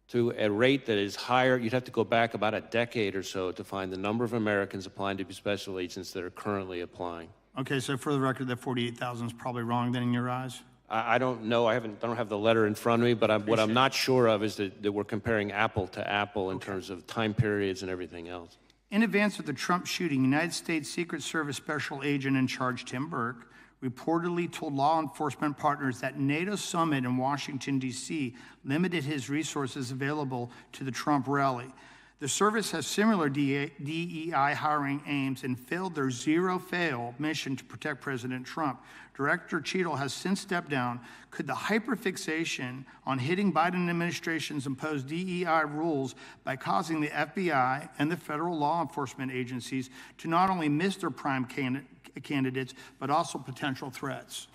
To a rate that is higher, you'd have to go back about a decade or so to find the number of Americans applying to be special agents that are currently applying. Okay, so for the record, that 48,000 is probably wrong then in your eyes? I don't know. I don't have the letter in front of me, but what I'm not sure of is that we're comparing apple to apple in terms of time periods and everything else. In advance of the Trump shooting, United States Secret Service Special Agent in Charge Tim Burke reportedly told law enforcement partners that NATO summit in Washington, D.C. limited his resources available to the Trump rally. The service has similar DEI hiring aims and failed their zero-fail mission to protect President Trump. Director Cheadle has since stepped down. Could the hyperfixation on hitting Biden administration's imposed DEI rules by causing the FBI and the federal law enforcement agencies to not only miss their prime candidates, but also potential threats?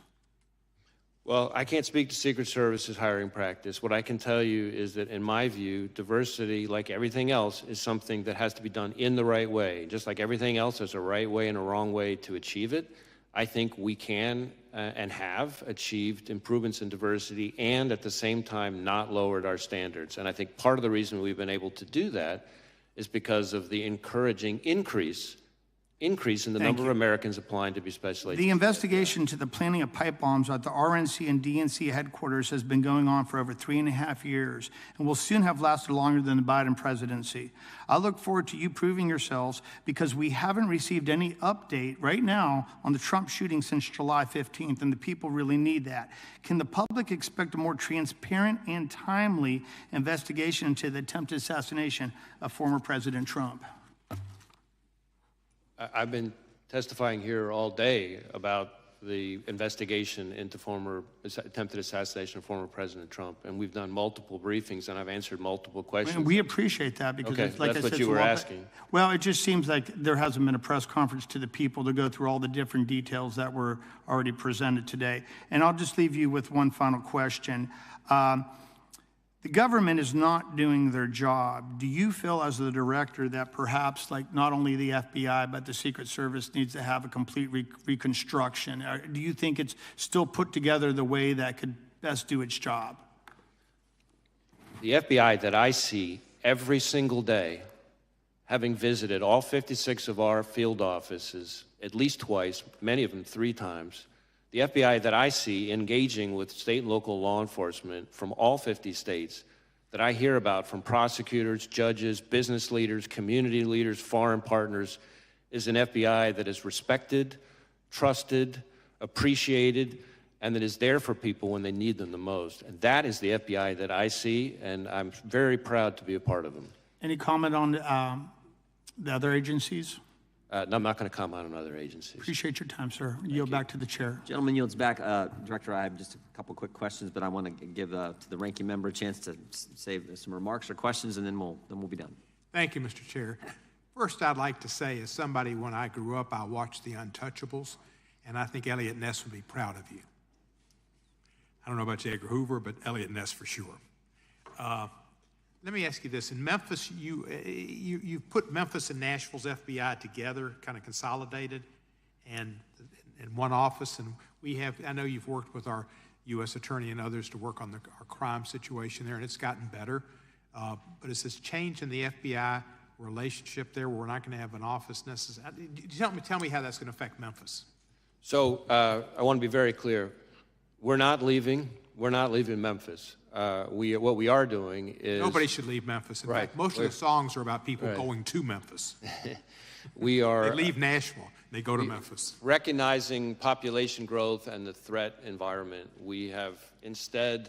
Well, I can't speak to Secret Service's hiring practice. What I can tell you is that, in my view, diversity, like everything else, is something that has to be done in the right way. Just like everything else, there's a right way and a wrong way to achieve it. I think we can and have achieved improvements in diversity and, at the same time, not lowered our standards. And I think part of the reason we've been able to do that is because of the encouraging increase in the number of Americans applying to be special agents. The investigation into the planting of pipe bombs at the RNC and DNC headquarters has been going on for over 3.5 years and will soon have lasted longer than the Biden presidency. I look forward to you proving yourselves, because we haven't received any update right now on the Trump shooting since July 15th, and the people really need that. Can the public expect a more transparent and timely investigation into the attempted assassination of former President Trump? I've been testifying here all day about the investigation into attempted assassination of former President Trump, and we've done multiple briefings, and I've answered multiple questions. And we appreciate that, because, okay, like that's I what said, you it's a were lot. asking. Well, it just seems like there hasn't been a press conference to the people to go through all the different details that were already presented today. And I'll just leave you with one final question. The government is not doing their job. Do you feel, as the director, that perhaps, like, not only the FBI, but the Secret Service needs to have a complete reconstruction? Or do you think it's still put together the way that could best do its job? The FBI that I see every single day, having visited all 56 of our field offices at least twice, many of them 3 times, the FBI that I see engaging with state and local law enforcement from all 50 states, that I hear about from prosecutors, judges, business leaders, community leaders, foreign partners, is an FBI that is respected, trusted, appreciated, and that is there for people when they need them the most. And that is the FBI that I see, and I'm very proud to be a part of them. Any comment on the other agencies? No, I'm not going to comment on other agencies. Appreciate your time, sir. Yield back to the chair. Gentleman yields back. Director, I have just a couple quick questions, but I want to give to the ranking member a chance to say some remarks or questions, and then we'll be done. Thank you, Mr. Chair. First, I'd like to say, as somebody, when I grew up, I watched The Untouchables, and I think Elliot Ness would be proud of you. I don't know about J. Edgar Hoover, but Elliot Ness for sure. Let me ask you this. In Memphis, you put Memphis and Nashville's FBI together, kind of consolidated, and in one office. And I know you've worked with our U.S. Attorney and others to work on our crime situation there, and it's gotten better. But is this change in the FBI relationship there where we're not going to have an office necessarily? Tell me how that's going to affect Memphis. So I want to be very clear. We're not leaving Memphis. What we are doing is... Nobody should leave Memphis. In fact, most of the songs are about people going to Memphis. We are... They leave Nashville. They go to Memphis. Recognizing population growth and the threat environment, we have instead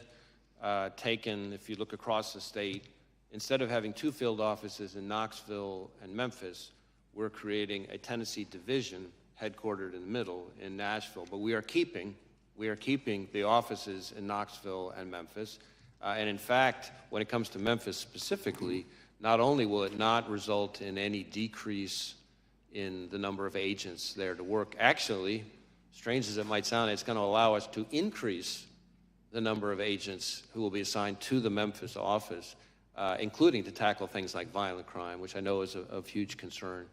taken, if you look across the state, instead of having 2 field offices in Knoxville and Memphis, we're creating a Tennessee division headquartered in the middle in Nashville. But we are keeping the offices in Knoxville and Memphis. And in fact, when it comes to Memphis specifically, not only will it not result in any decrease in the number of agents there to work, actually, strange as it might sound, it's going to allow us to increase the number of agents who will be assigned to the Memphis office, including to tackle things like violent crime, which I know is of huge concern.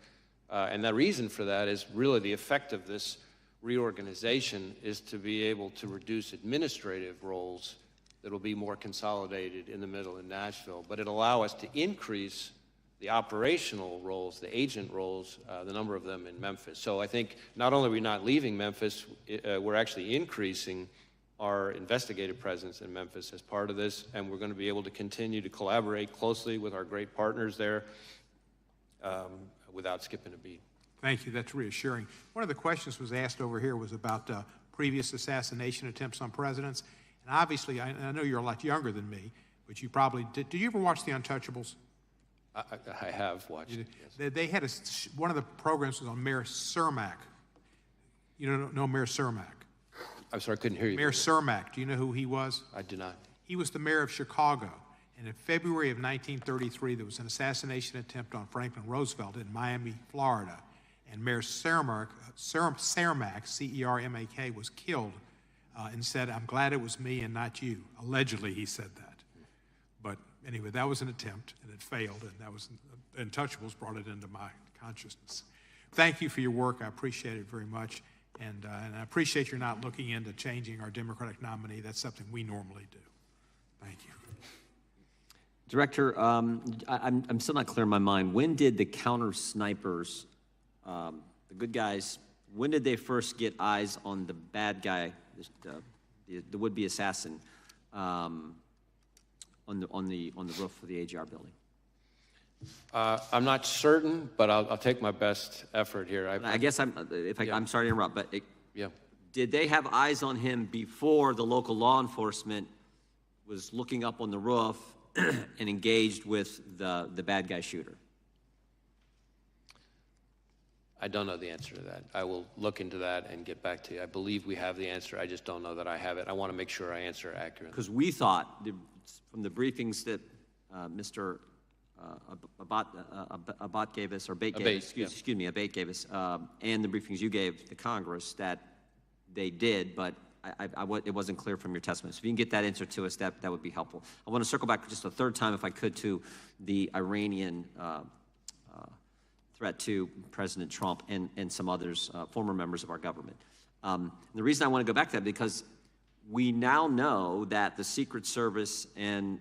And the reason for that is really the effect of this reorganization is to be able to reduce administrative roles that will be more consolidated in the middle in Nashville, but it'll allow us to increase the operational roles, the agent roles, the number of them in Memphis. So I think not only are we not leaving Memphis, we're actually increasing our investigative presence in Memphis as part of this, and we're going to be able to continue to collaborate closely with our great partners there without skipping a beat. Thank you. That's reassuring. One of the questions was asked over here was about previous assassination attempts on presidents. And obviously, I know you're a lot younger than me, but you probably did. Did you ever watch The Untouchables? I have watched it. Yes. They had one of the programs was on Mayor Cermak. You know Mayor Cermak? I'm sorry, I couldn't hear you. Mayor Cermak. Do you know who he was? I do not. He was the mayor of Chicago. And in February of 1933, there was an assassination attempt on Franklin Roosevelt in Miami, Florida. And Mayor Cermak, C-E-R-M-A-K, was killed and said, "I'm glad it was me and not you." Allegedly, he said that. But anyway, that was an attempt, and it failed, and that was Untouchables brought it into my consciousness. Thank you for your work. I appreciate it very much, and I appreciate you're not looking into changing our Democratic nominee. That's something we normally do. Thank you. Director, I'm still not clear in my mind. When did the counter snipers, the good guys, when did they first get eyes on the bad guy, the would-be assassin, on the roof of the AGR building? I'm not certain, but I'll take my best effort here. I'm sorry to interrupt, but yeah. Did they have eyes on him before the local law enforcement was looking up on the roof and engaged with the bad guy shooter? I don't know the answer to that. I will look into that and get back to you. I believe we have the answer. I just don't know that I have it. I want to make sure I answer accurately. Because we thought, from the briefings that Mr. Abate gave us, and the briefings you gave the Congress, that they did, but it wasn't clear from your testimony. So if you can get that answer to us, that would be helpful. I want to circle back just a third time, if I could, to the Iranian threat to President Trump and some others, former members of our government. The reason I want to go back to that, because we now know that the Secret Service and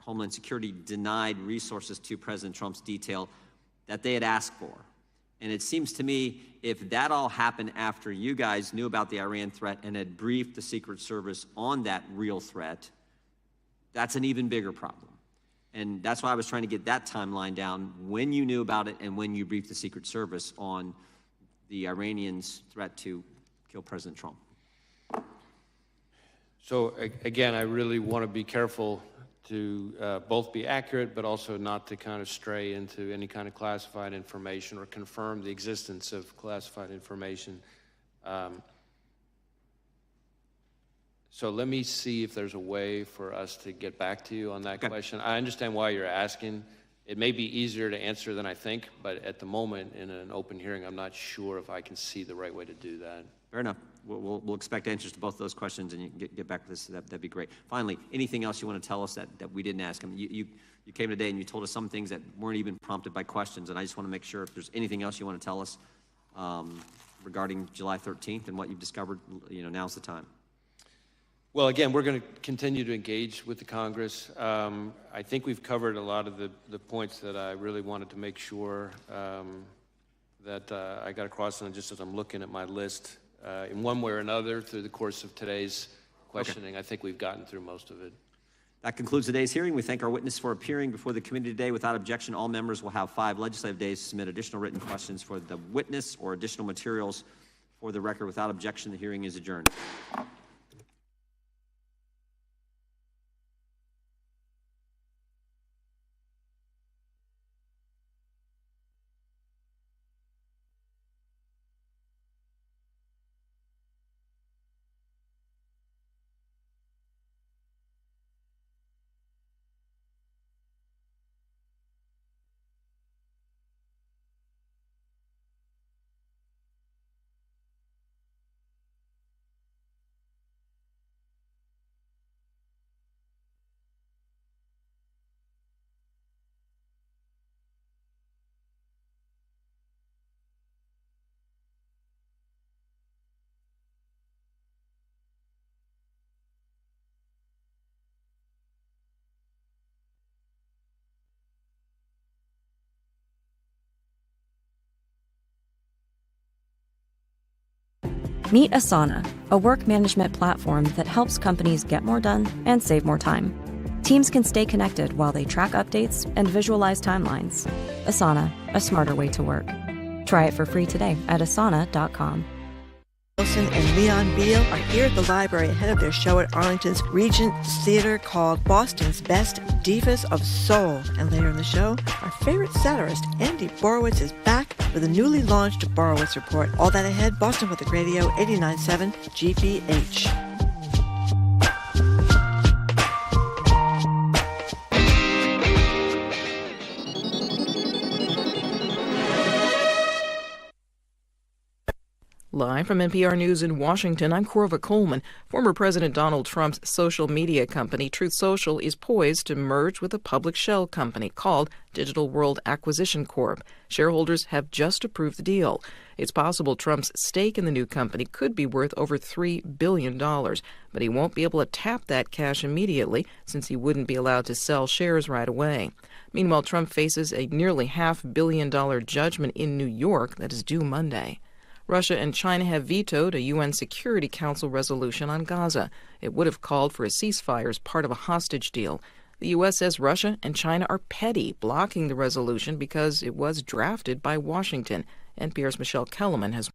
Homeland Security denied resources to President Trump's detail that they had asked for. And it seems to me, if that all happened after you guys knew about the Iran threat and had briefed the Secret Service on that real threat, that's an even bigger problem. And that's why I was trying to get that timeline down, when you knew about it and when you briefed the Secret Service on the Iranians' threat to kill President Trump. So again, I really want to be careful to both be accurate, but also not to kind of stray into any kind of classified information or confirm the existence of classified information. So let me see if there's a way for us to get back to you on that question. I understand why you're asking. It may be easier to answer than I think, but at the moment in an open hearing, I'm not sure if I can see the right way to do that. Fair enough. We'll expect answers to both of those questions, and you can get back to this. That'd be great. Finally, anything else you want to tell us that we didn't ask? I mean, you came today and you told us some things that weren't even prompted by questions, and I just want to make sure if there's anything else you want to tell us regarding July 13th and what you've discovered, now's the time. Well, again, we're going to continue to engage with the Congress. I think we've covered a lot of the points that I really wanted to make sure that I got across, and just as I'm looking at my list, in one way or another through the course of today's questioning, I think we've gotten through most of it. That concludes today's hearing. We thank our witness for appearing before the committee today. Without objection, all members will have 5 legislative days to submit additional written questions for the witness or additional materials for the record. Without objection, the hearing is adjourned. Meet Asana, a work management platform that helps companies get more done and save more time. Teams can stay connected while they track updates and visualize timelines. Asana, a smarter way to work. Try it for free today at asana.com. Wilson and Leon Beal are here at the library ahead of their show at Arlington's Regent Theater called Boston's Best Divas of Soul. And later in the show, our favorite satirist, Andy Borowitz, is back with a newly launched Borowitz Report. All that ahead, Boston Public Radio 89.7 GBH. Live from NPR News in Washington, I'm Corva Coleman. Former President Donald Trump's social media company, Truth Social, is poised to merge with a public shell company called Digital World Acquisition Corp. Shareholders have just approved the deal. It's possible Trump's stake in the new company could be worth over $3 billion, but he won't be able to tap that cash immediately since he wouldn't be allowed to sell shares right away. Meanwhile, Trump faces a nearly $500 million judgment in New York that is due Monday. Russia and China have vetoed a UN Security Council resolution on Gaza. It would have called for a ceasefire as part of a hostage deal. The U.S. says Russia and China are petty, blocking the resolution because it was drafted by Washington. NPR's Michelle Kellerman has